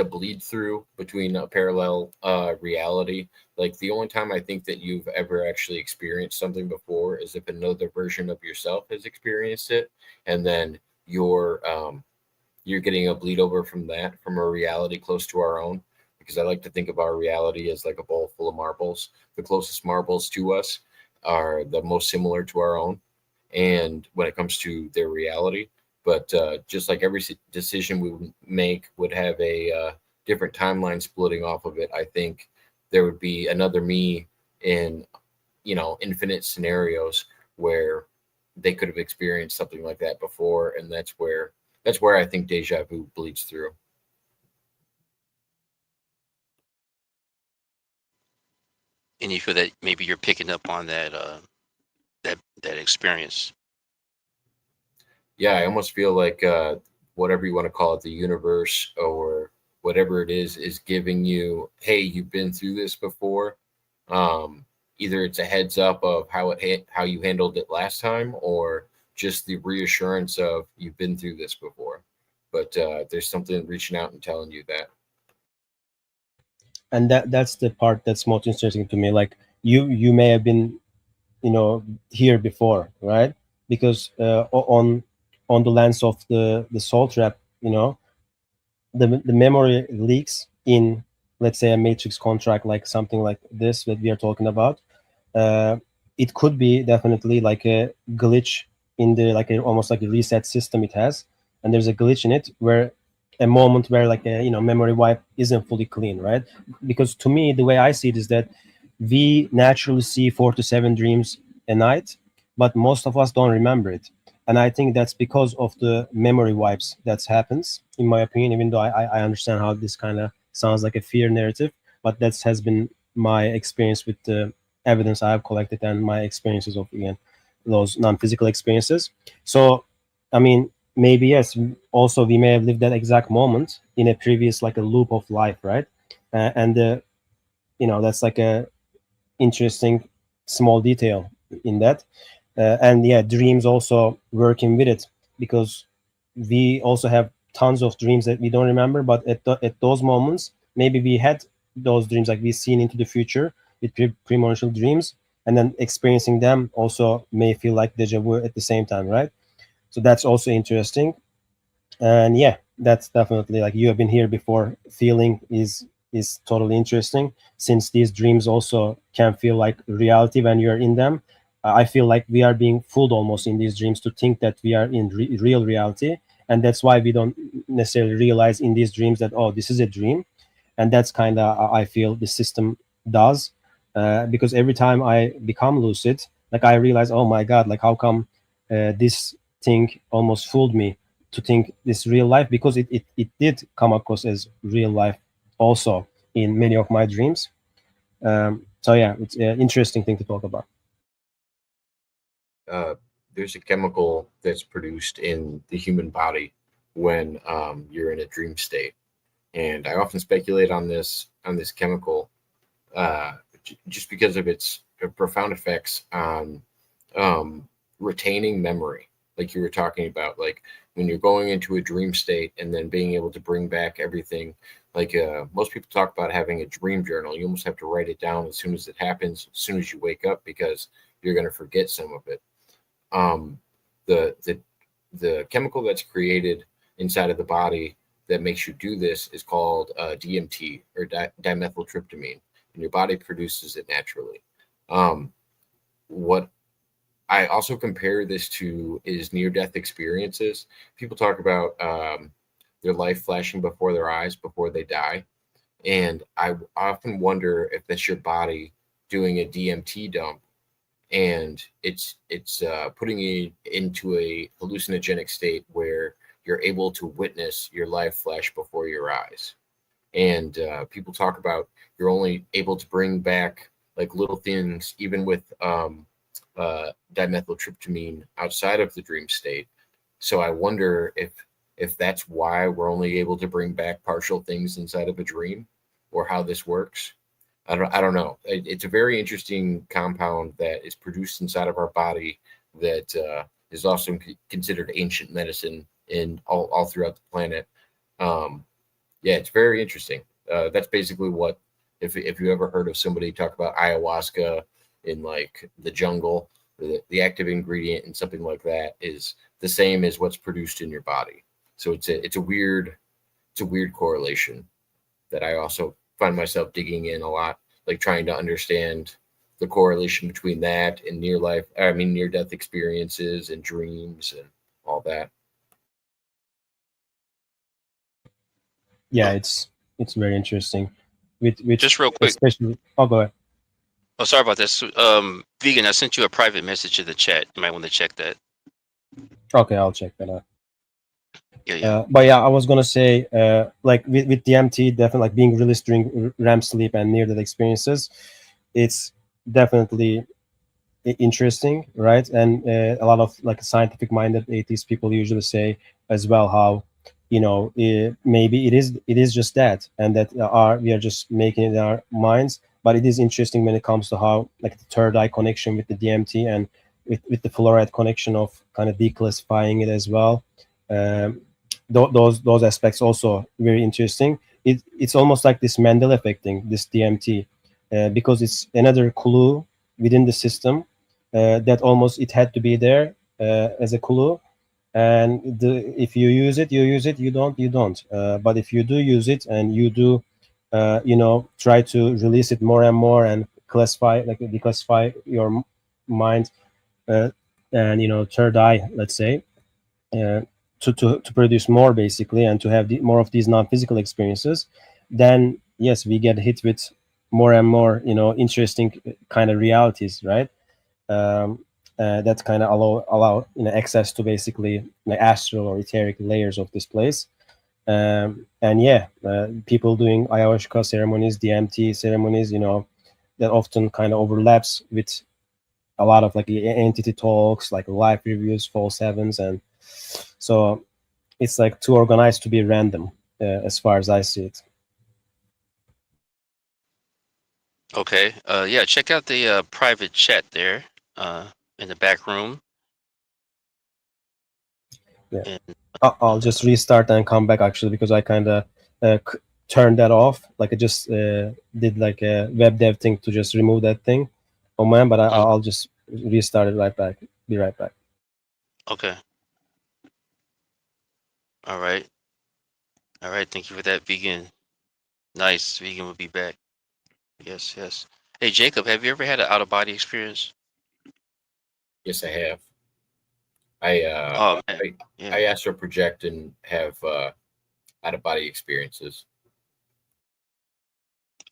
bleed through between a parallel reality. Like the only time I think that you've ever actually experienced something before is if another version of yourself has experienced it, and then you're getting a bleed over from that, from a reality close to our own. Because I like to think of our reality as like a bowl full of marbles. The closest marbles to us are the most similar to our own, and when it comes to their reality. But just like every decision we would make would have a different timeline splitting off of it, I think there would be another me in infinite scenarios where they could have experienced something like that before, and that's where I think deja vu bleeds through. And you feel that maybe you're picking up on that experience. Yeah, I almost feel like whatever you want to call it, the universe or whatever it is giving you, hey, you've been through this before. Either it's a heads up of how you handled it last time, or just the reassurance of you've been through this before. But there's something reaching out and telling you that. And that's the part that's most interesting to me. Like you may have been, here before, right? Because on the lens of the soul trap, the memory leaks in, let's say, a matrix contract, like something like this that we are talking about. uh, it could be definitely like a glitch in the, like a, almost like a reset system it has, and there's a glitch in it where a moment where like a memory wipe isn't fully clean, right? Because to me, the way I see it is that we naturally see 4 to 7 dreams a night, but most of us don't remember it. And I think that's because of the memory wipes that happens, in my opinion, even though I understand how this kind of sounds like a fear narrative, but that has been my experience with the evidence I have collected and my experiences of, again, those non-physical experiences. So, I mean, maybe yes, also we may have lived that exact moment in a previous, like a loop of life, right? And that's like a interesting small detail in that. And yeah, dreams also working with it, because we also have tons of dreams that we don't remember, but at those moments maybe we had those dreams, like we seen into the future with premonitional dreams, and then experiencing them also may feel like deja vu at the same time, right? So that's also interesting. And yeah, that's definitely, like, you have been here before feeling is totally interesting, since these dreams also can feel like reality when you're in them. I feel like we are being fooled almost in these dreams to think that we are in real reality, and that's why we don't necessarily realize in these dreams that, oh, this is a dream. And that's kind of, I feel the system does, because every time I become lucid, like, I realize, oh my god, like, how come this thing almost fooled me to think this real life, because it did come across as real life also in many of my dreams. So yeah, it's an interesting thing to talk about. uh, there's a chemical that's produced in the human body when you're in a dream state, and I often speculate on this chemical, just because of its profound effects on retaining memory, like you were talking about, like when you're going into a dream state and then being able to bring back everything. Like most people talk about having a dream journal. You almost have to write it down as soon as it happens, as soon as you wake up, because you're going to forget some of it. um, the the the chemical that's created inside of the body that makes you do this is called DMT, or dimethyltryptamine, and your body produces it naturally. Um, what I also compare this to is near-death experiences. People talk about their life flashing before their eyes before they die, and I often wonder if that's your body doing a DMT dump, and it's putting you into a hallucinogenic state where you're able to witness your life flash before your eyes. And people talk about you're only able to bring back like little things, even with dimethyltryptamine outside of the dream state. So I wonder if that's why we're only able to bring back partial things inside of a dream, or how this works. I don't know. It's a very interesting compound that is produced inside of our body that is also considered ancient medicine in all throughout the planet. Um, yeah, it's very interesting. That's basically what, if you ever heard of somebody talk about ayahuasca in like the jungle, the active ingredient and something like that is the same as what's produced in your body. So it's a weird correlation that I also find myself digging in a lot, like trying to understand the correlation between that and near death experiences and dreams and all that. Yeah, Oh, it's very interesting, with just real quick. especially, oh, go ahead. Oh, sorry about this. Vegan, I sent you a private message to the chat. You might want to check that. Okay, I'll check that out. Yeah, yeah. But yeah, I was gonna say, like, with DMT, definitely, like, being released during REM sleep and near death experiences, it's definitely interesting, right? And a lot of, like, scientific minded atheist people usually say as well how, maybe it is just that, and that we are just making it in our minds. But it is interesting when it comes to how, like, the third eye connection with the DMT, and with the fluoride connection of kind of declassifying it as well. um, those aspects also very interesting. It's almost like this Mandela Effect thing, this DMT, because it's another clue within the system, that almost it had to be there as a clue. And if you use it, you use it. You don't. But if you do use it, and you do, try to release it more and more, and classify, like, declassify your mind, uh, and third eye, let's say, uh, to produce more, basically, and to have more of these non-physical experiences, then yes, we get hit with more and more interesting kind of realities, right? um, that kind of allow access to basically astral or etheric layers of this place. And yeah, people doing ayahuasca ceremonies, DMT ceremonies, that often kind of overlaps with a lot of like entity talks, like life reviews, false heavens, and so it's like too organized to be random, as far as I see it. Okay. Yeah, check out the private chat there in the back room. Yeah, And I'll just restart and come back actually, because I kind of turned that off. Like I just did like a web dev thing to just remove that thing. Oh man, but mm, I'll just restart it right back. Be right back. okay. All right. All right. Thank you for that, Vegan. Nice. Vegan will be back. Yes, yes. Hey, Jacob, have you ever had an out of body experience? Yes, I have. I Oh man. I, Yeah. I astral project and have out of body experiences.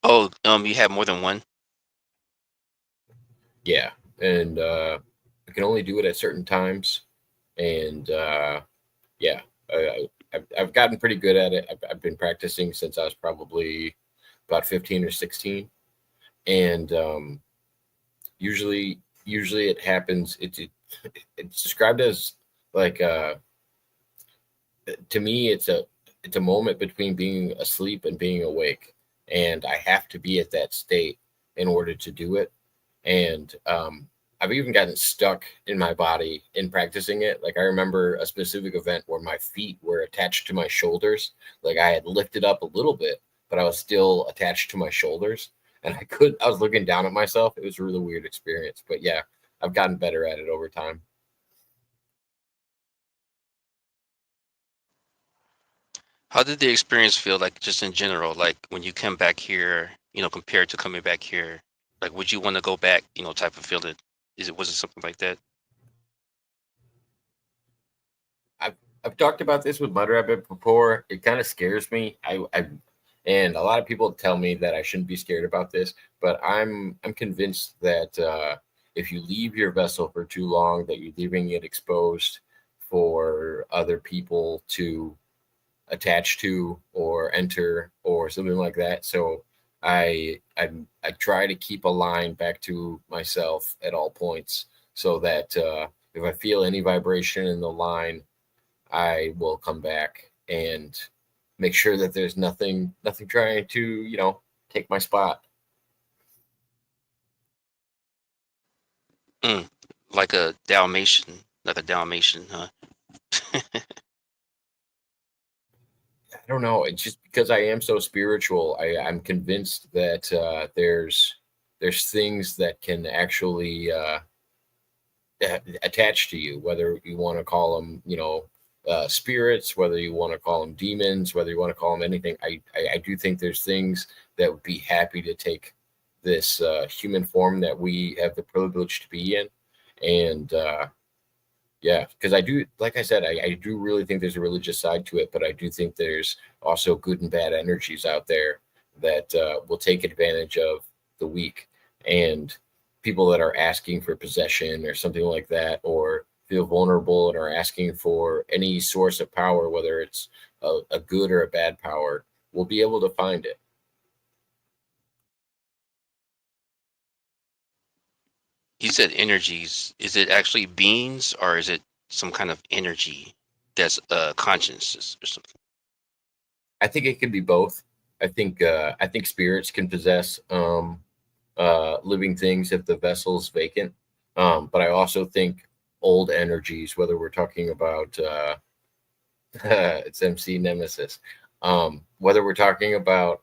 Oh, you have more than one? Yeah, and I can only do it at certain times, and yeah, I've gotten pretty good at it. I've been practicing since I was probably about 15 or 16, and usually it happens. It's described as like to me it's a moment between being asleep and being awake, and I have to be at that state in order to do it. And I've even gotten stuck in my body in practicing it. Like I remember a specific event where my feet were attached to my shoulders. Like I had lifted up a little bit, but I was still attached to my shoulders, and I was looking down at myself. It was a really weird experience, but yeah, I've gotten better at it over time. How did the experience feel like just in general? Like when you come back here, compared to coming back here, like would you want to go back, type of feeling? Was it something like that? I've I've talked about this with Mudrabbit before. It kind of scares me. And a lot of people tell me that I shouldn't be scared about this, but I'm convinced that if you leave your vessel for too long, that you're leaving it exposed for other people to attach to or enter or something like that. So I try to keep a line back to myself at all points, so that if I feel any vibration in the line, I will come back and make sure that there's nothing trying to, take my spot. Mm, like a Dalmatian, huh? I don't know. It's just because I am so spiritual. I'm convinced that there's things that can actually attach to you, whether you want to call them, spirits, whether you want to call them demons, whether you want to call them anything. I do think there's things that would be happy to take this human form that we have the privilege to be in. And yeah, because I do, like I said, I do really think there's a religious side to it, but I do think there's also good and bad energies out there that will take advantage of the weak, and people that are asking for possession or something like that, or feel vulnerable and are asking for any source of power, whether it's a good or a bad power, will be able to find it. You said energies. Is it actually beings or is it some kind of energy that's consciousness or something? I think it can be both. I think spirits can possess living things if the vessel's vacant. But I also think old energies, whether we're talking about it's MC Nemesis, whether we're talking about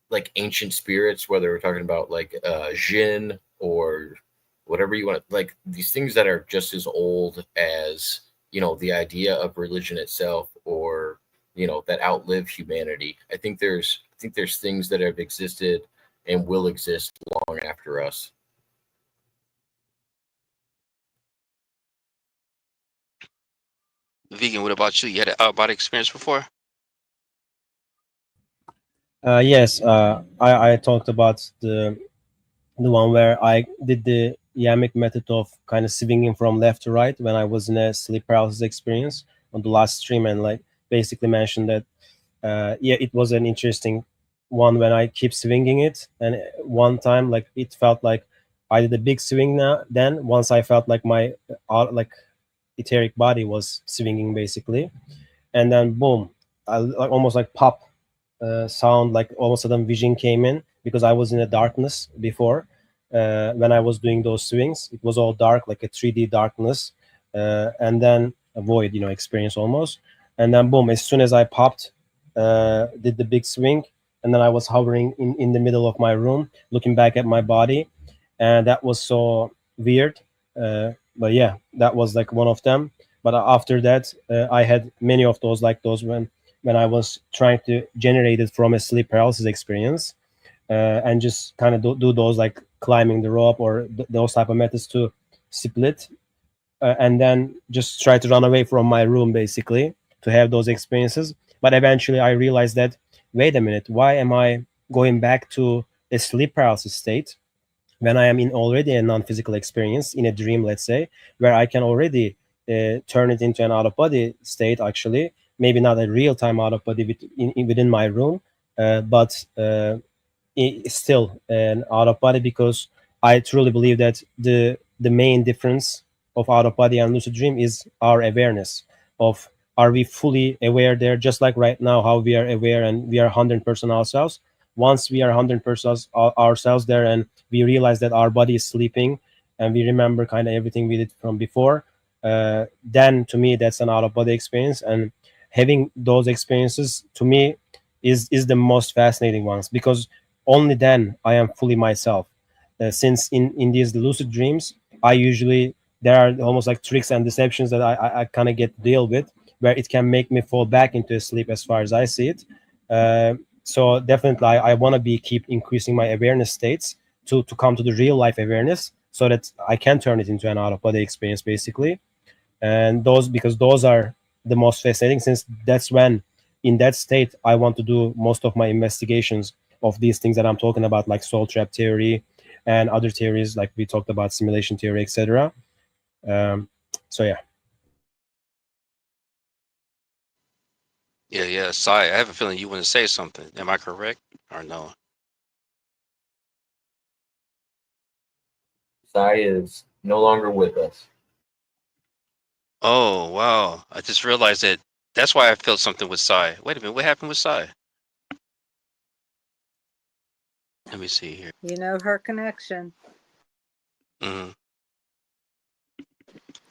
like ancient spirits, whether we're talking about like Jinn or whatever you want, like these things that are just as old as the idea of religion itself, or that outlive humanity. I think there's things that have existed and will exist long after us. Vegan, what about you? You had an out of body experience before? Yes, I talked about the one where I did the yamic method of kind of swinging from left to right when I was in a sleep paralysis experience on the last stream, and like basically mentioned that yeah, it was an interesting one when I keep swinging it, and one time like it felt like I did a big swing. Now then once I felt like my like etheric body was swinging basically, and then boom, I like almost like pop sound, like all of a sudden vision came in because I was in a darkness before. When I was doing those swings, it was all dark, like a 3D darkness, and then a void, you know, experience almost. And then boom, as soon as I popped, did the big swing, and then I was hovering in the middle of my room, looking back at my body, and that was so weird. But yeah, that was like one of them. But after that, I had many of those, like those when I was trying to generate it from a sleep paralysis experience, and just kind of do those like climbing the rope or those type of methods to split, and then just try to run away from my room basically to have those experiences. But eventually I realized that, wait a minute, why am I going back to a sleep paralysis state when I am in already a non-physical experience in a dream, let's say, where I can already turn it into an out of body state. Actually, maybe not a real time out of body within my room, but still an out of body, because I truly believe that the main difference of out of body and lucid dream is our awareness of, are we fully aware there, just like right now how we are aware and we are 100% ourselves. Once we are 100% ourselves there and we realize that our body is sleeping and we remember kind of everything we did from before, then to me that's an out of body experience. And having those experiences to me is the most fascinating ones, because only then I am fully myself. Since in these lucid dreams, I usually, there are almost like tricks and deceptions that I kind of get to deal with, where it can make me fall back into sleep as far as I see it. So definitely I want to be keep increasing my awareness states to come to the real life awareness, so that I can turn it into an out of body experience basically. And those, because those are the most fascinating, since that's when in that state I want to do most of my investigations of these things that I'm talking about, like soul trap theory and other theories like we talked about, simulation theory, etc. So yeah. Yeah, yeah. Sai, I have a feeling you want to say something. Am I correct or no? Psy is no longer with us. Oh, wow. I just realized that that's why I felt something with Sai. Wait a minute, what happened with Sai? Let me see here. You know her connection. Hmm.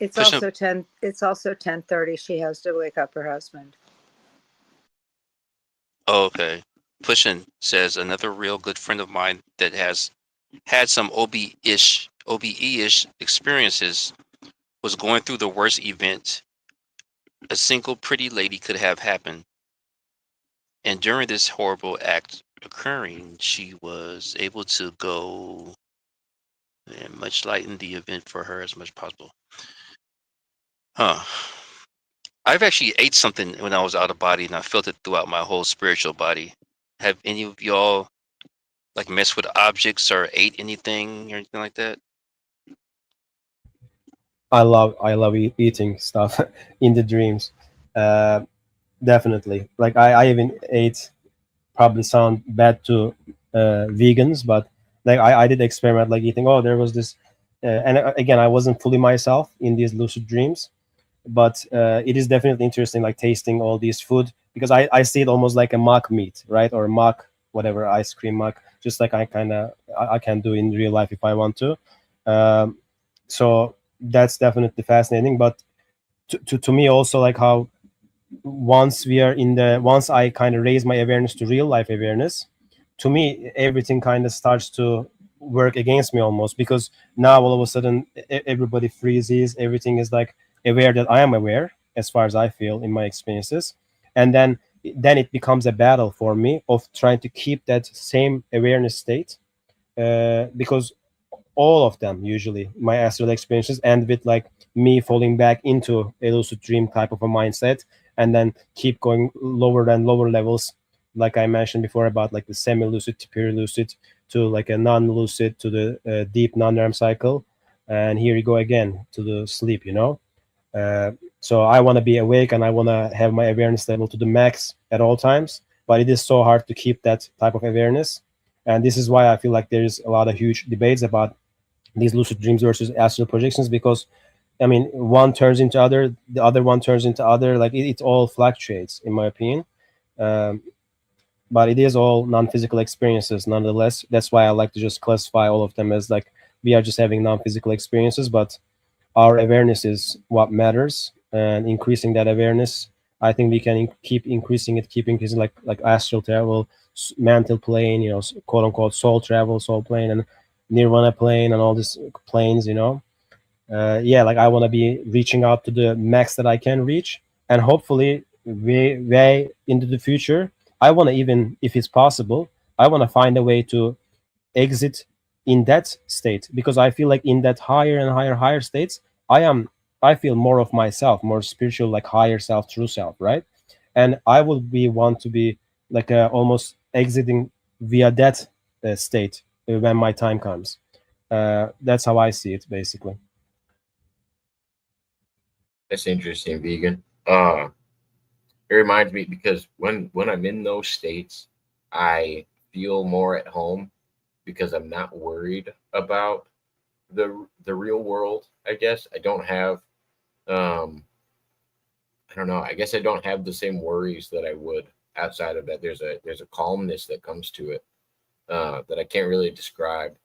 It's Pushing. also 10. It's also 10:30. She has to wake up her husband. Oh, okay. Pushing says another real good friend of mine that has had some OBE-ish experiences was going through the worst event a single pretty lady could have happened. And during this horrible act occurring, she was able to go and much lighten the event for her as much as possible. Huh. I've actually ate something when I was out of body and I felt it throughout my whole spiritual body. Have any of y'all like messed with objects or ate anything or anything like that? I love eating stuff in the dreams. uh, Definitely, like I even ate, probably sound bad to vegans, but like I did experiment like eating. Oh, there was this, and again, I wasn't fully myself in these lucid dreams, but it is definitely interesting, like tasting all these food, because I see it almost like a mock meat, right, or mock whatever ice cream mock, just like I can do in real life if I want to. So that's definitely fascinating. But to me also, like how once I kind of raise my awareness to real life awareness, to me everything kind of starts to work against me almost, because now all of a sudden everybody freezes, everything is like aware that I am aware, as far as I feel in my experiences. And then it becomes a battle for me of trying to keep that same awareness state, because all of them, usually my astral experiences, end with like me falling back into a lucid dream type of a mindset, and then keep going lower and lower levels, like I mentioned before about like the semi-lucid to pure lucid to like a non-lucid to the deep non-REM cycle. and here you go again to the sleep, uh, so I want to be awake and I want to have my awareness level to the max at all times, but it is so hard to keep that type of awareness. And this is why I feel like there is a lot of huge debates about these lucid dreams versus astral projections, because I mean, one turns into other, the other one turns into other. Like it all fluctuates, in my opinion. Um, but it is all non-physical experiences, nonetheless. That's why I like to just classify all of them as like we are just having non-physical experiences, but our awareness is what matters, and increasing that awareness, I think we can keep increasing it, keep increasing, like astral travel, mental plane, quote unquote soul travel, soul plane, and nirvana plane, and all these planes, yeah, like I want to be reaching out to the max that I can reach, and hopefully way into the future, I want to, even if it's possible, I want to find a way to exit in that state, because I feel like in that higher and higher states, I feel more of myself, more spiritual, like higher self, true self, right? And I would be want to be like almost exiting via that state when my time comes. That's how I see it, basically. That's interesting, vegan. It reminds me because when I'm in those states, I feel more at home because I'm not worried about the real world. I guess I don't have I don't know. I guess I don't have the same worries that I would outside of that. There's a calmness that comes to it that I can't really describe.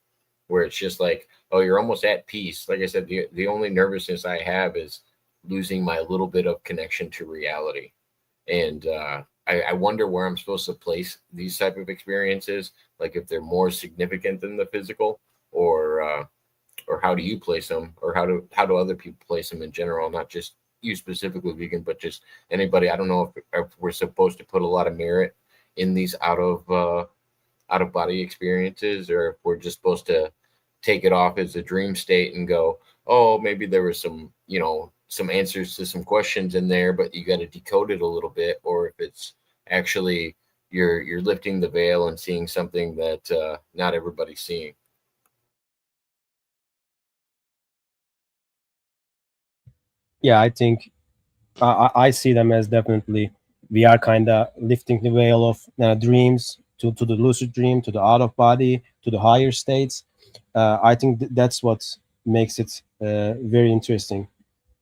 Where it's just like, oh, you're almost at peace. Like I said, the only nervousness I have is losing my little bit of connection to reality, and I wonder where I'm supposed to place these type of experiences. Like if they're more significant than the physical, or how do you place them, or how do other people place them in general, not just you specifically, vegan, but just anybody. I don't know if we're supposed to put a lot of merit in these out of body experiences, or if we're just supposed to take it off as a dream state and go, oh, maybe there was some, some answers to some questions in there, but you got to decode it a little bit, or if it's actually you're lifting the veil and seeing something that not everybody's seeing. Yeah, I think I see them as definitely we are kind of lifting the veil of dreams to the lucid dream, to the out of body, to the higher states. I think that's what makes it very interesting,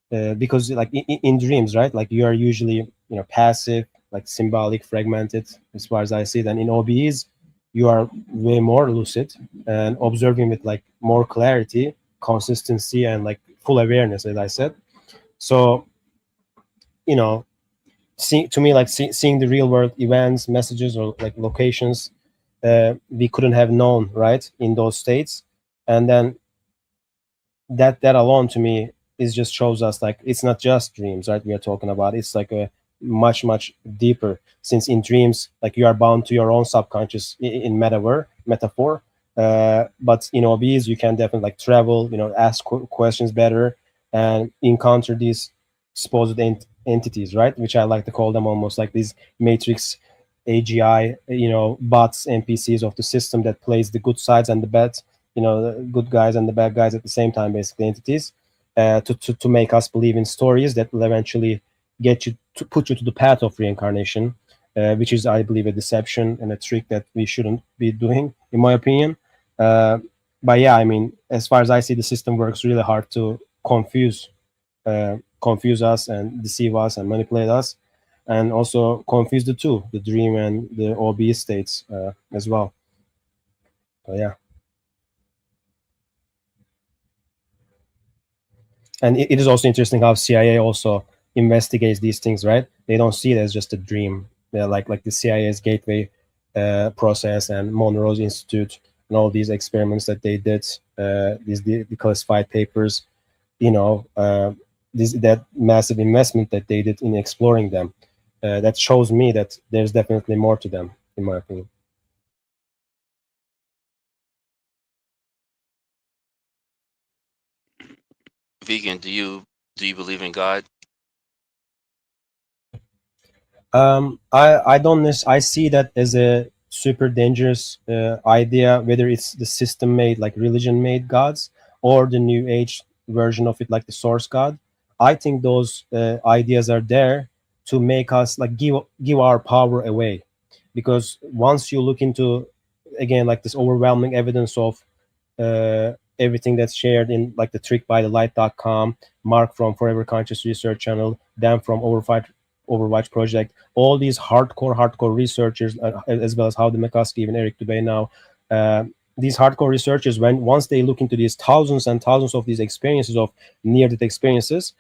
because like in dreams, right? Like you are usually passive, like symbolic, fragmented, as far as I see it. And in OBEs, you are way more lucid and observing with like more clarity, consistency, and like full awareness, as I said. So you know to me, like seeing the real world events, messages, or like locations we couldn't have known, right, in those states. And then that alone to me is just shows us like it's not just dreams, right, we are talking about. It's like a much deeper, since in dreams like you are bound to your own subconscious in metaphor. But in OBs you can definitely like travel, ask questions better, and encounter these supposed entities, right, which I like to call them almost like these matrix AGI, bots, NPCs of the system that plays the good sides and the bad, the good guys and the bad guys at the same time, basically entities, to make us believe in stories that will eventually get you to put you to the path of reincarnation, which is, I believe, a deception and a trick that we shouldn't be doing, in my opinion. Uh, but yeah, I mean, as far as I see, the system works really hard to confuse us and deceive us and manipulate us, and also confuse the two, the dream and the OB states as well. So yeah. And it is also interesting how CIA also investigates these things, right? They don't see it as just a dream. They're like the CIA's Gateway process and Monroe's Institute and all these experiments that they did, these declassified papers, that massive investment that they did in exploring them. That shows me that there's definitely more to them, in my opinion. Vegan, do you believe in God? I don't I see that as a super dangerous idea, whether it's the system made, like religion made gods. or the New Age version of it, like the Source God. I think those ideas are there to make us like give our power away, because once you look into, again, like this overwhelming evidence of everything that's shared in like the trickbythelight.com, Mark from Forever Conscious Research Channel, Dan from Overwatch Project, all these hardcore researchers, as well as Howdy McCuskey, even Eric Dubay now. Uh, these hardcore researchers, when once they look into these thousands and thousands of these experiences of near-death experiences,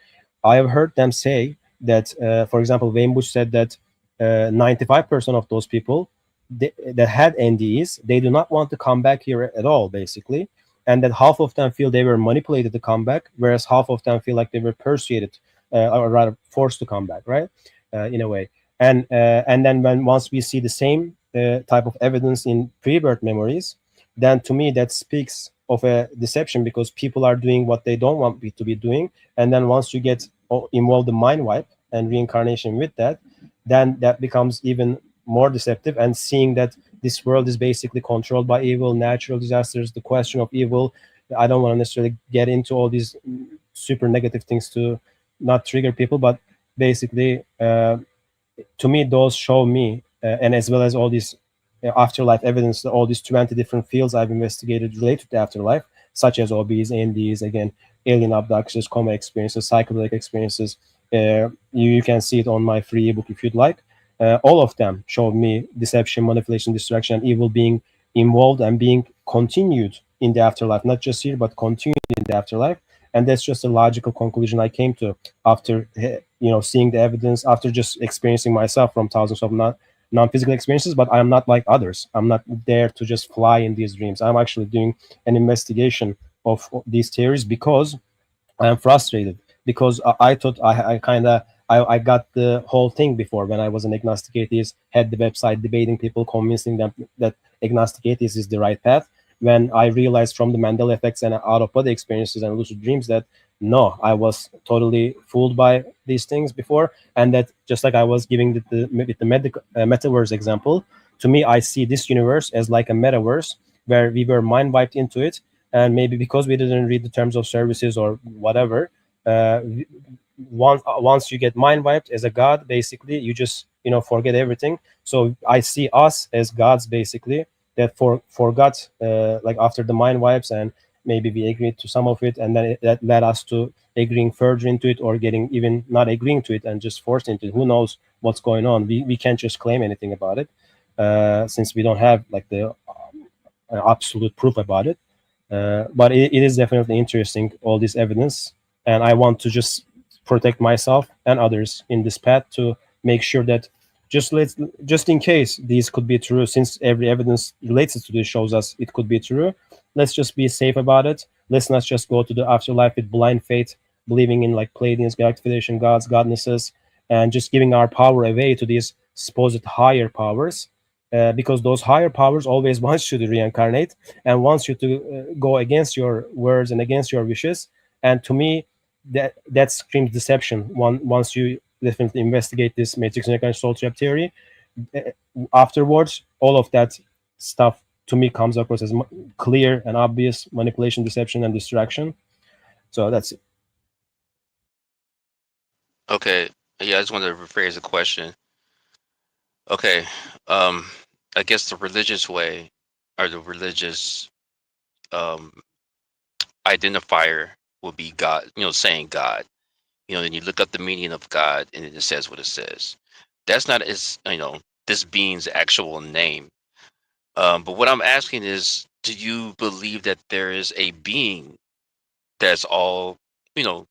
I have heard them say that, for example, Wayne Bush said that 95% of those people that had NDEs, they do not want to come back here at all, basically, and that half of them feel they were manipulated to come back, whereas half of them feel like they were persuaded, or rather forced to come back, right, in a way. And then when once we see the same type of evidence in pre-birth memories, then to me that speaks of a deception, because people are doing what they don't want to be doing, and then once you get involved in mind wipe and reincarnation with that, then that becomes even more deceptive. And seeing that this world is basically controlled by evil, natural disasters, the question of evil. I don't want to necessarily get into all these super negative things to not trigger people, but basically, to me, those show me, and as well as all these afterlife evidence, all these 20 different fields I've investigated related to afterlife, such as OBs, NDs, again, alien abductions, coma experiences, psychedelic experiences. You can see it on my free ebook if you'd like. All of them showed me deception, manipulation, distraction, and evil being involved and being continued in the afterlife, not just here, but continued in the afterlife. And that's just a logical conclusion I came to after seeing the evidence, after just experiencing myself from thousands of non-physical experiences. But I'm not like others. I'm not there to just fly in these dreams. I'm actually doing an investigation of these theories because I'm frustrated, because I thought I kind of I got the whole thing before, when I was an agnostic atheist, had the website debating people, convincing them that agnostic atheist is the right path. When I realized from the Mandela effects and out of body experiences and lucid dreams that no, I was totally fooled by these things before, and that just like I was giving with the metaverse example, to me I see this universe as like a metaverse where we were mind wiped into it, and maybe because we didn't read the terms of services or whatever, uh, once you get mind wiped as a god, basically you just forget everything. So I see us as gods, basically, that forgot, like after the mind wipes, and maybe we agreed to some of it, and then that led us to agreeing further into it, or getting even not agreeing to it and just forced into it. Who knows what's going on? We can't just claim anything about it, since we don't have like the absolute proof about it. But it is definitely interesting, all this evidence, and I want to just protect myself and others in this path, to make sure that just in case these could be true, since every evidence related to this shows us it could be true, let's just be safe about it. Let's not just go to the afterlife with blind faith, believing in like Pleiadians, Galactic Federation, gods, godnesses, and just giving our power away to these supposed higher powers, because those higher powers always want you to reincarnate and wants you to go against your words and against your wishes. And to me, that screams deception. Once you definitely investigate this matrix and soul trap theory, uh, afterwards, all of that stuff to me comes across as clear and obvious manipulation, deception, and distraction. So that's it. Okay. Yeah, I just wanted to rephrase the question. Okay. Um, I guess the religious way, or the religious um identifier, will be God, saying God. Then you look up the meaning of God and it says what it says. That's not this being's actual name. But what I'm asking is, do you believe that there is a being that's all,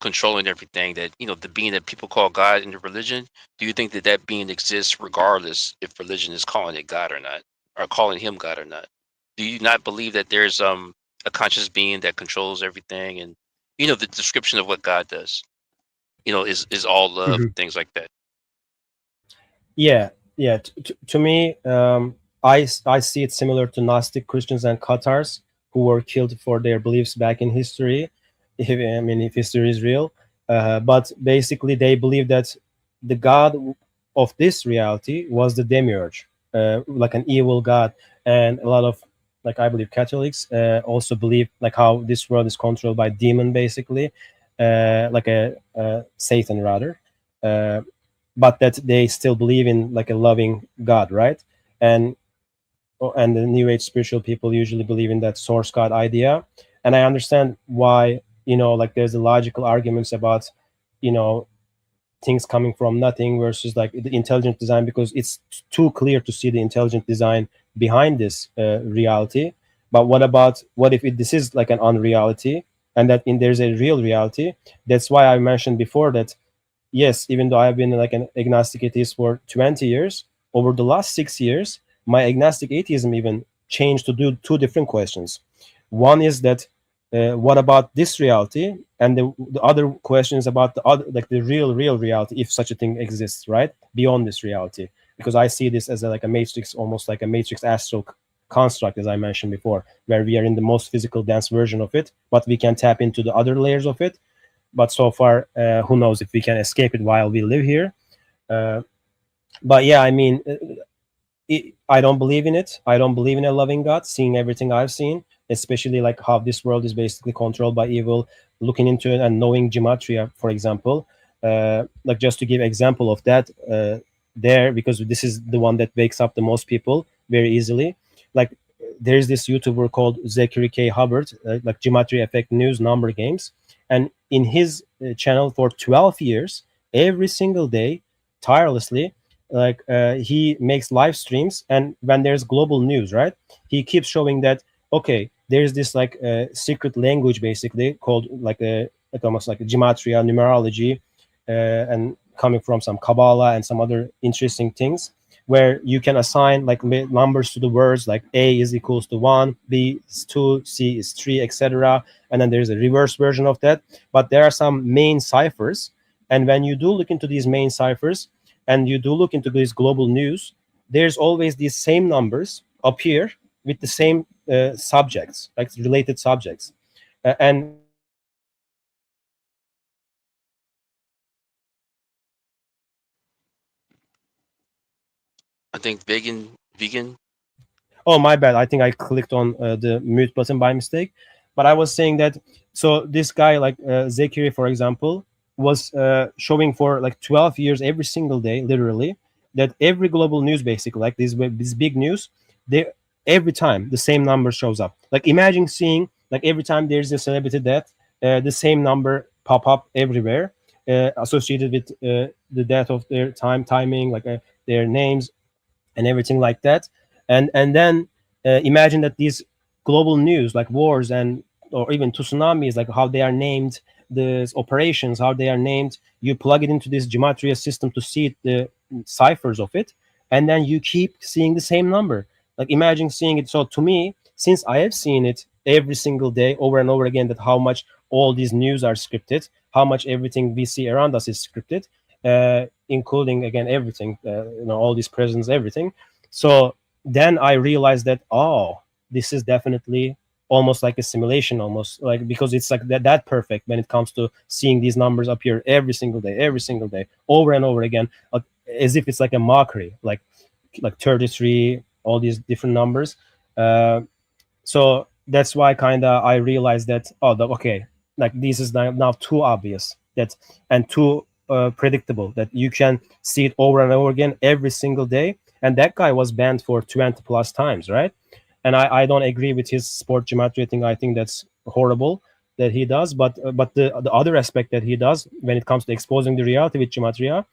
controlling everything, that, the being that people call God in the religion? Do you think that that being exists regardless if religion is calling it God or not, or calling him God or not? Do you not believe that there's a conscious being that controls everything, and the description of what God does, is all love Mhm. and things like that? Yeah. To me, I see it similar to Gnostic Christians and Cathars who were killed for their beliefs back in history. If history is real, but basically they believe that the God of this reality was the demiurge, like an evil god, and a lot of like I believe Catholics also believe like how this world is controlled by demon basically, like a Satan rather, uh, but that they still believe in like a loving God, right? And and the New Age spiritual people usually believe in that source God idea, and I understand why, like there's the logical arguments about, you know things coming from nothing versus like the intelligent design, because it's too clear to see the intelligent design behind this reality. But what if this is like an unreality, and that there's a real reality? That's why I mentioned before that, yes, even though I've been like an agnostic atheist for 20 years, over the last 6 years, my agnostic atheism even changed to do two different questions. One is that, what about this reality? And the other question is about the other, like the real reality, if such a thing exists, right? Beyond this reality. Because I see this as like a matrix, almost like a matrix astral construct, as I mentioned before, where we are in the most physical, dense version of it, but we can tap into the other layers of it. But so far, who knows if we can escape it while we live here. uh, but yeah, I mean, I don't believe in it. I don't believe in a loving God, seeing everything I've seen, especially like how this world is basically controlled by evil. Looking into it and knowing gematria, for example, like just to give example of that, there, because this is the one that wakes up the most people very easily. Like there's this YouTuber called Zachary K. Hubbard, like Gematria Effect News Number Games, and in his channel for 12 years, every single day, tirelessly, like he makes live streams, and when there's global news, right, he keeps showing that, okay, there's this like secret language basically called like almost like gematria, numerology, and coming from some kabbalah and some other interesting things, where you can assign like numbers to the words, like A is equals to 1, B is 2, C is 3, etc. And then there's a reverse version of that, but there are some main ciphers. And when you do look into these main ciphers, and you do look into this global news, there's always these same numbers appear with the same subjects, like related subjects. And when you do look into these numbers, there's always this I think vegan. Oh, my bad. I think I clicked on the mute button by mistake. But I was saying that, so this guy, like Zekiri, for example, was showing for like 12 years every single day, literally, that every global news, basically, like this big news, they every time the same number shows up. Like imagine seeing like every time there's a celebrity death, the same number pop up everywhere, associated with the death of their timing, like their names and everything like that. And then imagine that these global news like wars and or even tsunamis, like how they are named, the operations, how they are named, you plug it into this gematria system to see the ciphers of it, and then you keep seeing the same number. Like imagine seeing it. So to me, since I have seen it every single day over and over again, that how much all these news are scripted, how much everything we see around us is scripted, including again everything, all these presents, everything. So then I realized that, oh, this is definitely almost like a simulation, almost like, because it's like that perfect when it comes to seeing these numbers appear every single day, over and over again, as if it's like a mockery, like 33, all these different numbers. Uh, so that's why kind of I realized that, oh, okay, like this is now too obvious, that and too predictable, that you can see it over and over again every single day. And that guy was banned for 20 plus times, right? And I don't agree with his sport gematria thing. I think that's horrible that he does. But the other aspect that he does when it comes to exposing the reality with gematria,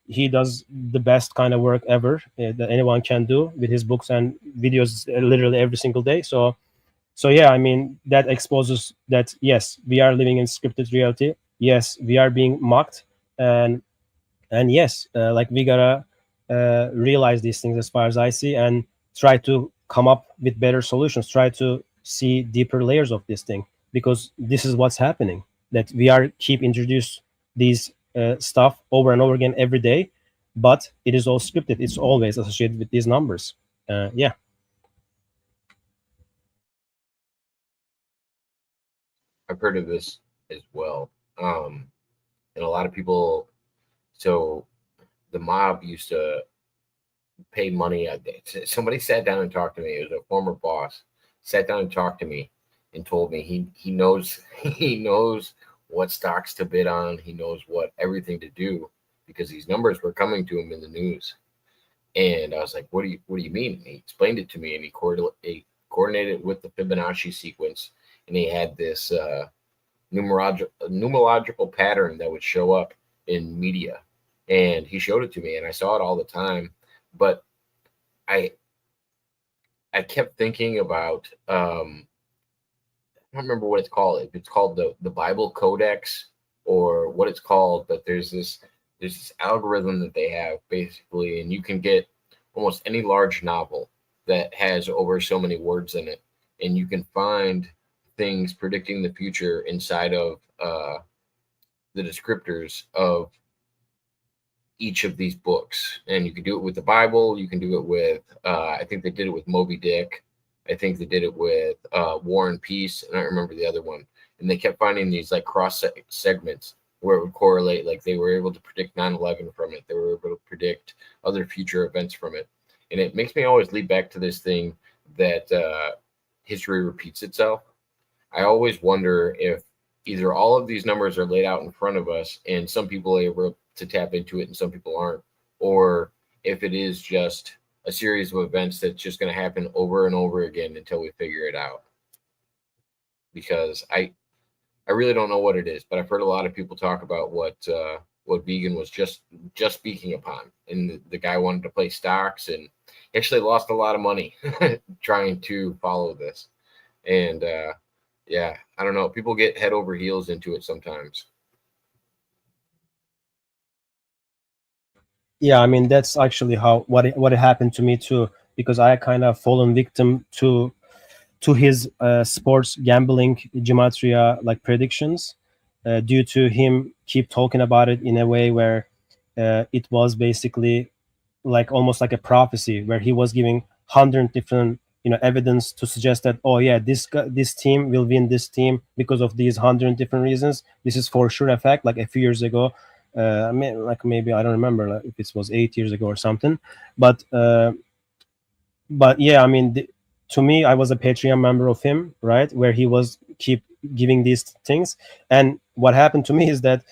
he does the best kind of work ever that anyone can do with his books and videos, literally every single day. So yeah, I mean, that exposes that, yes, we are living in scripted reality, yes, we are being mocked, and yes, like we gotta realize these things, as far as I see, and try to come up with better solutions, try to see deeper layers of this thing, because this is what's happening, that we are keep introduced these stuff over and over again every day, but it is all scripted, it's always associated with these numbers. Yeah. I've heard of this as well. And a lot of people, so the mob used to pay money. Somebody sat down and talked to me. It was a former boss, sat down and talked to me and told me he knows he knows what stocks to bid on. He knows what everything to do because these numbers were coming to him in the news. And I was like, what do you mean? And he explained it to me, and he coordinated it with the Fibonacci sequence, and he had this numerological pattern that would show up in media, and he showed it to me, and I saw it all the time. But I I kept thinking about I don't remember what it's called. If it's called the Bible Codex or what it's called, but there's this algorithm that they have basically, and you can get almost any large novel that has over so many words in it, and you can find things predicting the future inside of the descriptors of each of these books. And you can do it with the Bible. You can do it with, I think they did it with Moby Dick. I think they did it with War and Peace. And I don't remember the other one. And they kept finding these like cross segments where it would correlate. Like they were able to predict 9/11 from it. They were able to predict other future events from it. And it makes me always lead back to this thing that history repeats itself. I always wonder if either all of these numbers are laid out in front of us and some people are able to tap into it and some people aren't, or if it is just a series of events that's just going to happen over and over again until we figure it out. Because I really don't know what it is, but I've heard a lot of people talk about what Vegan was just speaking upon, and the guy wanted to play stocks and actually lost a lot of money trying to follow this. And yeah, I don't know. People get head over heels into it sometimes. Yeah, I mean that's actually how what happened to me too, because I kind of fallen victim to his sports gambling gematria like predictions, due to him keep talking about it in a way where it was basically like almost like a prophecy, where he was giving 100 different evidence to suggest that, oh yeah, this team will win this team because of these 100 different reasons. This is for sure a fact. Like a few years ago, I mean, like maybe I don't remember, like, if it was 8 years ago or something, but yeah, I mean, to me, I was a Patreon member of him, right, where he was keep giving these things. And what happened to me is that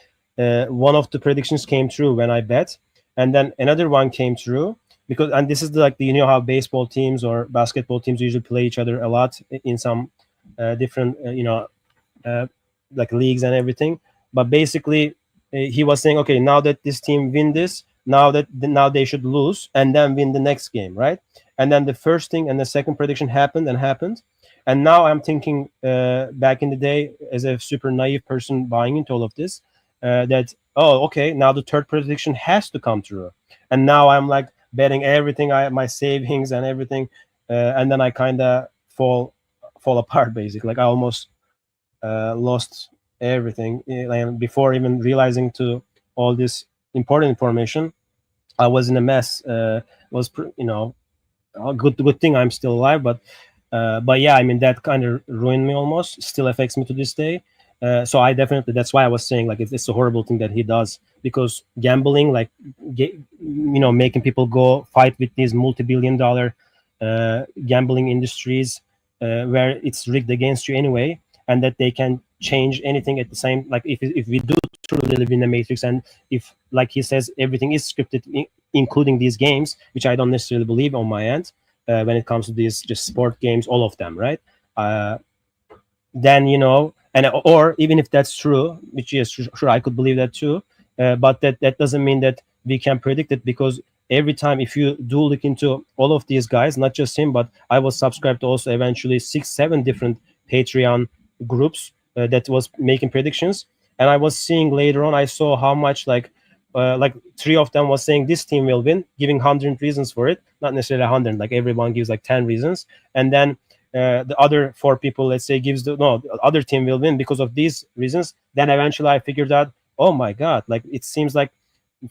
one of the predictions came true when I bet, and then another one came true, because, and this is like the, how baseball teams or basketball teams usually play each other a lot in some different uh, like leagues and everything. But basically, he was saying, okay, now that this team win this, now they should lose and then win the next game, right? And then the first thing and the second prediction happened. And now I'm thinking, back in the day, as a super naive person buying into all of this, that, oh, okay, now the third prediction has to come true. And now I'm like betting everything, my savings and everything, and then I kind of fall apart basically. Like I almost lost everything, and before even realizing to all this important information, I was in a mess. Was a good thing I'm still alive, but yeah, I mean that kind of ruined me almost. Still affects me to this day. So I definitely, that's why I was saying like it's a horrible thing that he does, because gambling, like making people go fight with these multi-billion-dollar gambling industries, where it's rigged against you anyway, and that they can change anything at the same, like if we do truly live in the matrix, and if, like he says, everything is scripted, including these games, which I don't necessarily believe on my end, when it comes to these just sport games, all of them, right? Then and or even if that's true, which is sure, I could believe that too, but that doesn't mean that we can predict it, because every time, if you do look into all of these guys, not just him, but I was subscribed to also eventually 6-7 different Patreon groups that was making predictions, and I was seeing later on, I saw how much like 3 of them was saying this team will win, giving 100 reasons for it, not necessarily 100, like everyone gives like 10 reasons, and then the other 4 people, let's say, gives the other team will win because of these reasons. Then eventually I figured out, oh my god, like it seems like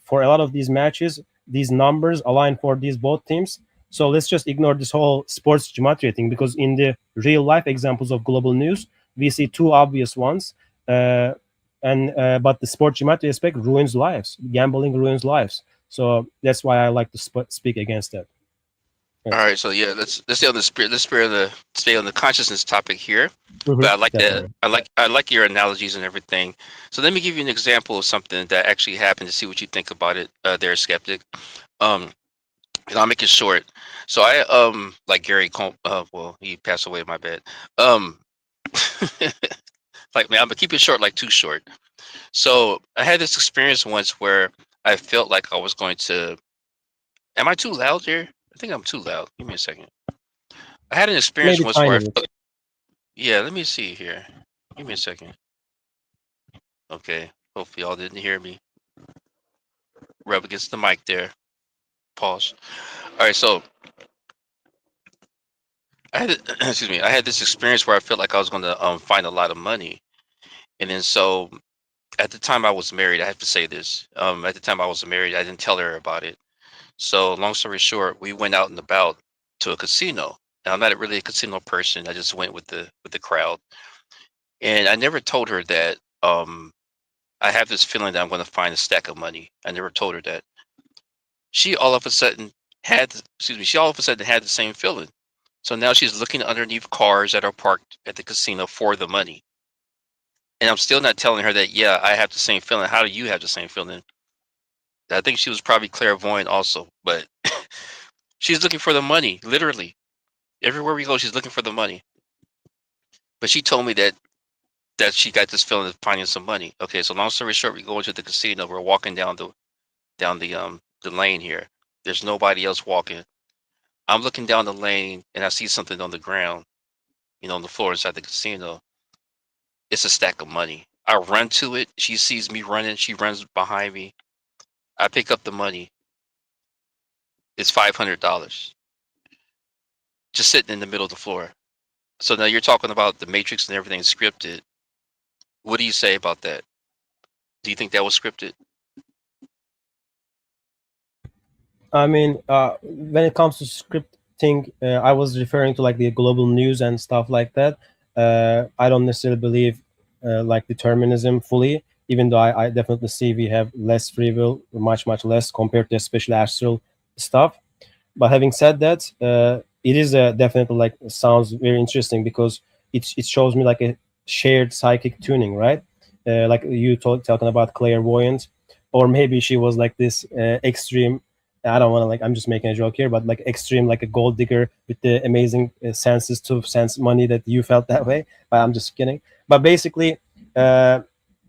for a lot of these matches, these numbers align for these both teams. So let's just ignore this whole sports gematria thing, because in the real life examples of global news, we see 2 obvious ones, and but the sport gematria aspect ruins lives. Gambling ruins lives. So that's why I like to speak against that. All Yes. right, so yeah, let's stay on the spirit. Stay on the consciousness topic here. But Definitely. I like your analogies and everything. So let me give you an example of something that actually happened to see what you think about it. There, skeptic. Um, and I'll make it short. So I like Gary well, he passed away. My bad. Um, like man, I'm gonna keep it short, like too short. So I had this experience once where I felt like I was going to. Am I too loud here? I think I'm too loud. Give me a second. I had an experience Maybe once where tiny I bit. felt. Yeah, let me see here. Give me a second. Okay. Hopefully y'all didn't hear me. Rub against the mic there. Pause. All right, so I had excuse me. I had this experience where I felt like I was going to find a lot of money, and then so at the time I was married. I have to say this. At the time I was married, I didn't tell her about it. So long story short, we went out and about to a casino. Now I'm not really a casino person. I just went with the crowd, and I never told her that. I have this feeling that I'm going to find a stack of money. I never told her that. She all of a sudden excuse me, she all of a sudden had the same feeling. So now she's looking underneath cars that are parked at the casino for the money. And I'm still not telling her that, yeah, I have the same feeling. How do you have the same feeling? I think she was probably clairvoyant also, but she's looking for the money, literally. Everywhere we go, she's looking for the money. But she told me that she got this feeling of finding some money. Okay, so long story short, we go into the casino. We're walking down the lane here. There's nobody else walking. I'm looking down the lane and I see something on the ground, on the floor inside the casino. It's a stack of money. I run to it. She sees me running. She runs behind me. I pick up the money. It's $500 just sitting in the middle of the floor. So now you're talking about the Matrix and everything scripted. What do you say about that? Do you think that was scripted? I mean, when it comes to scripting, I was referring to like the global news and stuff like that. I don't necessarily believe like determinism fully, even though I definitely see we have less free will, much less compared to especially astral stuff. But having said that, it is definitely like sounds very interesting because it shows me like a shared psychic tuning, right? Like you talking about clairvoyant, or maybe she was like this extreme. I don't want to like. I'm just making a joke here, but like extreme, like a gold digger with the amazing senses to sense money that you felt that way. But I'm just kidding. But basically, uh,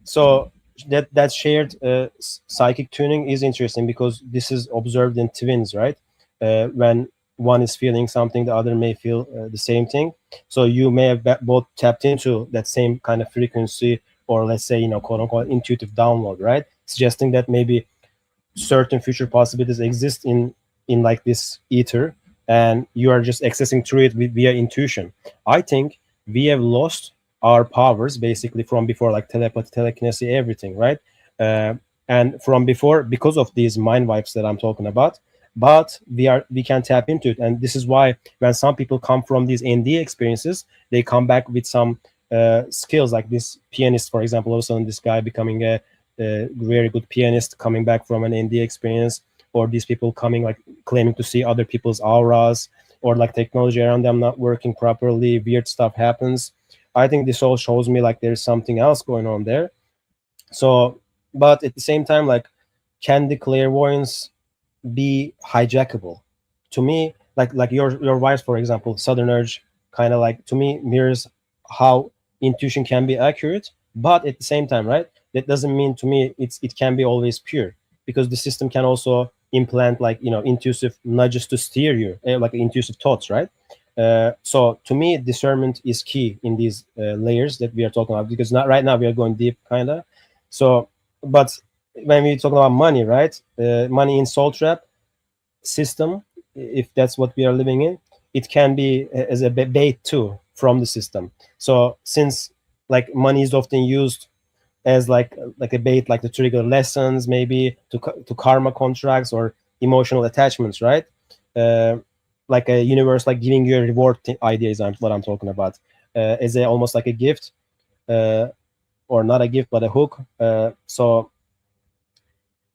so that shared psychic tuning is interesting because this is observed in twins, right? When one is feeling something, the other may feel the same thing. So you may have both tapped into that same kind of frequency, or let's say, quote unquote, intuitive download, right? Suggesting that maybe certain future possibilities exist in like this ether, and you are just accessing through it via intuition. I think we have lost our powers basically from before, like telepathy, telekinesis, everything, right? uh, and from before because of these mind wipes that I'm talking about. But we can tap into it, and this is why when some people come from these ND experiences, they come back with some skills, like this pianist, for example. Also, this guy becoming a very good pianist coming back from an ND experience, or these people coming like claiming to see other people's auras, or like technology around them not working properly, weird stuff happens. I think this all shows me like there's something else going on there. So, but at the same time, like, can the clairvoyance be hijackable? To me, like your wife's, for example, Southern Urge, kind of like to me mirrors how intuition can be accurate, but at the same time, right? That doesn't mean to me it can be always pure, because the system can also implant like intuitive nudges to steer you, like intuitive thoughts, right? So to me, discernment is key in these layers that we are talking about, because not right now we are going deep, kind of. So, but when we talk about money, right? Money in soul trap system, if that's what we are living in, it can be as a bait too from the system. So since like money is often used as like a bait, like to trigger lessons, maybe to karma contracts or emotional attachments, right? uh, like a universe like giving you a reward idea is what I'm talking about, as a almost like a gift, uh, or not a gift but a hook. So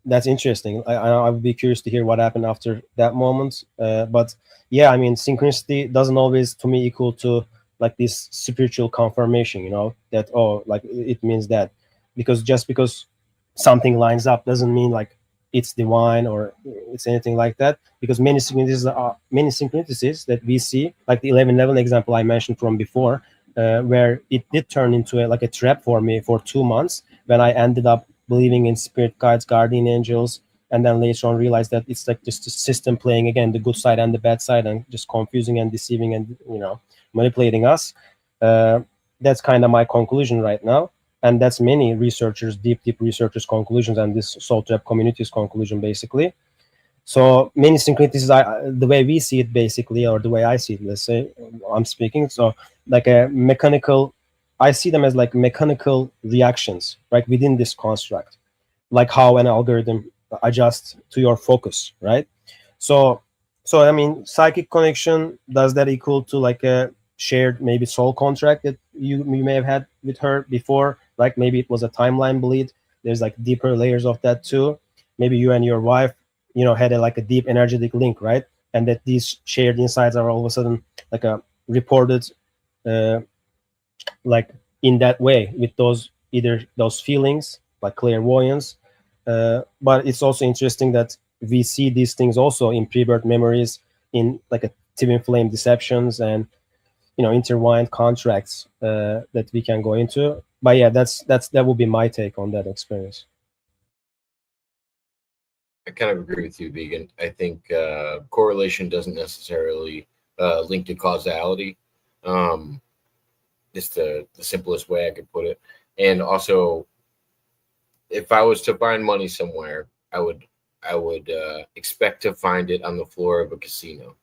That's interesting. I would be curious to hear what happened after that moment. But yeah, I mean, synchronicity doesn't always, to me, equal to like this spiritual confirmation. You know that, oh, like it means that, because just because something lines up doesn't mean like it's divine or it's anything like that. Because many synchronicities that we see, like the 1111 example I mentioned from before, where it did turn into like a trap for me for 2 months when I ended up believing in spirit guides, guardian angels, and then later on realized that it's like just a system playing again the good side and the bad side, and just confusing and deceiving and manipulating us. Uh, that's kind of my conclusion right now, and that's many researchers, deep researchers' conclusions, and this soul trap community's conclusion basically. So many synchronicities, the way we see it basically, or the way I see it, let's say I'm speaking, so like a mechanical, I see them as like mechanical reactions, right, within this construct, like how an algorithm adjusts to your focus, right? So, so I mean, psychic connection, does that equal to like a shared maybe soul contract that you may have had with her before? Like maybe it was a timeline bleed. There's like deeper layers of that too. Maybe you and your wife, had like a deep energetic link, right? And that these shared insights are all of a sudden like a reported, uh, like in that way with those either those feelings like clairvoyance. But it's also interesting that we see these things also in pre-birth memories, in like a twin flame deceptions, and intertwined contracts that we can go into. But yeah, that would be my take on that experience. I kind of agree with you, Vegan. I think correlation doesn't necessarily link to causality. Um, just the simplest way I could put it. And also, if I was to find money somewhere, I would expect to find it on the floor of a casino.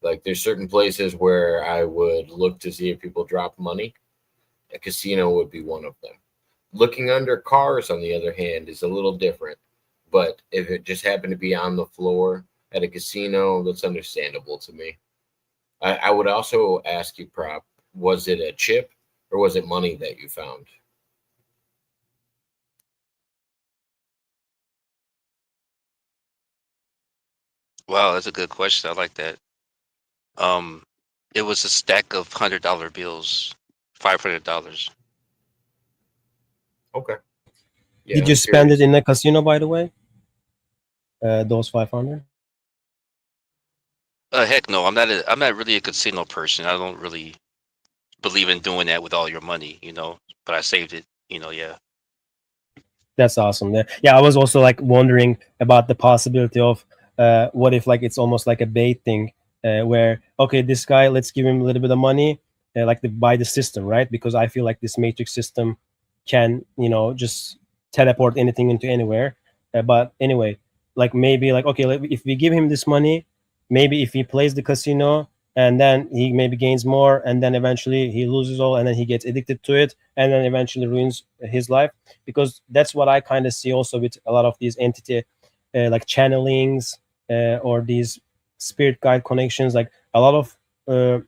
Like there's certain places where I would look to see if people drop money. A casino would be one of them. Looking under cars, on the other hand, is a little different. But if it just happened to be on the floor at a casino, that's understandable to me. I would also ask you, Prop, was it a chip or was it money that you found? Wow, that's a good question. I like that. Um, it was a stack of $100 bills, $500. Okay. Yeah, Did you I'm spend it curious. in a casino, by the way? Those 500? Heck no, I'm not really a casino person. I don't really believe in doing that with all your money, but I saved it, yeah. That's awesome. Yeah, I was also like wondering about the possibility of what if like it's almost like a bait thing, where okay, this guy, let's give him a little bit of money, like buy the system, right? Because I feel like this matrix system can just teleport anything into anywhere. But anyway, like maybe like okay, if we give him this money, maybe if he plays the casino and then he maybe gains more, and then eventually he loses all, and then he gets addicted to it, and then eventually ruins his life. Because that's what I kind of see also with a lot of these entity, like channelings, or these spirit guide connections. Like a lot of,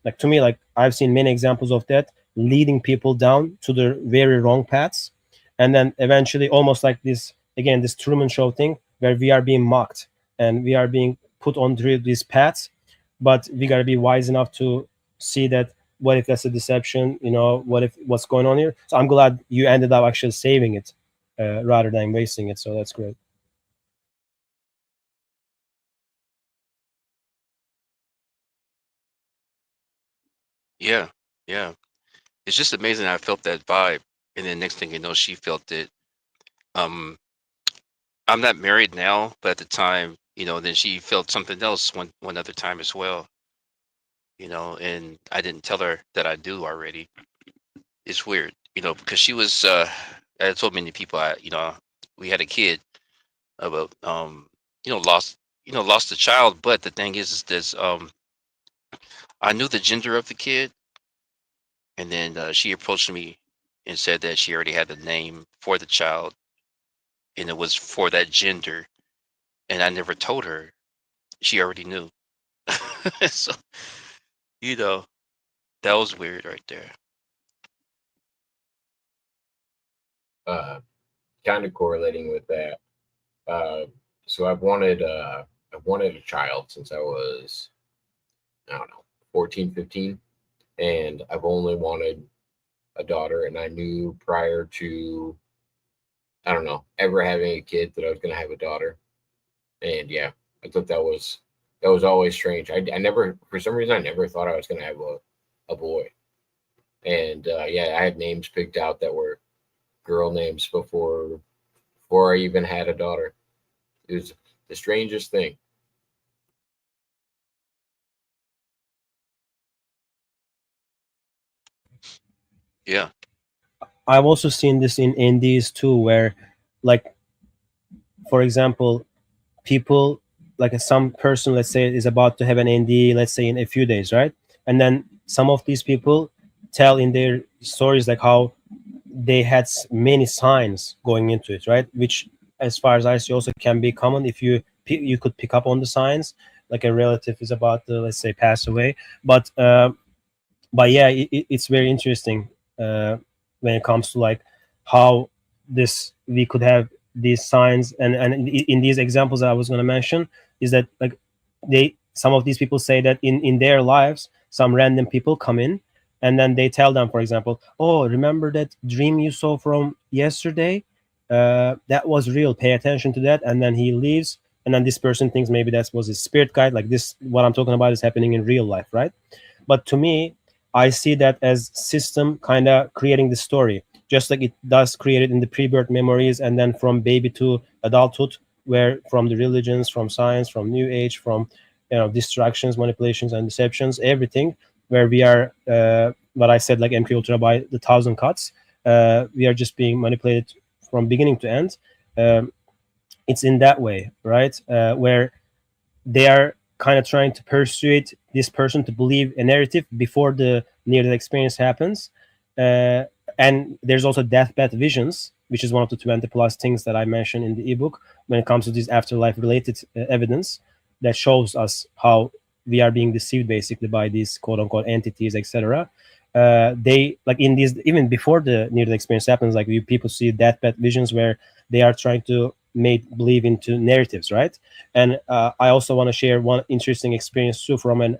like to me, like I've seen many examples of that leading people down to the very wrong paths, and then eventually almost like this again, this Truman Show thing where we are being mocked and we are being put on through these paths, but we gotta be wise enough to see that what if that's a deception, what if what's going on here. So I'm glad you ended up actually saving it, rather than wasting it, so that's great. Yeah, yeah. It's just amazing. I felt that vibe, and then next thing you know, she felt it. Um, I'm not married now, but at the time, then she felt something else one other time as well, and I didn't tell her that I do already. It's weird, because she was. I told many people we had a kid, but lost a child. But the thing is this, I knew the gender of the kid, and then she approached me and said that she already had the name for the child, and it was for that gender, and I never told her. She already knew. So, you know, that was weird right there. Uh, Kind of correlating with that. Uh, so I've wanted a child since I was, I don't know, 14, 15, and I've only wanted a daughter. And I knew prior to, I don't know, ever having a kid that I was going to have a daughter. And yeah, I thought that was always strange. I never, for some reason, I never thought I was going to have a boy. And yeah, I had names picked out that were girl names before I even had a daughter. It was the strangest thing. Yeah. I've also seen this in indies too, where, like, for example, people, like some person, let's say, is about to have an ND, let's say in a few days, right? And then some of these people tell in their stories like how they had many signs going into it, right? Which, as far as I see, also can be common if you could pick up on the signs, like a relative is about to, let's say, pass away. But yeah, it's very interesting when it comes to like how this we could have these signs, and in these examples that I was going to mention, is that like some of these people say that in their lives some random people come in, and then they tell them, for example, oh, remember that dream you saw from yesterday, that was real, pay attention to that. And then he leaves, and then this person thinks maybe that was his spirit guide. Like this, what I'm talking about is happening in real life, right? But to me, I see that as system kind of creating the story, just like it does create it in the pre-birth memories, and then from baby to adulthood, where from the religions, from science, from new age, from distractions, manipulations, and deceptions, everything, where we are, what I said, like MP Ultra by the thousand cuts, we are just being manipulated from beginning to end. Um, it's in that way, right? Where they are kind of trying to persuade this person to believe a narrative before the near-death experience happens. Uh, and there's also deathbed visions, which is one of the 20 plus things that I mentioned in the ebook when it comes to this afterlife related evidence that shows us how we are being deceived basically by these quote unquote entities, etc. They, like, in these, even before the near death experience happens, like people see deathbed visions where they are trying to make believe into narratives, right? And I also want to share one interesting experience too from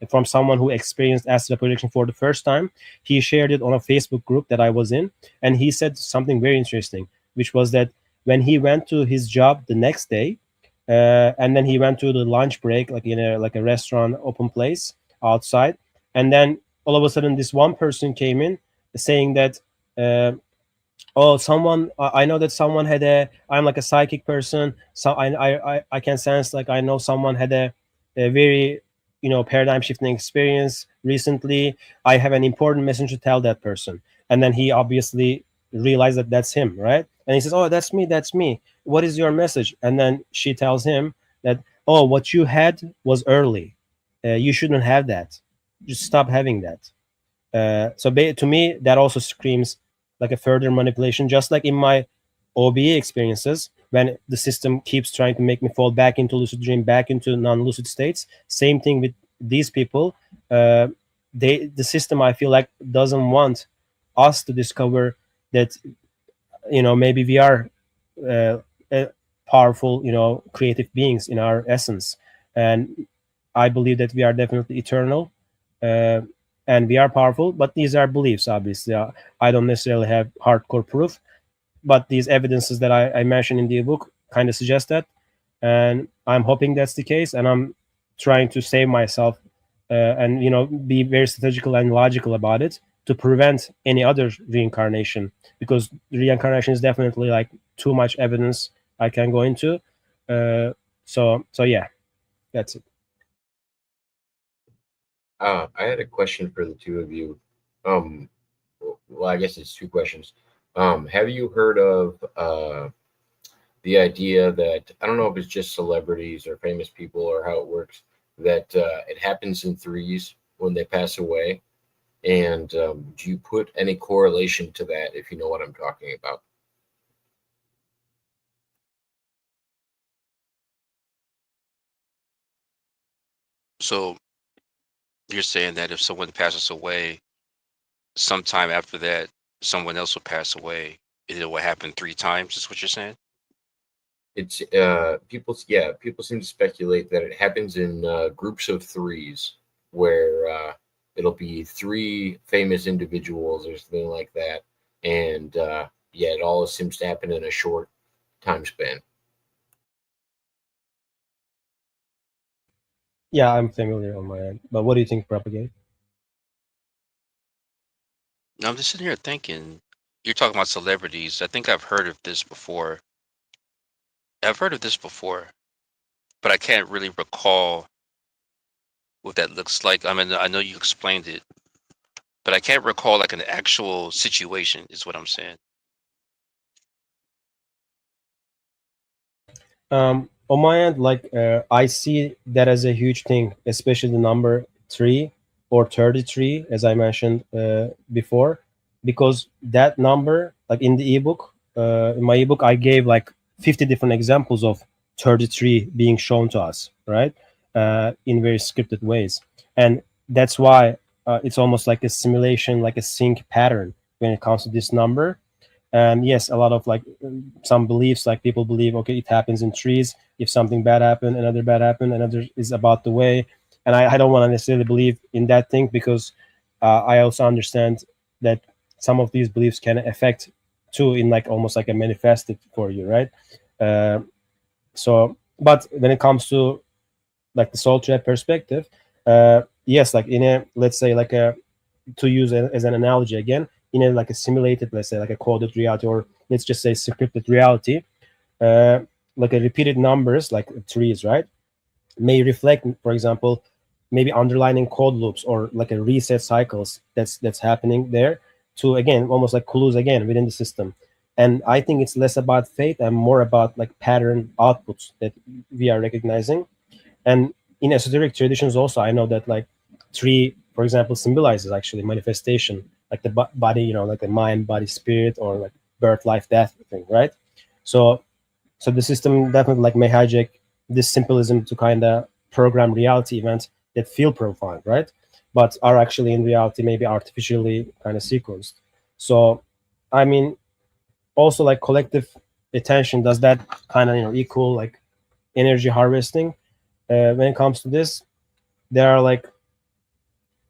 from someone who experienced astral projection for the first time. He shared it on a Facebook group that I was in, and he said something very interesting, which was that when he went to his job the next day, and then he went to the lunch break, like in a restaurant open place outside, and then all of a sudden this one person came in saying that. Oh, someone, I know that someone had a, I'm like a psychic person, so I can sense, like, I know someone had a very paradigm shifting experience recently. I have an important message to tell that person. And then he obviously realized that that's him, right? And he says, oh, that's me, what is your message? And then she tells him that, oh, what you had was early, you shouldn't have that, just stop having that. To me, that also screams like a further manipulation, just like in my OBE experiences, when the system keeps trying to make me fall back into lucid dream, back into non-lucid states. Same thing with these people. Uh, the system, I feel like, doesn't want us to discover that maybe we are uh, powerful, creative beings in our essence. And I believe that we are definitely eternal, uh, and we are powerful. But these are beliefs, obviously. I don't necessarily have hardcore proof, but these evidences that I mentioned in the book kind of suggest that, and I'm hoping that's the case. And I'm trying to save myself, and be very strategical and logical about it to prevent any other reincarnation, because reincarnation is definitely like too much evidence I can go into. So yeah, that's it. I had a question for the two of you. Um, well, I guess it's two questions. Have you heard of the idea that, I don't know if it's just celebrities or famous people or how it works, that it happens in threes when they pass away? And do you put any correlation to that, if you know what I'm talking about? So you're saying that if someone passes away, sometime after that, someone else will pass away, and it will happen three times, is what you're saying? It's people seem to speculate that it happens in groups of threes, where it'll be three famous individuals or something like that, and it all seems to happen in a short time span. Yeah, I'm familiar on my end. But what do you think, Propagate? Now I'm just sitting here thinking, you're talking about celebrities. I think I've heard of this before. I've heard of this before, but I can't really recall what that looks like. I mean, I know you explained it, but I can't recall like an actual situation, is what I'm saying. On my end, like I see that as a huge thing, especially the number 3 or 33, as I mentioned before, because that number, like in the ebook, in my ebook, I gave like 50 different examples of 33 being shown to us, right? In very scripted ways. And that's why it's almost like a simulation, like a sync pattern when it comes to this number. And yes, a lot of like some beliefs, like people believe, okay, it happens in trees. If something bad happened, another bad happened, another is about the way. And I don't want to necessarily believe in that thing, because I also understand that some of these beliefs can affect too, in like almost like a manifested for you, right? uh, so but when it comes to like the soul trap perspective, yes, like in a, let's say like a, to use as an analogy again, in a like a simulated, let's say like a coded reality, or let's just say scripted reality, uh, like a repeated numbers like trees, right, may reflect, for example, maybe underlining code loops or like a reset cycles that's happening there, to again almost like clues again within the system. And I think it's less about fate and more about like pattern outputs that we are recognizing. And in esoteric traditions also, I know that like tree, for example, symbolizes actually manifestation, like the body, like the mind, body, spirit, or like birth, life, death thing, right? So so the system definitely like may hijack this symbolism to kind of program reality events that feel profound, right, but are actually in reality maybe artificially kind of sequenced. So I mean, also like collective attention, does that kind of equal like energy harvesting? When it comes to this, there are like,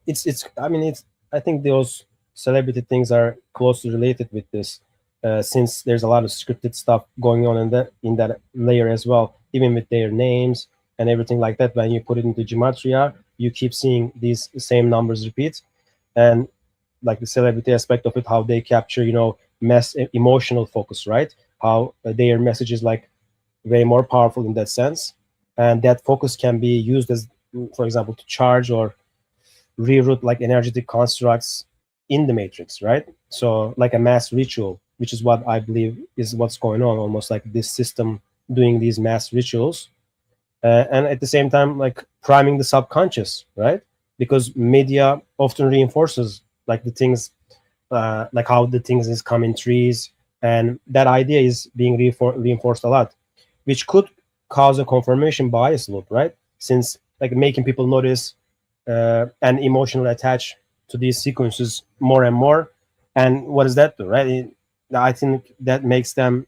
it's I mean, it's, I think those celebrity things are closely related with this, since there's a lot of scripted stuff going on in that layer as well, even with their names and everything like that. When you put it into gematria, you keep seeing these same numbers repeat. And like the celebrity aspect of it, how they capture mass emotional focus, right? How their message is like way more powerful in that sense. And that focus can be used as, for example, to charge or reroute like energetic constructs in the matrix, right? So like a mass ritual, which is what I believe is what's going on, almost like this system doing these mass rituals, and at the same time like priming the subconscious, right? Because media often reinforces like the things, like how the things is come in trees, and that idea is being reinforced a lot, which could cause a confirmation bias loop, right? Since like making people notice and emotionally attach to these sequences more and more. And what does that do, right? I think that makes them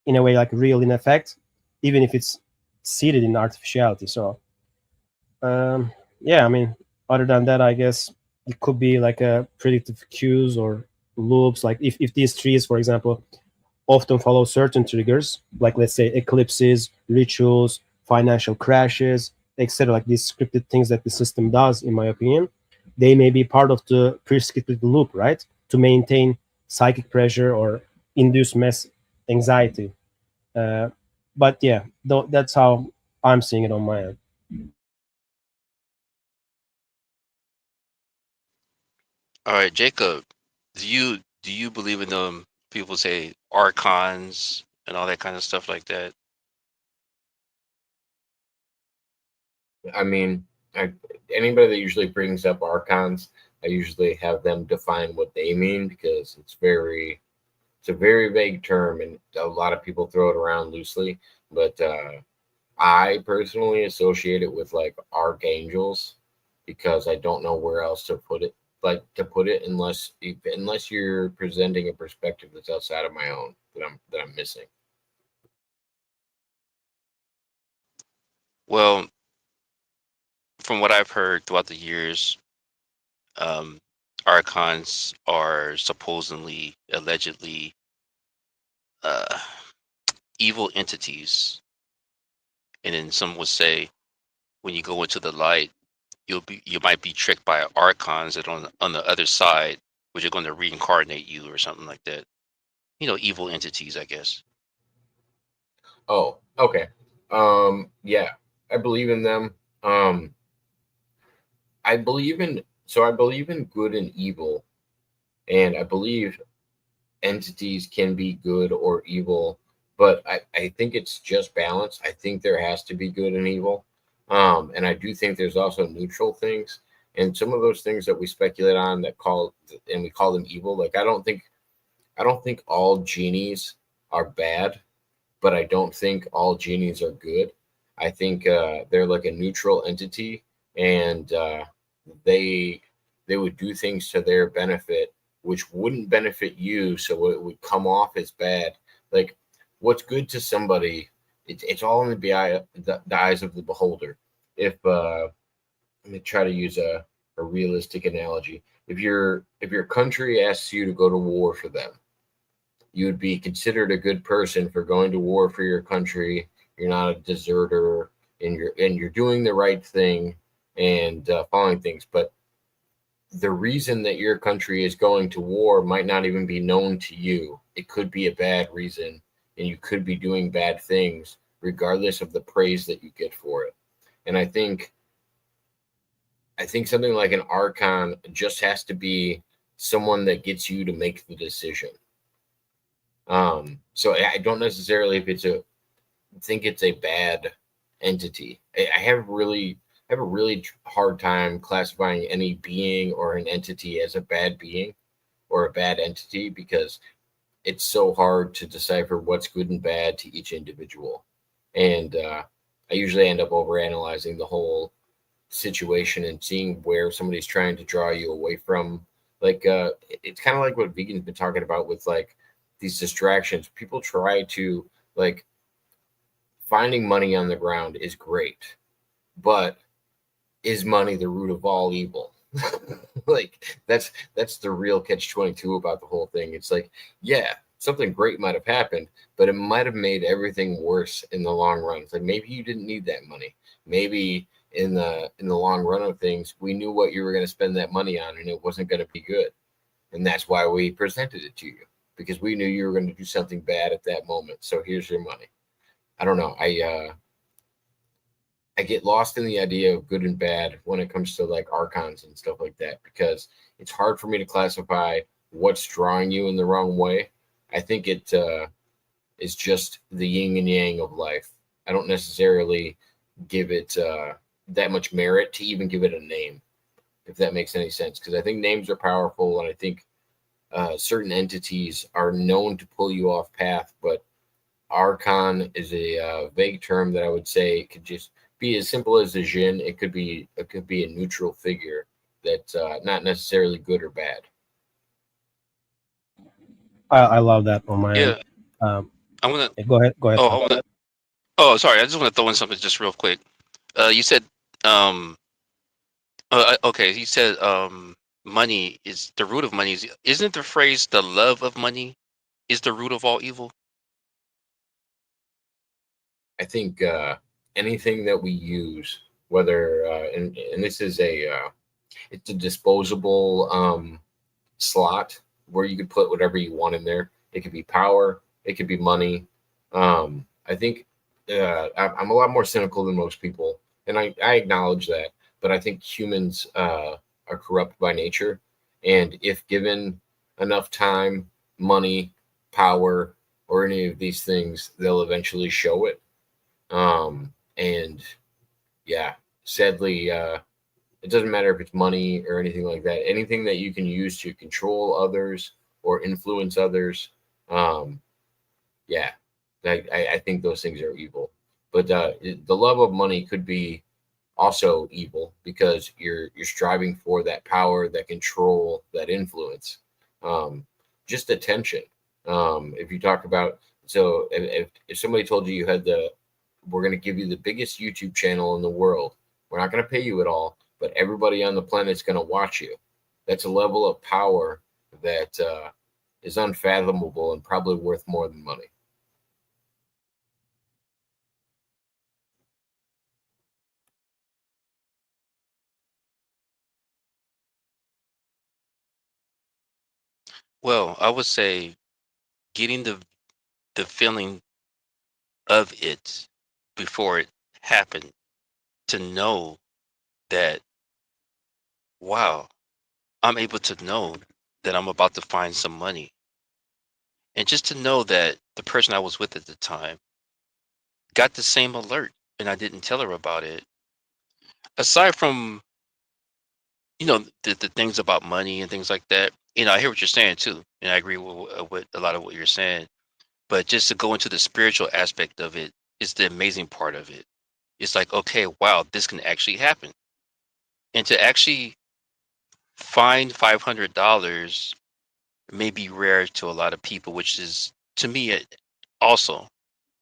in a way like real in effect, even if it's seated in artificiality. So yeah, I mean, other than that, I guess it could be like a predictive cues or loops. Like if these trees, for example, often follow certain triggers, like let's say eclipses, rituals, financial crashes, etc., like these scripted things that the system does, in my opinion, they may be part of the prescripted loop, right? To maintain psychic pressure or induce mass anxiety. Uh, but yeah, that's how I'm seeing it on my end. All right, Jacob, do you believe in them? People say archons and all that kind of stuff like that. I mean, anybody that usually brings up archons, I usually have them define what they mean, because it's a very vague term, and a lot of people throw it around loosely. But I personally associate it with like archangels, because I don't know where else to put it, unless you're presenting a perspective that's outside of my own, that I'm missing. Well, from what I've heard throughout the years, um, archons are supposedly, allegedly, uh, evil entities, and then some would say when you go into the light, you might be tricked by archons that on the other side, which are going to reincarnate you or something like that. Evil entities, I guess. Oh, okay. Yeah, I believe in them. I believe in good and evil, and I believe entities can be good or evil, but I think it's just balance. I think there has to be good and evil. And I do think there's also neutral things. And some of those things that we speculate on and we call them evil, like I don't think all genies are bad, but I don't think all genies are good. I think they're like a neutral entity, and they they would do things to their benefit, which wouldn't benefit you, so it would come off as bad. Like what's good to somebody, it's all in the eyes of the beholder. If let me try to use a realistic analogy. If your country asks you to go to war for them, you would be considered a good person for going to war for your country. You're not a deserter, and you're doing the right thing and following things. But the reason that your country is going to war might not even be known to you. It could be a bad reason, and you could be doing bad things, regardless of the praise that you get for it. And I think something like an archon just has to be someone that gets you to make the decision. So I don't necessarily think it's a bad entity. I have a really hard time classifying any being or an entity as a bad being or a bad entity, because it's so hard to decipher what's good and bad to each individual. And I usually end up overanalyzing the whole situation and seeing where somebody's trying to draw you away from. Like it's kind of like what Vegan's been talking about with like these distractions. People try to like finding money on the ground is great, but is money the root of all evil? Like that's the real catch 22 about the whole thing. It's like, yeah, something great might have happened, but it might have made everything worse in the long run. It's like maybe you didn't need that money. Maybe in the long run of things, we knew what you were going to spend that money on, and it wasn't going to be good. And that's why we presented it to you, because we knew you were going to do something bad at that moment. So here's your money. I don't know. I get lost in the idea of good and bad when it comes to like archons and stuff like that, because it's hard for me to classify what's drawing you in the wrong way. I think it is just the yin and yang of life. I don't necessarily give it that much merit to even give it a name, if that makes any sense, because I think names are powerful, and I think certain entities are known to pull you off path, but archon is a vague term that I would say could just be as simple as a jinn. It could be a neutral figure that's not necessarily good or bad. I love that on my end. Yeah, Um, I'm gonna. go ahead, Oh, Tom. sorry. I just want to throw in something just real quick. You said, um, okay. You said, money is the root of money. Isn't the phrase "the love of money is the root of all evil"? I think anything that we use, whether and this is it's a disposable slot where you could put whatever you want in there. It could be power, it could be money. I think I'm a lot more cynical than most people, and I acknowledge that. But I think humans are corrupt by nature, and if given enough time, money, power, or any of these things, they'll eventually show it. And yeah, sadly, it doesn't matter if it's money or anything like that. Anything that you can use to control others or influence others, um, yeah, I think those things are evil. But the love of money could be also evil, because you're striving for that power, that control, that influence, um, just attention. If you talk about, so if somebody told you you had the we're going to give you the biggest YouTube channel in the world. We're not going to pay you at all, but everybody on the planet is going to watch you. That's a level of power that is unfathomable and probably worth more than money. Well, I would say getting the feeling of it before it happened, to know that, wow, I'm able to know that I'm about to find some money. And just to know that the person I was with at the time got the same alert and I didn't tell her about it. Aside from, the things about money and things like that, I hear what you're saying too. And I agree with a lot of what you're saying. But just to go into the spiritual aspect of it is the amazing part of it. It's like, okay, wow, this can actually happen. And to actually find $500 may be rare to a lot of people, which is, to me, it also.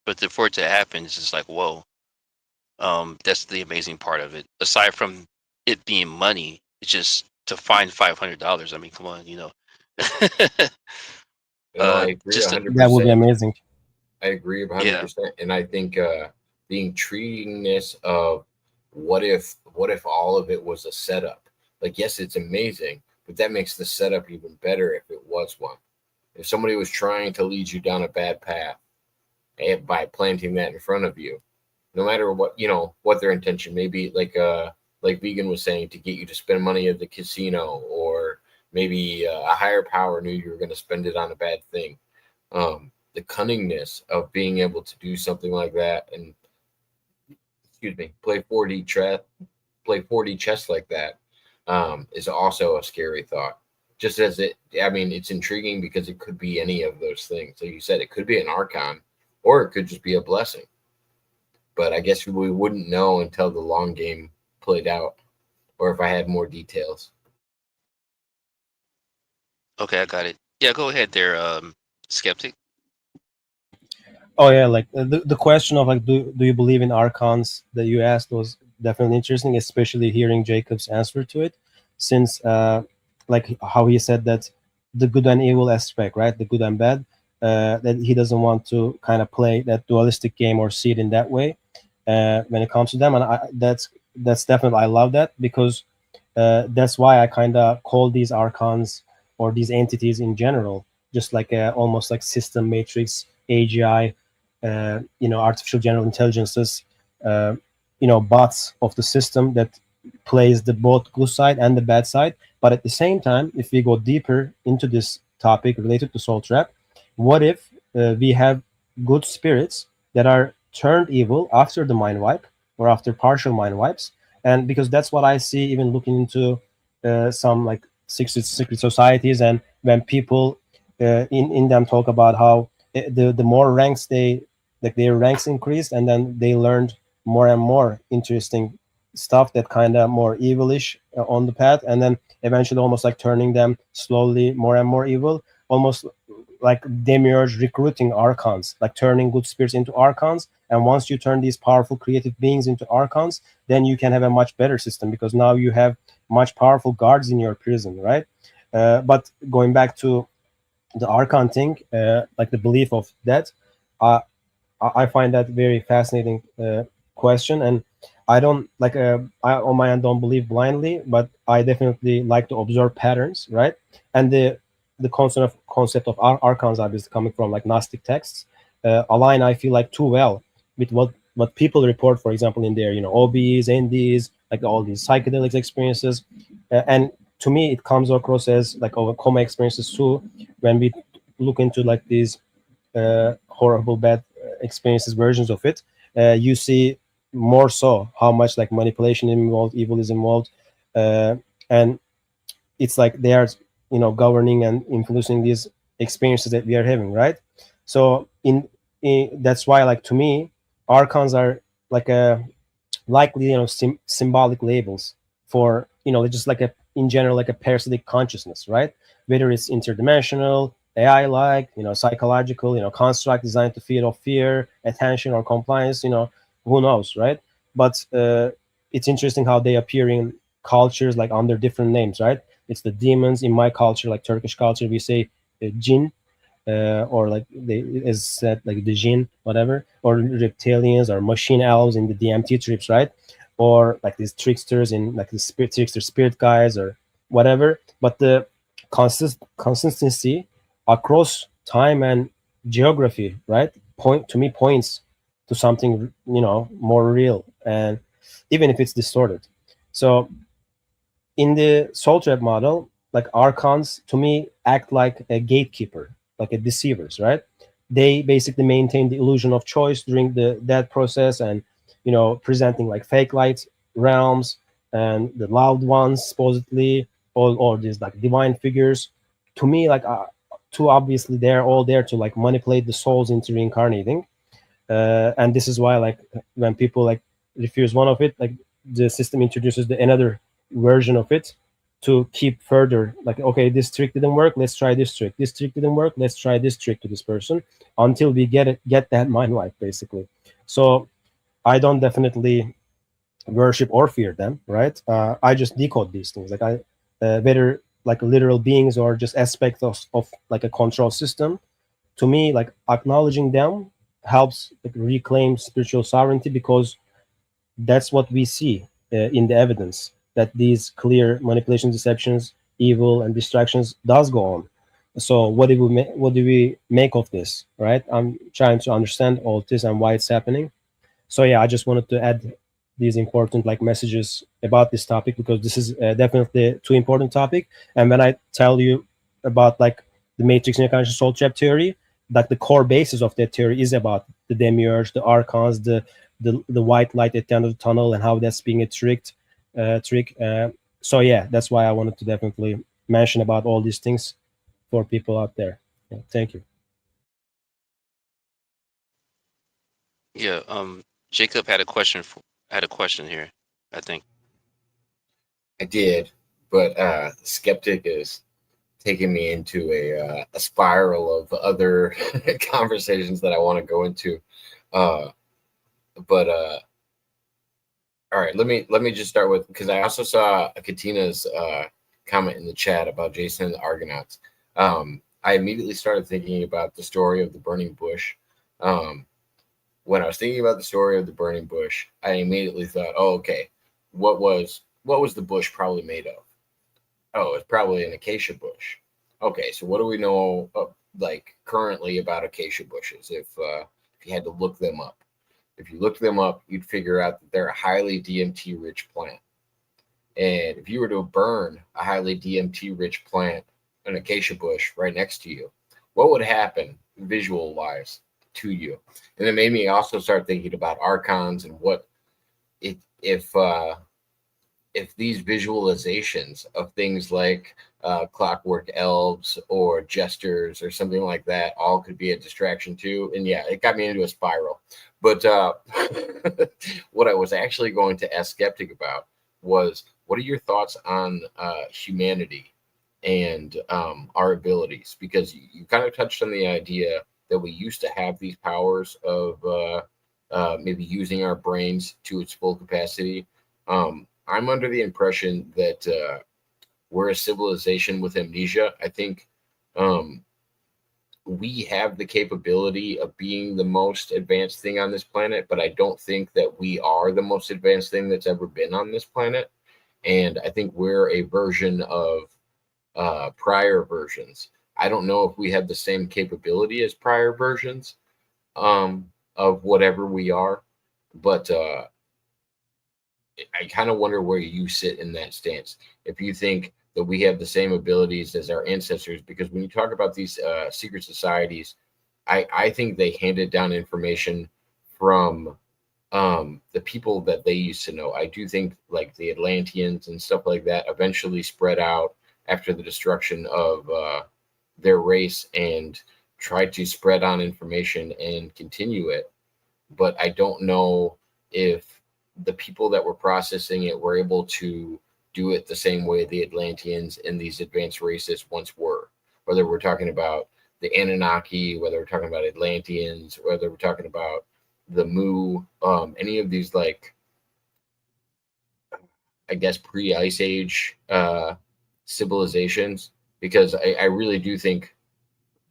But for it to happen, it's just like, whoa. That's the amazing part of it. Aside from it being money, it's just to find $500. I mean, come on, I agree just to, That would be 100%. amazing. I agree yeah. 100%. And I think the intriguingness of what if all of it was a setup? Like, yes, it's amazing, but that makes the setup even better if it was one. If somebody was trying to lead you down a bad path by planting that in front of you, no matter what their intention may be, like Vegan was saying, to get you to spend money at the casino, or maybe a higher power knew you were going to spend it on a bad thing. The cunningness of being able to do something like that and play 4D chess like that is also a scary thought. Just as it's intriguing because it could be any of those things. Like you said, it could be an archon, or it could just be a blessing. But I guess we wouldn't know until the long game played out, or if I had more details. Okay, I got it. Yeah, go ahead there, skeptic. Oh yeah, like the question of like, do you believe in archons that you asked was definitely interesting, especially hearing Jacob's answer to it, since like how he said that the good and evil aspect, right, the good and bad, that he doesn't want to kind of play that dualistic game or see it in that way when it comes to them, and that's definitely, I love that, because that's why I kind of call these archons or these entities in general just like almost like system matrix AGI, artificial general intelligences, bots of the system that plays the both good side and the bad side. But at the same time, if we go deeper into this topic related to soul trap, what if we have good spirits that are turned evil after the mind wipe or after partial mind wipes? And because that's what I see, even looking into some like secret societies, and when people in them talk about how the more ranks they, like their ranks increased, and then they learned more and more interesting stuff that kind of more evilish on the path, and then eventually almost like turning them slowly more and more evil, almost like demiurge recruiting archons, like turning good spirits into archons. And once you turn these powerful creative beings into archons, then you can have a much better system, because now you have much powerful guards in your prison, right? But going back to the archon thing, like the belief of that, uh, I find that very fascinating question, and I don't like I on my end don't believe blindly, but I definitely like to observe patterns, right? And the concept of archons obviously coming from like Gnostic texts align, I feel like, too well with what people report, for example, in their OBs, NDs, like all these psychedelic experiences, and to me it comes across as like our coma experiences too, when we look into like these horrible bad experiences versions of it, you see more so how much like manipulation is involved, evil is involved, and it's like they are governing and influencing these experiences that we are having, right? So in that's why, like, to me, archons are like a likely symbolic labels for just like a, in general, like a parasitic consciousness, right? Whether it's interdimensional, AI, like psychological construct designed to feed off fear, attention, or compliance, who knows, right? But it's interesting how they appear in cultures like under different names, right? It's the demons. In my culture, like Turkish culture, we say jinn, or like they is said like the jinn, whatever, or reptilians or machine elves in the DMT trips, right? Or like these tricksters in like the spirit guys or whatever. But the consistency across time and geography, right? Point to me points to something, more real, and even if it's distorted. So in the soul trap model, like archons to me act like a gatekeeper, like a deceivers, right? They basically maintain the illusion of choice during that process, and presenting like fake light realms and the loved ones supposedly, or these like divine figures. To me, like too obviously, they're all there to like manipulate the souls into reincarnating. And this is why, like, when people like refuse one of it, like the system introduces another version of it to keep further, like, okay, this trick didn't work, let's try this trick. This trick didn't work, let's try this trick to this person, until we get that mind wipe, basically. So I don't definitely worship or fear them, right? I just decode these things, like whether like literal beings or just aspects of like a control system. To me, like acknowledging them helps like reclaim spiritual sovereignty, because that's what we see in the evidence, that these clear manipulations, deceptions, evil, and distractions does go on. So what do we make of this, right? I'm trying to understand all this and why it's happening. So yeah, I just wanted to add these important like messages about this topic, because this is definitely a too important topic. And when I tell you about like the matrix unconscious soul trap theory, like the core basis of that theory is about the demiurge, the archons, the white light at the end of the tunnel, and how that's being a trick. So yeah, that's why I wanted to definitely mention about all these things for people out there. Yeah, thank you. Yeah. Jacob had a question here, I think. I did, but Skeptic is taking me into a spiral of other conversations that I want to go into. But all right, let me just start with, because I also saw Katina's comment in the chat about Jason and the Argonauts. I immediately started thinking about the story of the burning bush. When I was thinking about the story of the burning bush, I immediately thought, oh, okay, what was the bush probably made of? Oh, it's probably an acacia bush. Okay, so what do we know like currently about acacia bushes? If you had to look them up, if you looked them up, you'd figure out that they're a highly DMT rich plant. And if you were to burn a highly DMT rich plant, an acacia bush, right next to you, what would happen visual wise to you? And it made me also start thinking about archons and what if these visualizations of things like clockwork elves or jesters or something like that all could be a distraction too. And yeah, it got me into a spiral. But what I was actually going to ask Skeptic about was, what are your thoughts on humanity and our abilities? Because you kind of touched on the idea that we used to have these powers of maybe using our brains to its full capacity. I'm under the impression that we're a civilization with amnesia. I think we have the capability of being the most advanced thing on this planet, but I don't think that we are the most advanced thing that's ever been on this planet. And I think we're a version of prior versions. I don't know if we have the same capability as prior versions of whatever we are, but I kind of wonder where you sit in that stance. If you think that we have the same abilities as our ancestors, because when you talk about these secret societies, I think they handed down information from the people that they used to know. I do think like the Atlanteans and stuff like that eventually spread out after the destruction of their race and tried to spread on information and continue it. But I don't know if the people that were processing it were able to do it the same way the Atlanteans and these advanced races once were. Whether we're talking about the Anunnaki, whether we're talking about Atlanteans, whether we're talking about the Mu, any of these, like, I guess, pre-Ice Age civilizations, because I really do think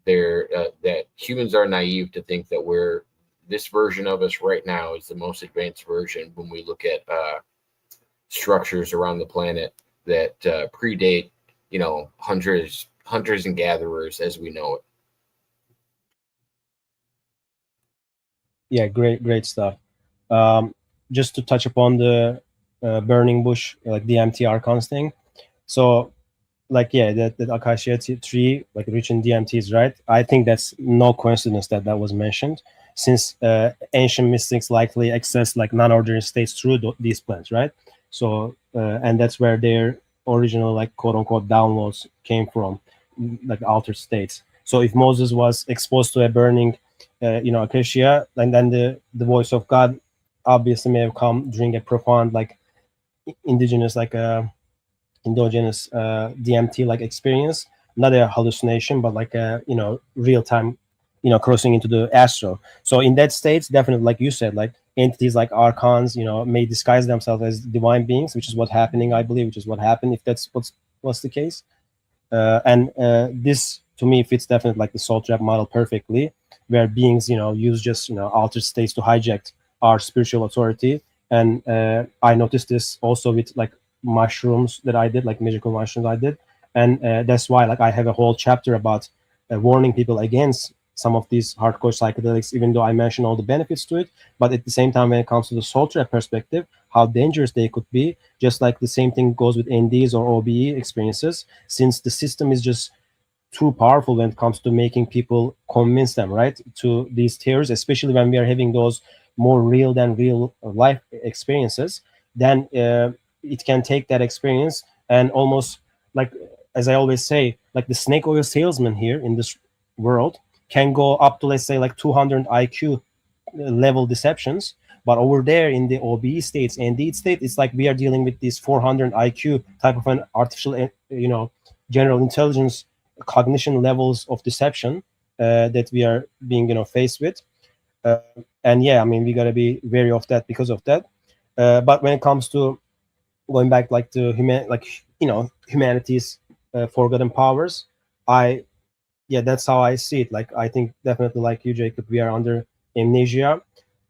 that humans are naive to think that this version of us right now is the most advanced version when we look at structures around the planet that predate, hunters and gatherers as we know it. Yeah, great stuff. Um, just to touch upon the burning bush, like the DMT archons thing. So, like, yeah, that acacia tree, like rich in DMTs, right? I think that's no coincidence that that was mentioned, since ancient mystics likely accessed like non-ordinary states through these plants, right? So, and that's where their original, like, quote unquote downloads came from, like altered states. So, if Moses was exposed to a burning, acacia, and then the voice of God obviously may have come during a profound, like, indigenous, like endogenous DMT like experience, not a hallucination, but like a real time, crossing into the astral. So in that state, definitely, like you said, like entities like archons, may disguise themselves as divine beings, which is what happening, I believe, which is what happened, if that's what's the case. And this to me fits definitely like the soul trap model perfectly, where beings use just altered states to hijack our spiritual authority. And I noticed this also with like mushrooms that I did, like magical mushrooms I did. And that's why like I have a whole chapter about warning people against some of these hardcore psychedelics, even though I mention all the benefits to it. But at the same time, when it comes to the soul trap perspective, how dangerous they could be, just like the same thing goes with NDs or OBE experiences, since the system is just too powerful when it comes to making people convince them, right, to these theories, especially when we are having those more real than real life experiences. Then it can take that experience and almost, like, as I always say, like the snake oil salesman here in this world can go up to, let's say, like 200 IQ level deceptions. But over there in the OBE states and D state, it's like we are dealing with this 400 IQ type of an artificial, general intelligence cognition levels of deception that we are being, faced with. Uh, and yeah, I mean, we got to be wary of that because of that. But when it comes to going back, like to humanity's forgotten powers, I yeah, that's how I see it. Like, I think definitely, like you, Jacob, we are under amnesia.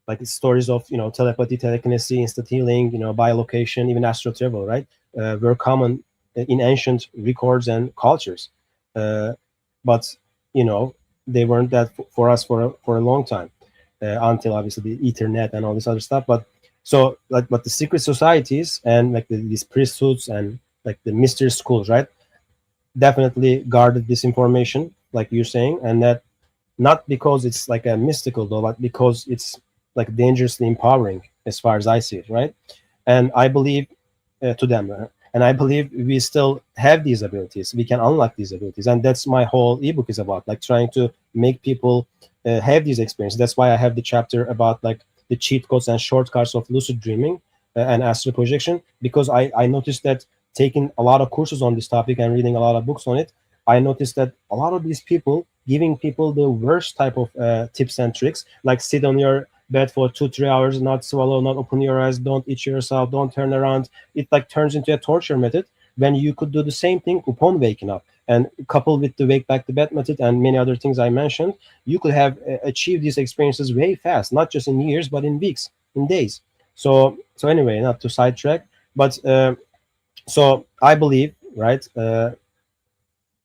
Like stories of telepathy, telekinesis, instant healing, biolocation, even astral travel, right? Were common in ancient records and cultures, uh, but you know they weren't that for us for a long time, until obviously the Ethernet and all this other stuff. But so, like, but the secret societies and like these priesthoods and like the mystery schools, right, definitely guarded this information, like you're saying, and that not because it's like a mystical though, but because it's like dangerously empowering, as far as I see it, right? And I believe to them, and I believe we still have these abilities. We can unlock these abilities, and that's my whole ebook is about, like trying to make people have these experiences. That's why I have the chapter about like the cheat codes and shortcuts of lucid dreaming and astral projection, because I noticed that taking a lot of courses on this topic and reading a lot of books on it, I noticed that a lot of these people giving people the worst type of tips and tricks, like sit on your bed for 2 3 hours, not swallow, not open your eyes, don't itch yourself, don't turn around. It like turns into a torture method when you could do the same thing upon waking up. And coupled with the wake back to bed method and many other things I mentioned, you could have achieved these experiences way fast, not just in years, but in weeks, in days. So anyway, not to sidetrack, but so I believe, right,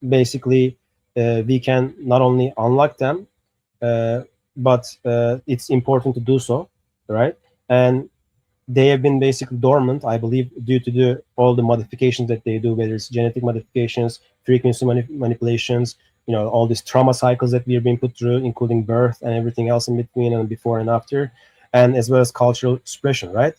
basically we can not only unlock them, uh, but it's important to do so, right? And they have been basically dormant, I believe, due to all the modifications that they do, whether it's genetic modifications, frequency manipulations, all these trauma cycles that we're being put through, including birth and everything else in between and before and after, and as well as cultural expression, right?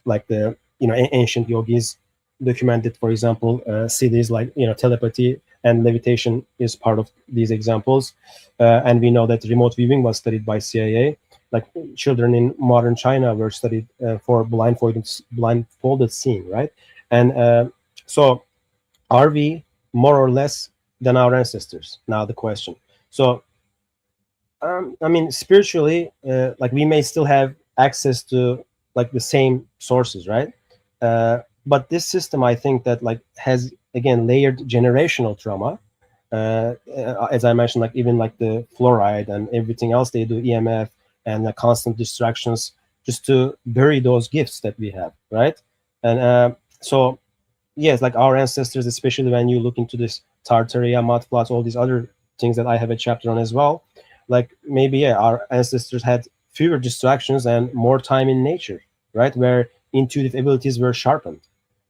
Like the ancient yogis documented, for example, cities like telepathy and levitation is part of these examples, and we know that remote viewing was studied by CIA. Like children in modern China were studied for blindfolded seeing, right? And so, are we more or less than our ancestors? Now the question. So I mean, spiritually, like we may still have access to like the same sources, right? But this system, I think that like has again layered generational trauma. As I mentioned, like even like the fluoride and everything else they do, EMF and the constant distractions, just to bury those gifts that we have, right? And so yes, like our ancestors, especially when you look into this Tartaria, mud floods, all these other things that I have a chapter on as well. Like maybe yeah, our ancestors had fewer distractions and more time in nature, right? Where intuitive abilities were sharpened.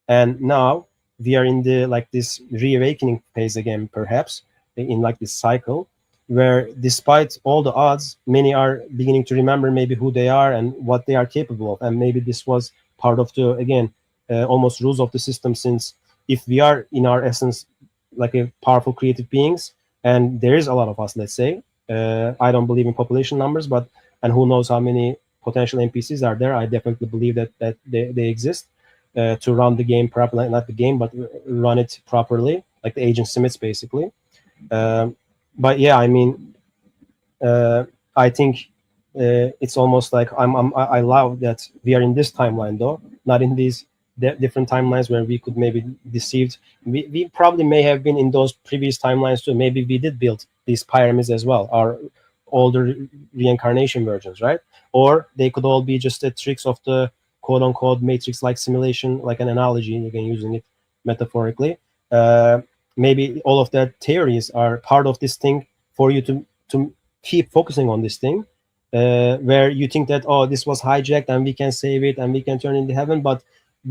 And now we are in the like this reawakening phase again, perhaps in like this cycle where despite all the odds, many are beginning to remember maybe who they are and what they are capable of. And maybe this was part of the again almost rules of the system, since if we are in our essence like a powerful creative beings and there is a lot of us, let's say, I don't believe in population numbers, but and who knows how many potential npcs are there. I definitely believe that they exist to run the game properly, not the game, but run it properly, like the agent Smiths, basically. Um, but yeah, I mean, uh, I think it's almost like I love that we are in this timeline, though, not in these different timelines where we could maybe deceived. We probably may have been in those previous timelines too. Maybe we did build these pyramids as well, our older reincarnation versions, right? Or they could all be just the tricks of the quote unquote matrix like simulation, like an analogy, again, using it metaphorically. Uh, Maybe all of that theories are part of this thing for you to keep focusing on this thing, where you think that, oh, this was hijacked and we can save it and we can turn it into heaven, but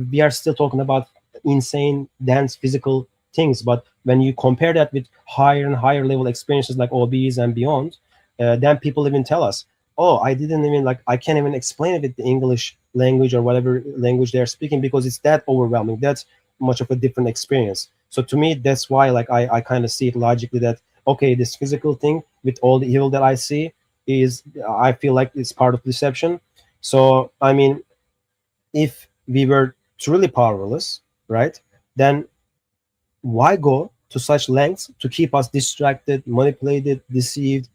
we are still talking about insane dense physical things. But when you compare that with higher and higher level experiences like OBs and beyond, then people even tell us, oh, I didn't even like, I can't even explain it with the English language or whatever language they're speaking, because it's that overwhelming, that's much of a different experience. So to me, that's why like I kind of see it logically that okay, this physical thing with all the evil that I see is, I feel like it's part of deception. So I mean, if we were truly powerless, right, then why go to such lengths to keep us distracted, manipulated, deceived,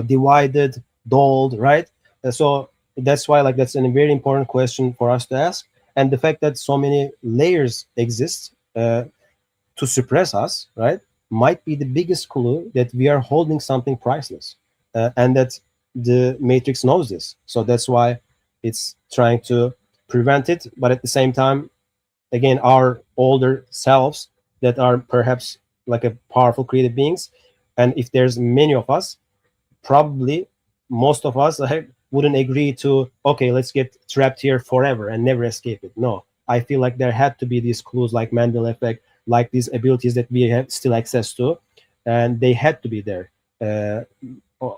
divided, dulled, right? So that's why like that's a very important question for us to ask. And the fact that so many layers exist to suppress us, right, might be the biggest clue that we are holding something priceless, and that the Matrix knows this. So that's why it's trying to prevent it. But at the same time, again, our older selves that are perhaps like a powerful creative beings, and if there's many of us, probably most of us wouldn't agree to okay, let's get trapped here forever and never escape it. No, I feel like there had to be these clues like Mandela Effect, like these abilities that we have still access to, and they had to be there, uh,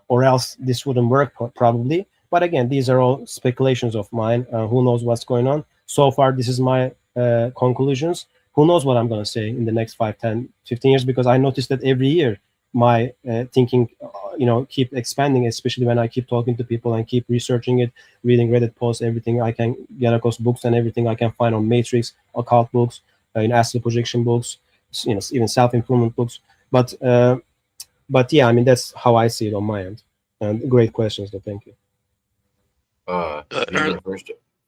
or else this wouldn't work probably. But again, these are all speculations of mine. Who knows what's going on? So far this is my conclusions. Who knows what I'm going to say in the next 5, 10, 15 years, because I noticed that every year my thinking keep expanding, especially when I keep talking to people and keep researching it, reading Reddit posts, everything I can get across, books and everything I can find on matrix, occult books, astral projection books, even self-improvement books. But yeah, I mean, that's how I see it on my end. And great questions, though. Thank you. Earl, Vegan,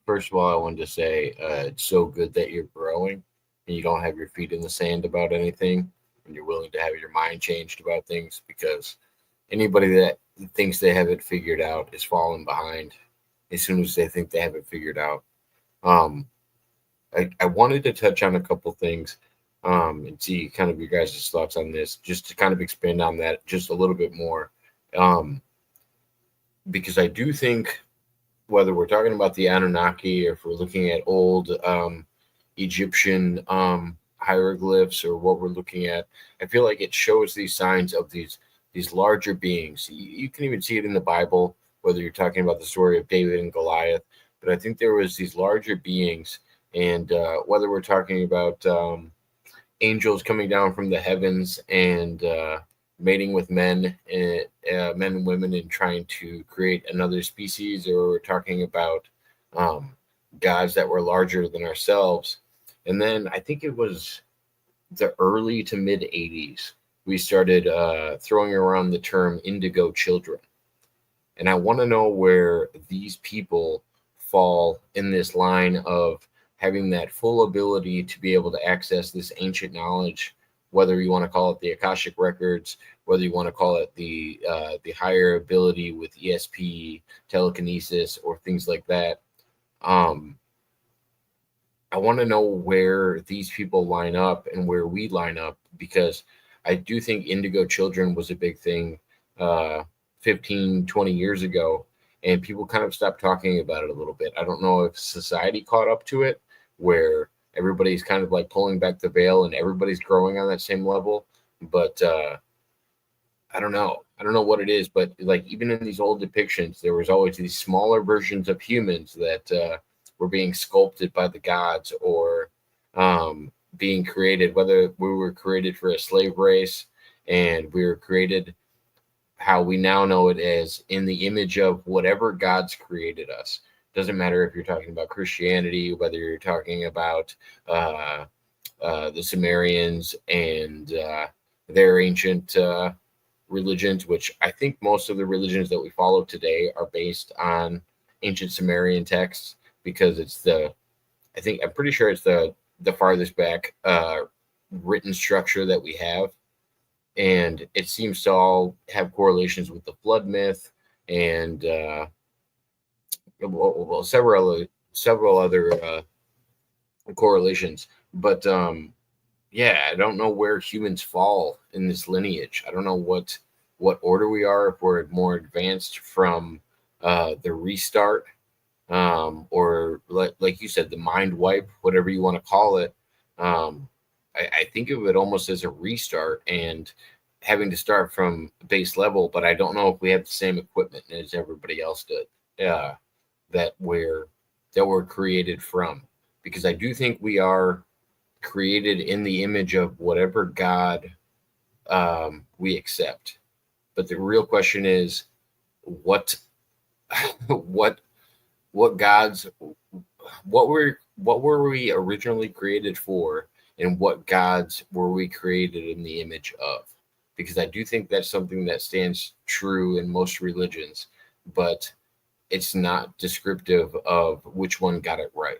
first of all, I wanted to say it's so good that you're growing and you don't have your feet in the sand about anything, and you're willing to have your mind changed about things, because anybody that thinks they have it figured out is falling behind as soon as they think they have it figured out. Um, I wanted to touch on a couple things and see kind of your guys' thoughts on this, just to kind of expand on that just a little bit more. Because I do think, whether we're talking about the Anunnaki or if we're looking at old Egyptian hieroglyphs or what we're looking at, I feel like it shows these signs of these larger beings. You can even see it in the Bible, whether you're talking about the story of David and Goliath. But I think there was these larger beings, and whether we're talking about angels coming down from the heavens and mating with men and women and trying to create another species, or we're talking about gods that were larger than ourselves. And then I think it was the early to mid 80s, we started throwing around the term indigo children. And I want to know where these people fall in this line of having that full ability to be able to access this ancient knowledge, whether you want to call it the Akashic records, whether you want to call it the higher ability with ESP, telekinesis, or things like that. Um, I want to know where these people line up and where we line up, because I do think indigo children was a big thing uh, 15, 20 years ago, and people kind of stopped talking about it a little bit. I don't know if society caught up to it, where everybody's kind of like pulling back the veil and everybody's growing on that same level. But I don't know. I don't know what it is, but like even in these old depictions, there was always these smaller versions of humans that were being sculpted by the gods, or being created. Whether we were created for a slave race, and we were created how we now know it as in the image of whatever gods created us. Doesn't matter if you're talking about Christianity, whether you're talking about uh, the Sumerians and their ancient religions, which I think most of the religions that we follow today are based on ancient Sumerian texts, because it's I'm pretty sure it's the farthest back written structure that we have, and it seems to all have correlations with the flood myth and several other correlations. But yeah, I don't know where humans fall in this lineage. I don't know what order we are, if we're more advanced from the restart, or like you said, the mind wipe, whatever you want to call it. I think of it almost as a restart and having to start from base level, but I don't know if we have the same equipment as everybody else did, that we're created from, because I do think we are created in the image of whatever God we accept. But the real question is, what what gods, what were we originally created for, and what gods were we created in the image of? Because I do think that's something that stands true in most religions, but it's not descriptive of which one got it right.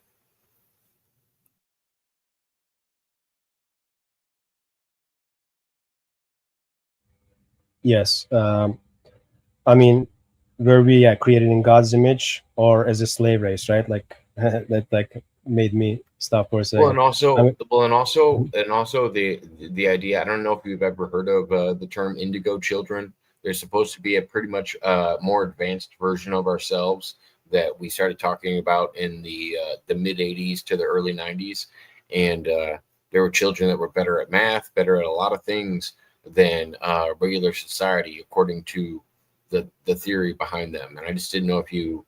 Yes. I mean, were we created in God's image or as a slave race, right? Like that, like made me stop for a Well, second. I mean, and also the idea. I don't know if you've ever heard of the term indigo children. They're supposed to be a pretty much more advanced version of ourselves that we started talking about in the mid '80s to the early '90s, and there were children that were better at math, better at a lot of things than regular society, according to the theory behind them. And I just didn't know if you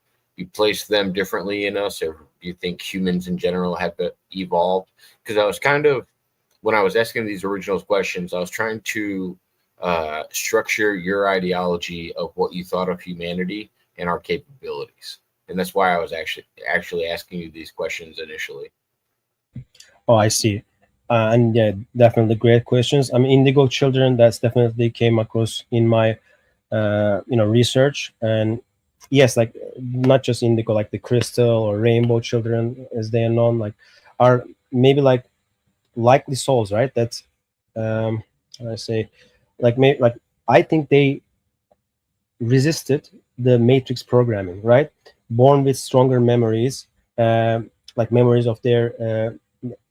place them differently in us, or do you think humans in general have evolved? Because I was kind of, when I was asking these original questions, I was trying to structure your ideology of what you thought of humanity and our capabilities, and that's why I was actually asking you these questions initially. oh, I see. And yeah, definitely great questions. I mean, indigo children, that's definitely came across in my research. And yes, like not just indigo, like the crystal or rainbow children as they are known, like are maybe like likely souls, right? That's how I say, like like I think they resisted the matrix programming, right? Born with stronger memories, like memories of their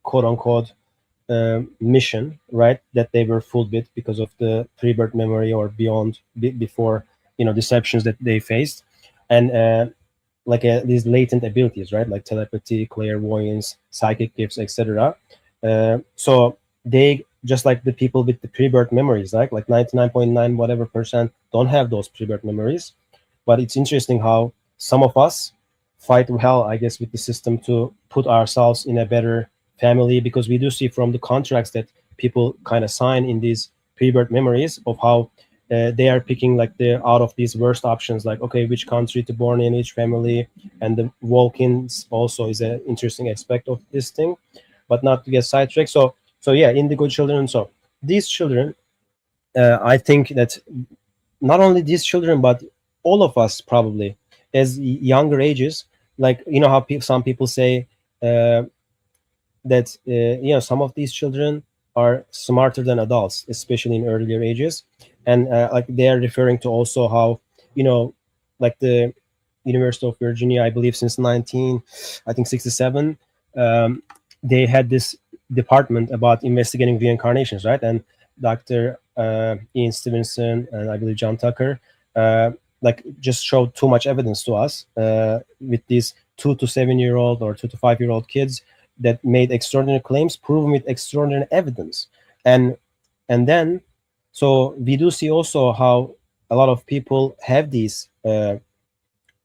quote unquote mission, right? That they were fooled with because of the pre-birth memory or beyond, before deceptions that they faced. And like these latent abilities, right? Like telepathy, clairvoyance, psychic gifts, etc. So they, just like the people with the pre-birth memories, like 99.9 whatever percent don't have those pre-birth memories. But it's interesting how some of us fight hell, I guess, with the system to put ourselves in a better family, because we do see from the contracts that people kind of sign in these pre-birth memories of how they are picking like the out of these worst options, like okay, which country to born in, each family. And the walk-ins also is an interesting aspect of this thing, but not to get sidetracked. So yeah, indigo children. So these children, I think that not only these children, but all of us probably as younger ages, like you know how some people say that some of these children are smarter than adults, especially in earlier ages, and like they are referring to also how you know like the University of Virginia, I believe since 67, they had this department about investigating reincarnations, right? And Dr. Ian Stevenson and I believe John Tucker like just showed too much evidence to us with these 2 to 7 year old or 2 to 5 year old kids that made extraordinary claims proven with extraordinary evidence. And then so we do see also how a lot of people have these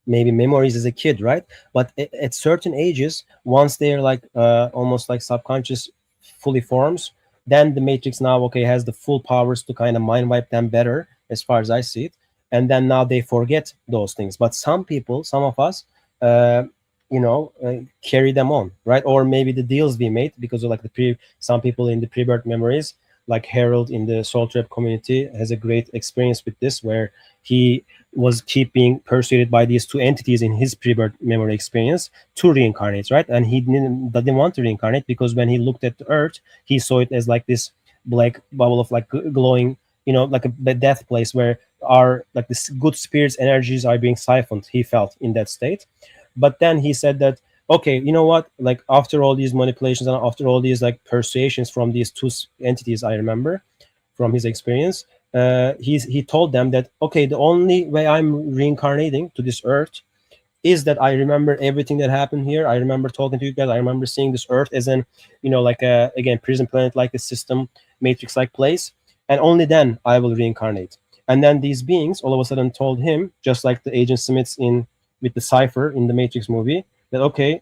maybe memories as a kid, right? But at certain ages, once they're like almost like subconscious fully forms, then the matrix now okay has the full powers to kind of mind wipe them better, as far as I see it. And then now they forget those things. But some people, some of us, uh, carry them on, right? Or maybe the deals we made because of like some people in the pre-birth memories, like Harold in the Soul Trap community has a great experience with this, where he was keeping persuaded by these two entities in his pre-birth memory experience to reincarnate, right? And he didn't want to reincarnate because when he looked at the earth, he saw it as like this black bubble of like glowing, like a death place where our like this good spirits energies are being siphoned. He felt in that state. But then he said that, okay, you know what, like after all these manipulations and after all these like persuasions from these two entities, I remember from his experience, he told them that okay, the only way I'm reincarnating to this earth is that I remember everything that happened here. I remember talking to you guys. I remember seeing this earth as an, like a, again, prison planet, like a system, matrix like place. And only then I will reincarnate. And then these beings all of a sudden told him, just like the Agent Smiths in with the Cipher in the Matrix movie, that okay,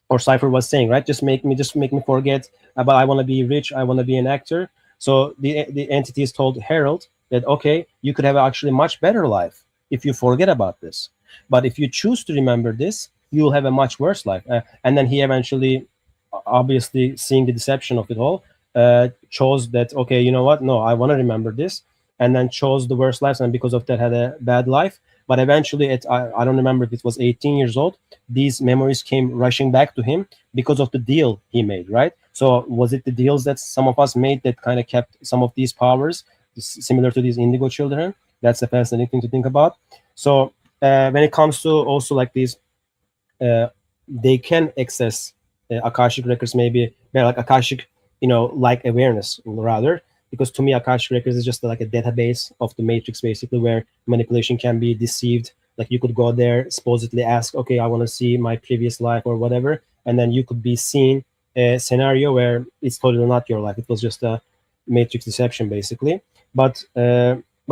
or Cypher was saying, right? Just make me forget about I want to be rich, I want to be an actor. So the entities told Harold that okay, you could have actually much better life if you forget about this. But if you choose to remember this, you will have a much worse life. And then he eventually, obviously seeing the deception of it all, chose that okay, you know what? No, I want to remember this, and then chose the worst life, and because of that had a bad life. But eventually, I don't remember if it was 18 years old, these memories came rushing back to him because of the deal he made, right? So was it the deals that some of us made that kind of kept some of these powers similar to these indigo children? That's a fascinating thing to think about. So when it comes to also like these, uh, they can access akashic records, maybe they're like akashic, like awareness rather, because to me akashic records is just like a database of the matrix basically, where manipulation can be deceived. Like you could go there, supposedly ask, okay, I want to see my previous life or whatever, and then you could be seen a scenario where it's totally not your life, it was just a matrix deception basically. But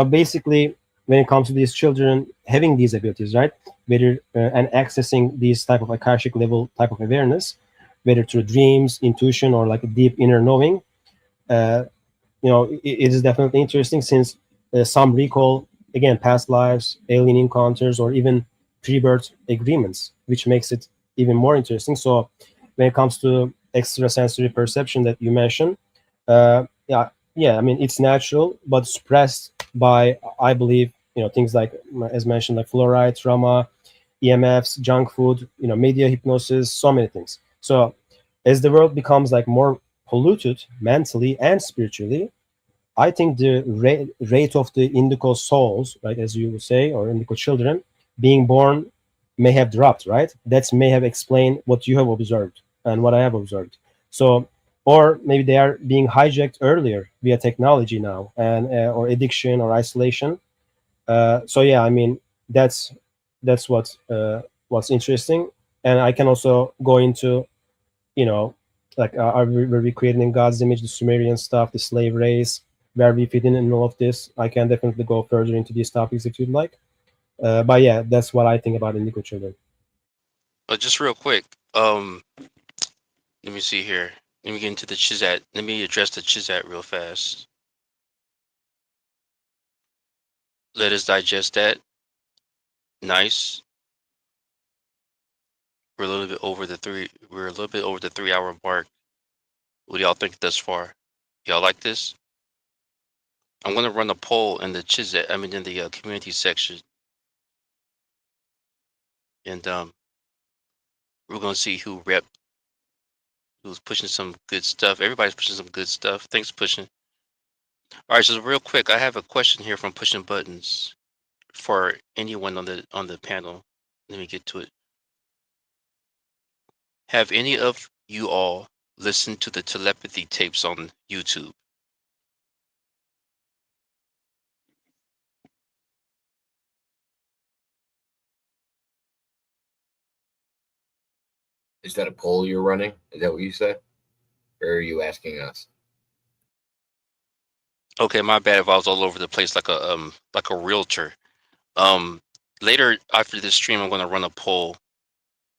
basically, when it comes to these children having these abilities, right, whether and accessing these type of akashic level type of awareness, whether through dreams, intuition, or like a deep inner knowing, uh, it is definitely interesting, since some recall again past lives, alien encounters, or even pre-birth agreements, which makes it even more interesting. So when it comes to extrasensory perception that you mentioned, yeah, I mean it's natural but suppressed by, I believe, things like, as mentioned, like fluoride, trauma, EMFs, junk food, media, hypnosis, so many things. So as the world becomes like more polluted mentally and spiritually, I think the rate of the indigo souls, right, as you would say, or indigo children being born may have dropped, right? That may have explained what you have observed and what I have observed. So, or maybe they are being hijacked earlier via technology now, and or addiction or isolation. So yeah, I mean that's what's interesting, and I can also go into, you know, like were we created in God's image, the Sumerian stuff, the slave race, where we fit in all of this. I can definitely go further into these topics if you'd like. But yeah, that's what I think about indigo children. But just real quick, let me see here. Let me get into the Chizat. Let me address the Chizat real fast. Let us digest that. Nice. We're a little bit over the three. We're a little bit over the 3 hour mark. What do y'all think thus far? Y'all like this? I'm gonna run a poll in the Chizat. I mean, in the community section. and we're gonna see who's pushing some good stuff. Everybody's pushing some good stuff. Thanks for pushing. All right, so real quick, I have a question here from Pushing Buttons for anyone on the panel. Let me get to it. Have any of you all listened to the telepathy tapes on YouTube? Is that a poll you're running? Is that what you said? Or are you asking us? Okay, my bad if I was all over the place like a realtor. Later after this stream, I'm gonna run a poll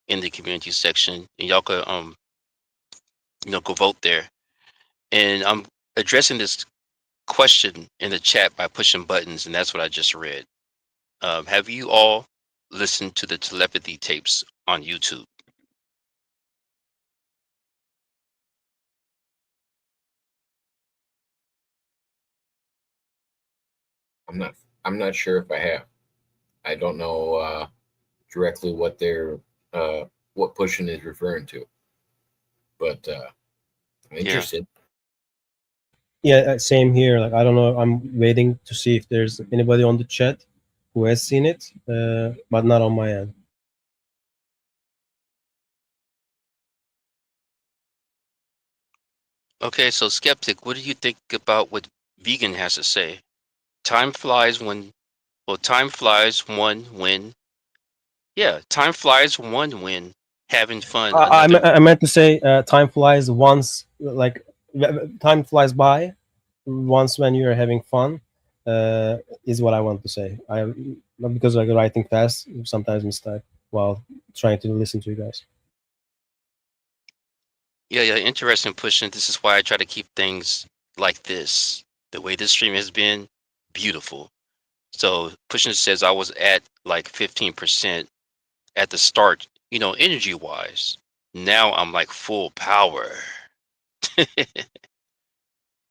in the community section, and y'all could go vote there. And I'm addressing this question in the chat by pushing buttons, and that's what I just read. Have you all listened to the telepathy tapes on YouTube? I'm not sure if I have. I don't know directly what they're what pushing is referring to, but I'm interested. Yeah, same here. Like I don't know. I'm waiting to see if there's anybody on the chat who has seen it, but not on my end. Okay, so Skeptic, what do you think about what Vegan has to say? Time flies when, well, time flies one when, yeah, time flies one when having fun. Another, I meant to say time flies once. Like time flies by once when you're having fun. Is what I want to say. I because like writing fast sometimes mistake while trying to listen to you guys. yeah, interesting pushing. This is why I try to keep things like this. The way this stream has been, beautiful. So pushing says I was at like 15% at the start, energy wise. Now I'm like full power.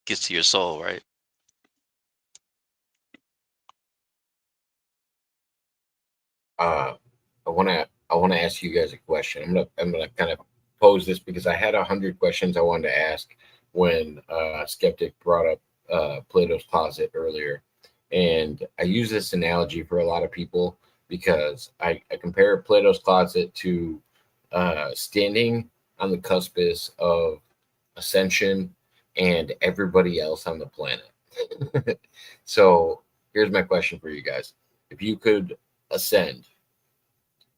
Gets to your soul, right? I want to ask you guys a question. I'm gonna kind of pose this because I had 100 questions I wanted to ask when Skeptic brought up Plato's closet earlier, and I use this analogy for a lot of people because I compare Plato's closet to standing on the cuspis of ascension and everybody else on the planet. So here's my question for you guys: if you could ascend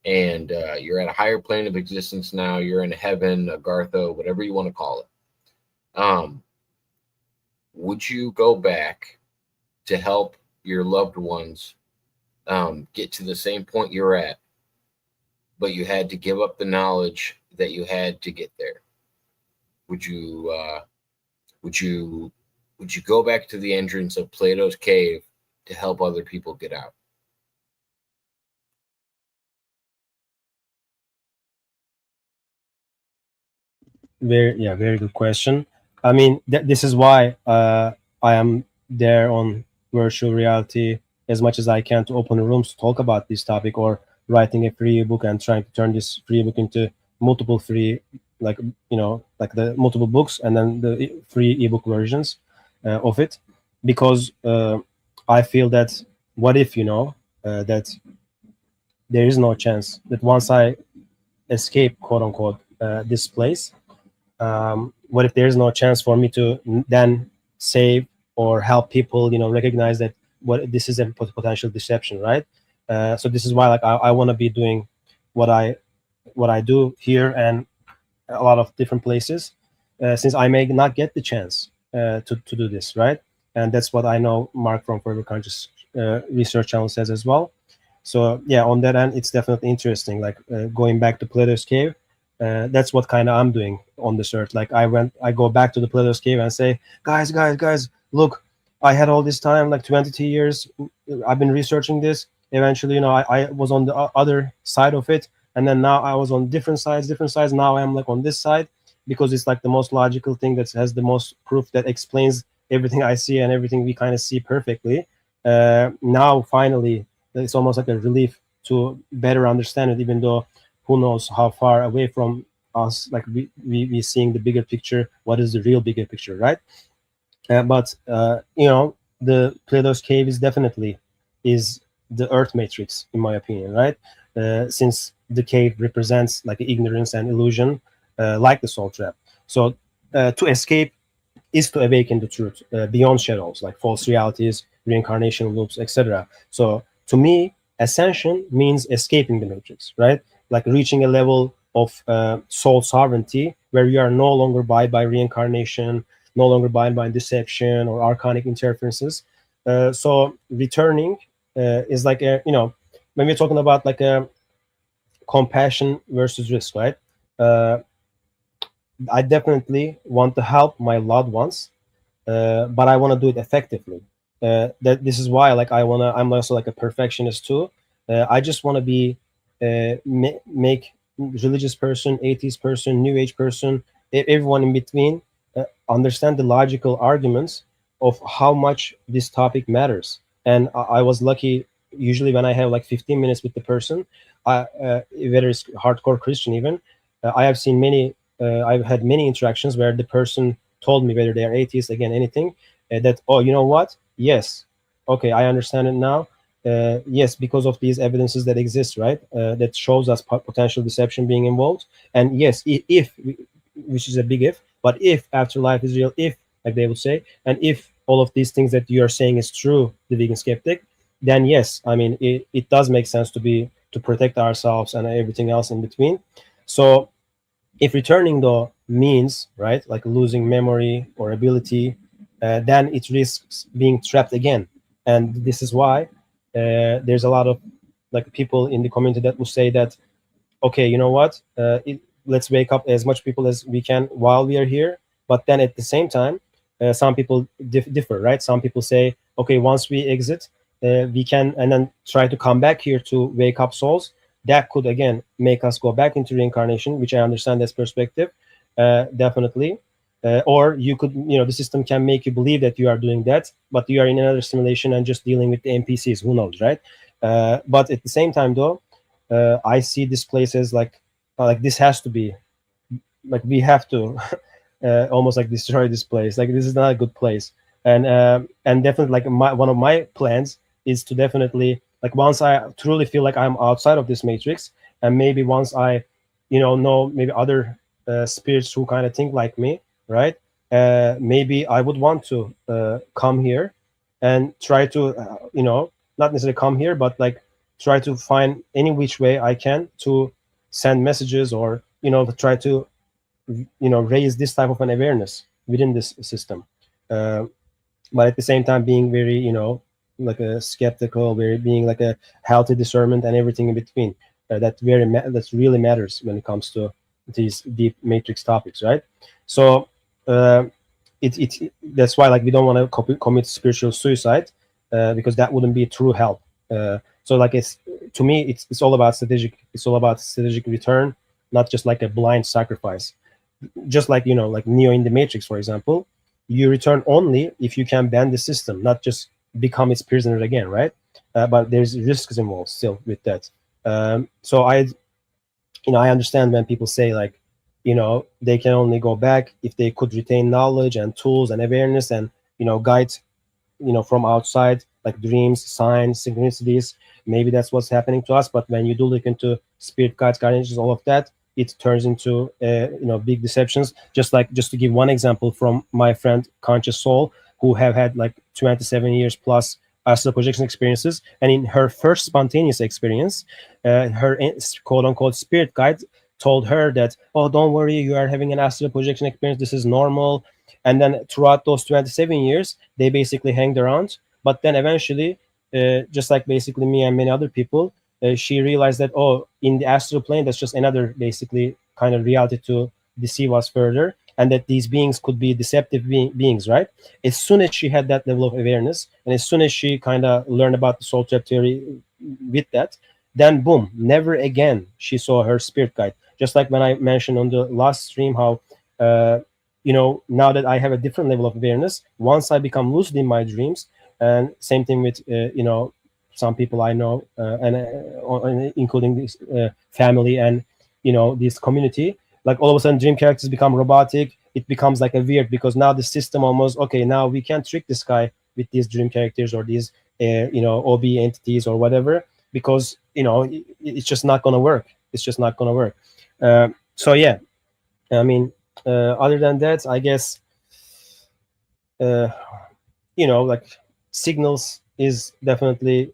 and you're at a higher plane of existence now, you're in heaven, Agartha, whatever you want to call it, would you go back to help your loved ones get to the same point you're at, but you had to give up the knowledge that you had to get there? Would you would you would you go back to the entrance of Plato's cave to help other people get out? Very good question. I mean, this is why I am there on virtual reality as much as I can to open rooms to talk about this topic, or writing a free ebook and trying to turn this free ebook into multiple free, like like the multiple books and then the free ebook versions of it, because I feel that what if that there is no chance that once I escape, quote unquote, this place, what if there's no chance for me to then save or help people recognize that what this is a potential deception, right? So this is why like I want to be doing what I do here and a lot of different places, since I may not get the chance to do this, right? And that's what I know Mark from Forever Conscious research channel says as well. So yeah, on that end, it's definitely interesting. Like going back to Plato's cave, that's what kind of I'm doing on this earth. Like I go back to the Plato's cave and say, guys, look, I had all this time, like 22 years. I've been researching this. Eventually, I was on the other side of it, and then now I was on different sides. Now I'm like on this side because it's like the most logical thing that has the most proof that explains everything I see and everything we kind of see perfectly. Now finally it's almost like a relief to better understand it, even though who knows how far away from us, like we seeing the bigger picture, what is the real bigger picture, right? But you know, the Plato's cave is definitely is the Earth matrix, in my opinion, right? Since the cave represents like ignorance and illusion, like the soul trap. So to escape is to awaken the truth beyond shadows, like false realities, reincarnation loops, etc. So to me, ascension means escaping the matrix, right? Like reaching a level of soul sovereignty where you are no longer bound by reincarnation, no longer bound by deception or archonic interferences. So returning is like a, you know, when we're talking about like a compassion versus risk, right? Uh, I definitely want to help my loved ones, but I want to do it effectively. That this is why, like, I'm also like a perfectionist too. I just want to be make religious person, atheist person, new age person, everyone in between, understand the logical arguments of how much this topic matters. And I was lucky. Usually, when I have like 15 minutes with the person, whether it's hardcore Christian, even I have seen many. I've had many interactions where the person told me, whether they are atheists, again, anything, that, oh, you know what, yes, okay, I understand it now. Yes, because of these evidences that exist, right, that shows us potential deception being involved. And yes, if which is a big if, but if afterlife is real, if, like they would say, and if all of these things that you are saying is true, the vegan skeptic, then yes, I mean, it does make sense to protect ourselves and everything else in between. So if returning though means, right, like losing memory or ability, then it risks being trapped again. And this is why there's a lot of like people in the community that will say that, okay, you know what, let's wake up as much people as we can while we are here. But then at the same time, some people differ, right? Some people say, okay, once we exit, we can, and then try to come back here to wake up souls. That could again make us go back into reincarnation, which I understand as perspective, definitely. Or you could, you know, the system can make you believe that you are doing that, but you are in another simulation and just dealing with the NPCs. Who knows, right? But at the same time, though, I see this place as like this has to be, like we have to almost like destroy this place. Like this is not a good place. And definitely like one of my plans is to definitely, like, once I truly feel like I'm outside of this matrix, and maybe once I, you know maybe other spirits who kind of think like me, right? Maybe I would want to come here and try to not necessarily come here, but like try to find any which way I can to send messages, or to try to raise this type of an awareness within this system. uh, but at the same time being very like a skeptical, very being like a healthy discernment and everything in between. That really matters when it comes to these deep matrix topics, right? So uh, that's why, like, we don't want to commit spiritual suicide, because that wouldn't be true help. So like, it's, to me, it's all about strategic return, not just like a blind sacrifice. Just like like Neo in the Matrix, for example, you return only if you can bend the system, not just become its prisoner again, right? But there's risks involved still with that. So I understand when people say, like, they can only go back if they could retain knowledge and tools and awareness, and guide from outside, like dreams, signs, synchronicities. Maybe that's what's happening to us. But when you do look into spirit guides, guardians, all of that, it turns into big deceptions. Just to give one example from my friend Conscious Soul, who have had like 27 years plus astral projection experiences, and in her first spontaneous experience, her quote unquote spirit guide told her that, oh, don't worry, you are having an astral projection experience, this is normal. And then throughout those 27 years, they basically hanged around. But then eventually, just like basically me and many other people, she realized that, oh, in the astral plane, that's just another basically kind of reality to deceive us further, and that these beings could be deceptive beings, right? As soon as she had that level of awareness, and as soon as she kind of learned about the soul trap theory with that, then boom, never again she saw her spirit guide. Just like when I mentioned on the last stream how now that I have a different level of awareness, once I become lucid in my dreams, and same thing with some people I know, and including this family and this community. Like all of a sudden, dream characters become robotic. It becomes like a weird, because now the system almost, okay, now we can't trick this guy with these dream characters or these OB entities or whatever, because it's just not gonna work. It's just not gonna work. So yeah, I mean, other than that, I guess uh, like signals is definitely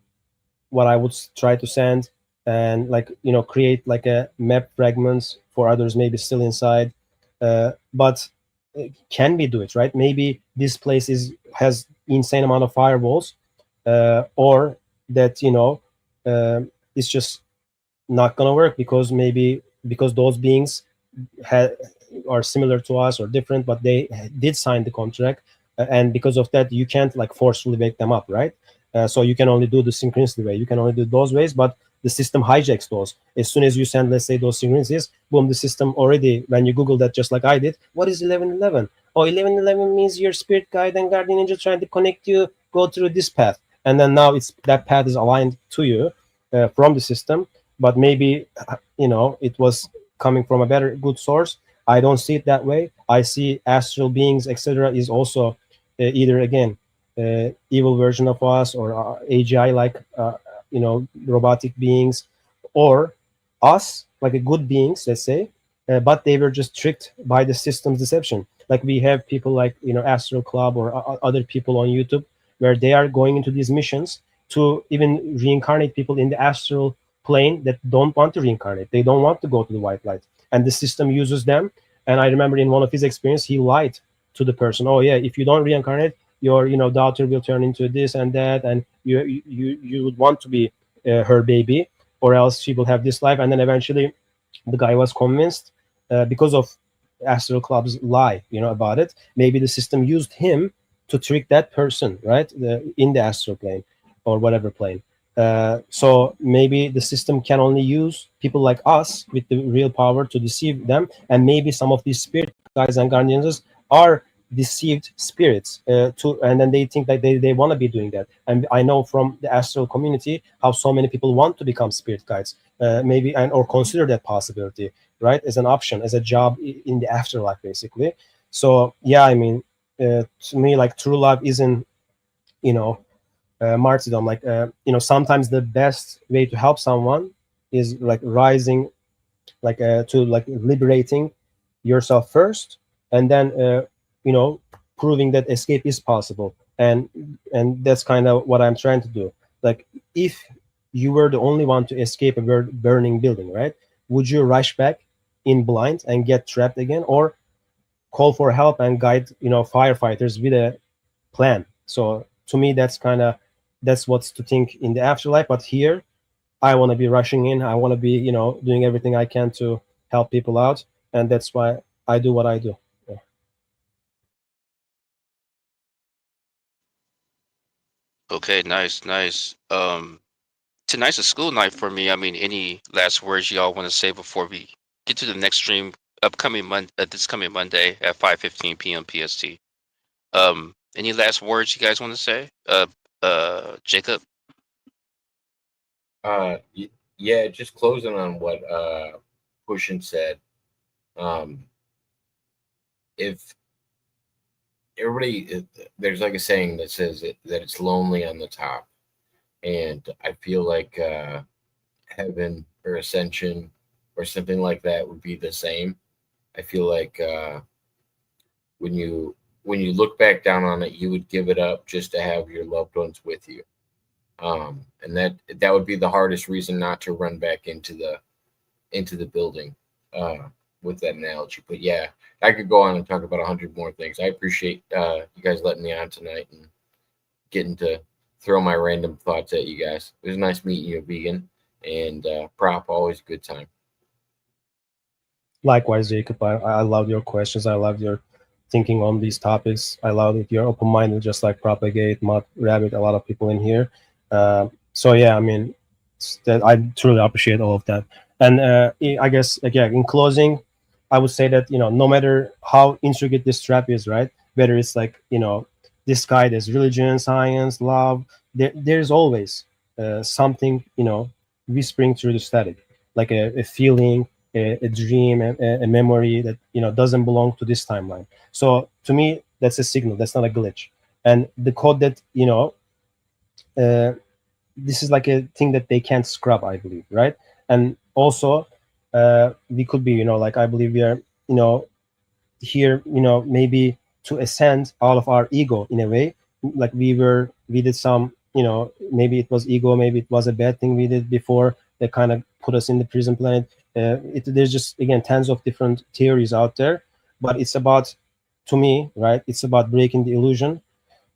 what I would try to send, and like create like a map fragments for others maybe still inside. But can we do it, right? Maybe this place has insane amount of firewalls, or that uh, it's just not gonna work, because maybe because those beings had are similar to us or different, but they did sign the contract, and because of that, you can't like forcefully wake them up, right? So you can only do the synchronicity way. You can only do those ways, but the system hijacks those. As soon as you send, let's say, those synchronicities, boom, the system already, when you Google that, just like I did, what is 1111? Oh, 1111 means your spirit guide and guardian angel trying to connect you, go through this path. And then now it's that path is aligned to you from the system, but maybe it was coming from a better good source. I don't see it that way. I see astral beings, etc., is also either again evil version of us, or AGI like robotic beings, or us like a good beings, let's say, but they were just tricked by the system's deception. Like we have people like Astral Club or other people on YouTube, where they are going into these missions to even reincarnate people in the astral plane that don't want to reincarnate. They don't want to go to the white light, and the system uses them. And I remember in one of his experience, he lied to the person. Oh yeah, if you don't reincarnate, your daughter will turn into this and that, and you would want to be her baby, or else she will have this life. And then eventually, the guy was convinced because of Astral Club's lie, about it. Maybe the system used him to trick that person, right, in the astral plane or whatever plane. So maybe the system can only use people like us with the real power to deceive them, and maybe some of these spirit guides and guardians are deceived spirits and then they think that they want to be doing that. And I know from the astral community how so many people want to become spirit guides, maybe, and or consider that possibility, right, as an option, as a job in the afterlife, basically. So yeah, I mean, to me, like, true love isn't you know martyrdom. Like sometimes the best way to help someone is like rising, like to like liberating yourself first, and then proving that escape is possible. And that's kind of what I'm trying to do. Like, if you were the only one to escape a burning building, right, would you rush back in blind and get trapped again, or call for help and guide firefighters with a plan? So to me, that's what's to think in the afterlife. But here, I want to be rushing in. I want to be, doing everything I can to help people out, and that's why I do what I do. Yeah. Okay, nice, nice. Tonight's a school night for me. I mean, any last words y'all want to say before we get to the next stream, this coming Monday at 5:15 p.m. PST? Any last words you guys want to say? Jacob? Yeah, just closing on what Pushin said. If everybody, there's like a saying that says that it's lonely on the top, and I feel like heaven or ascension or something like that would be the same. I feel like when you look back down on it, you would give it up just to have your loved ones with you. And that would be the hardest reason not to run back into the building with that analogy. But yeah, I could go on and talk about 100 more things. I appreciate you guys letting me on tonight and getting to throw my random thoughts at you guys. It was nice meeting you, Vegan, and Prop, always a good time. Likewise, Jacob. I love your questions. I love your thinking on these topics. I love that you're open-minded, just like Propagate, Mudrabbit, a lot of people in here. So yeah, I mean, that I truly appreciate all of that. And I guess, again, in closing, I would say that no matter how intricate this trap is, right? Whether it's like this guy, there's religion, science, love. There's always something, whispering through the static, like a feeling, a dream, a memory that doesn't belong to this timeline. So to me, that's a signal. That's not a glitch. And the code that uh, this is like a thing that they can't scrub, I believe, right? And also, we could be, like I believe we are, here, maybe to ascend out of our ego in a way. Like we did some, maybe it was ego, maybe it was a bad thing we did before that kind of put us in the prison planet. There's just, again, tons of different theories out there, but it's about, to me, right, it's about breaking the illusion,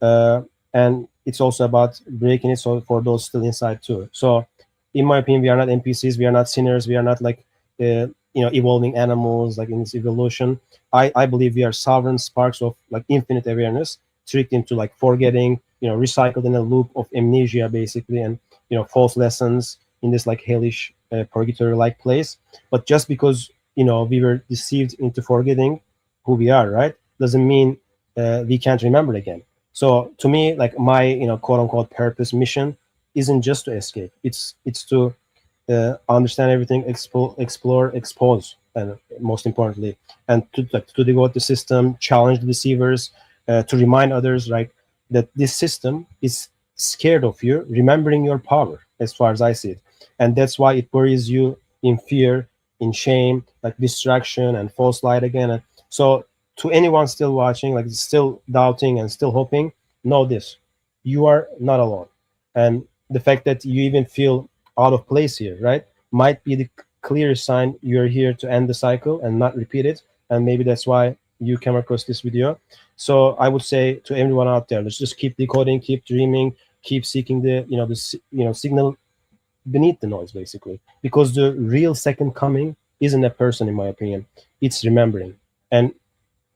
uh, and it's also about breaking it so for those still inside too. So in my opinion, we are not npcs, we are not sinners, we are not like evolving animals like in this evolution. I believe we are sovereign sparks of like infinite awareness, tricked into like forgetting, recycled in a loop of amnesia basically, and false lessons in this like hellish purgatory like place. But just because we were deceived into forgetting who we are, right, doesn't mean we can't remember again. So to me, like my quote unquote purpose mission isn't just to escape. It's to understand everything, explore, expose, and most importantly, and to devote the system, challenge the deceivers, to remind others, right, that this system is scared of you remembering your power, as far as I see it, and that's why it buries you in fear, in shame, like distraction and false light again. And so, to anyone still watching, like still doubting and still hoping, know this: you are not alone, and the fact that you even feel out of place here, right, might be the clear sign you're here to end the cycle and not repeat it. And maybe that's why you came across this video. So I would say to everyone out there, let's just keep decoding, keep dreaming, keep seeking the signal beneath the noise, basically, because the real second coming isn't a person, in my opinion. It's remembering. And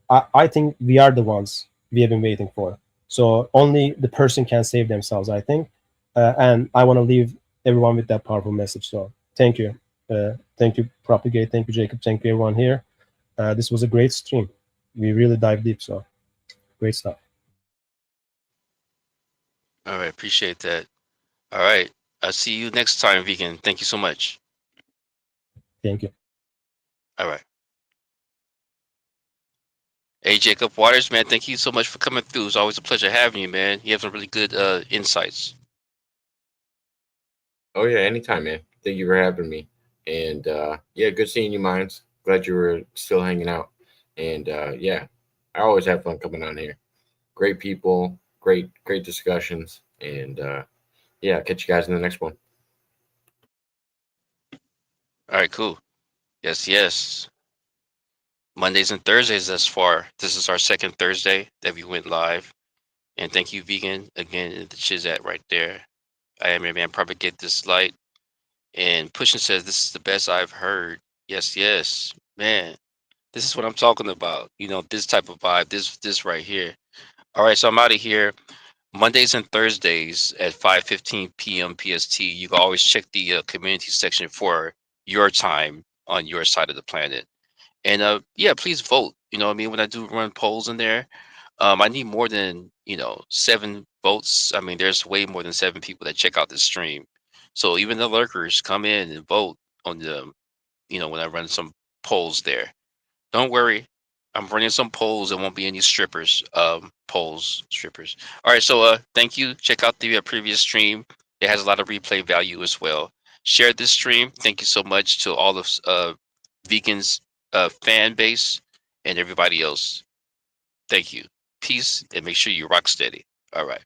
I think we are the ones we have been waiting for. So only the person can save themselves, I think. And I want to leave everyone with that powerful message. So thank you. Thank you, Propagate. Thank you, Jacob. Thank you, everyone here. This was a great stream. We really dive deep. So great stuff. All right, appreciate that. All right, I'll see you next time, Vegan. Thank you so much. Thank you. All right. Hey, Jacob Waters, man, thank you so much for coming through. It's always a pleasure having you, man. You have some really good insights. Oh yeah, anytime, man. Thank you for having me. And yeah, good seeing you, Minds. Glad you were still hanging out. And yeah, I always have fun coming on here. Great people, great discussions. And yeah, catch you guys in the next one. All right, cool. Yes, yes. Mondays and Thursdays thus far. This is our second Thursday that we went live. And thank you, Vegan, again, the Chizat right there. I am your man, Propagate This Light. And Pushin says, this is the best I've heard. Yes, yes. Man, this is what I'm talking about. This type of vibe, this right here. All right, so I'm out of here. Mondays and Thursdays at 5:15 p.m. PST. You can always check the community section for your time on your side of the planet. And yeah, please vote. You know what I mean? When I do run polls in there, I need more than 7 votes. I mean, there's way more than 7 people that check out this stream. So even the lurkers come in and vote on the when I run some polls there. Don't worry. I'm running some polls. There won't be any strippers. Polls, strippers. All right. So, thank you. Check out the previous stream. It has a lot of replay value as well. Share this stream. Thank you so much to all of Vegans fan base and everybody else. Thank you. Peace, and make sure you rock steady. All right.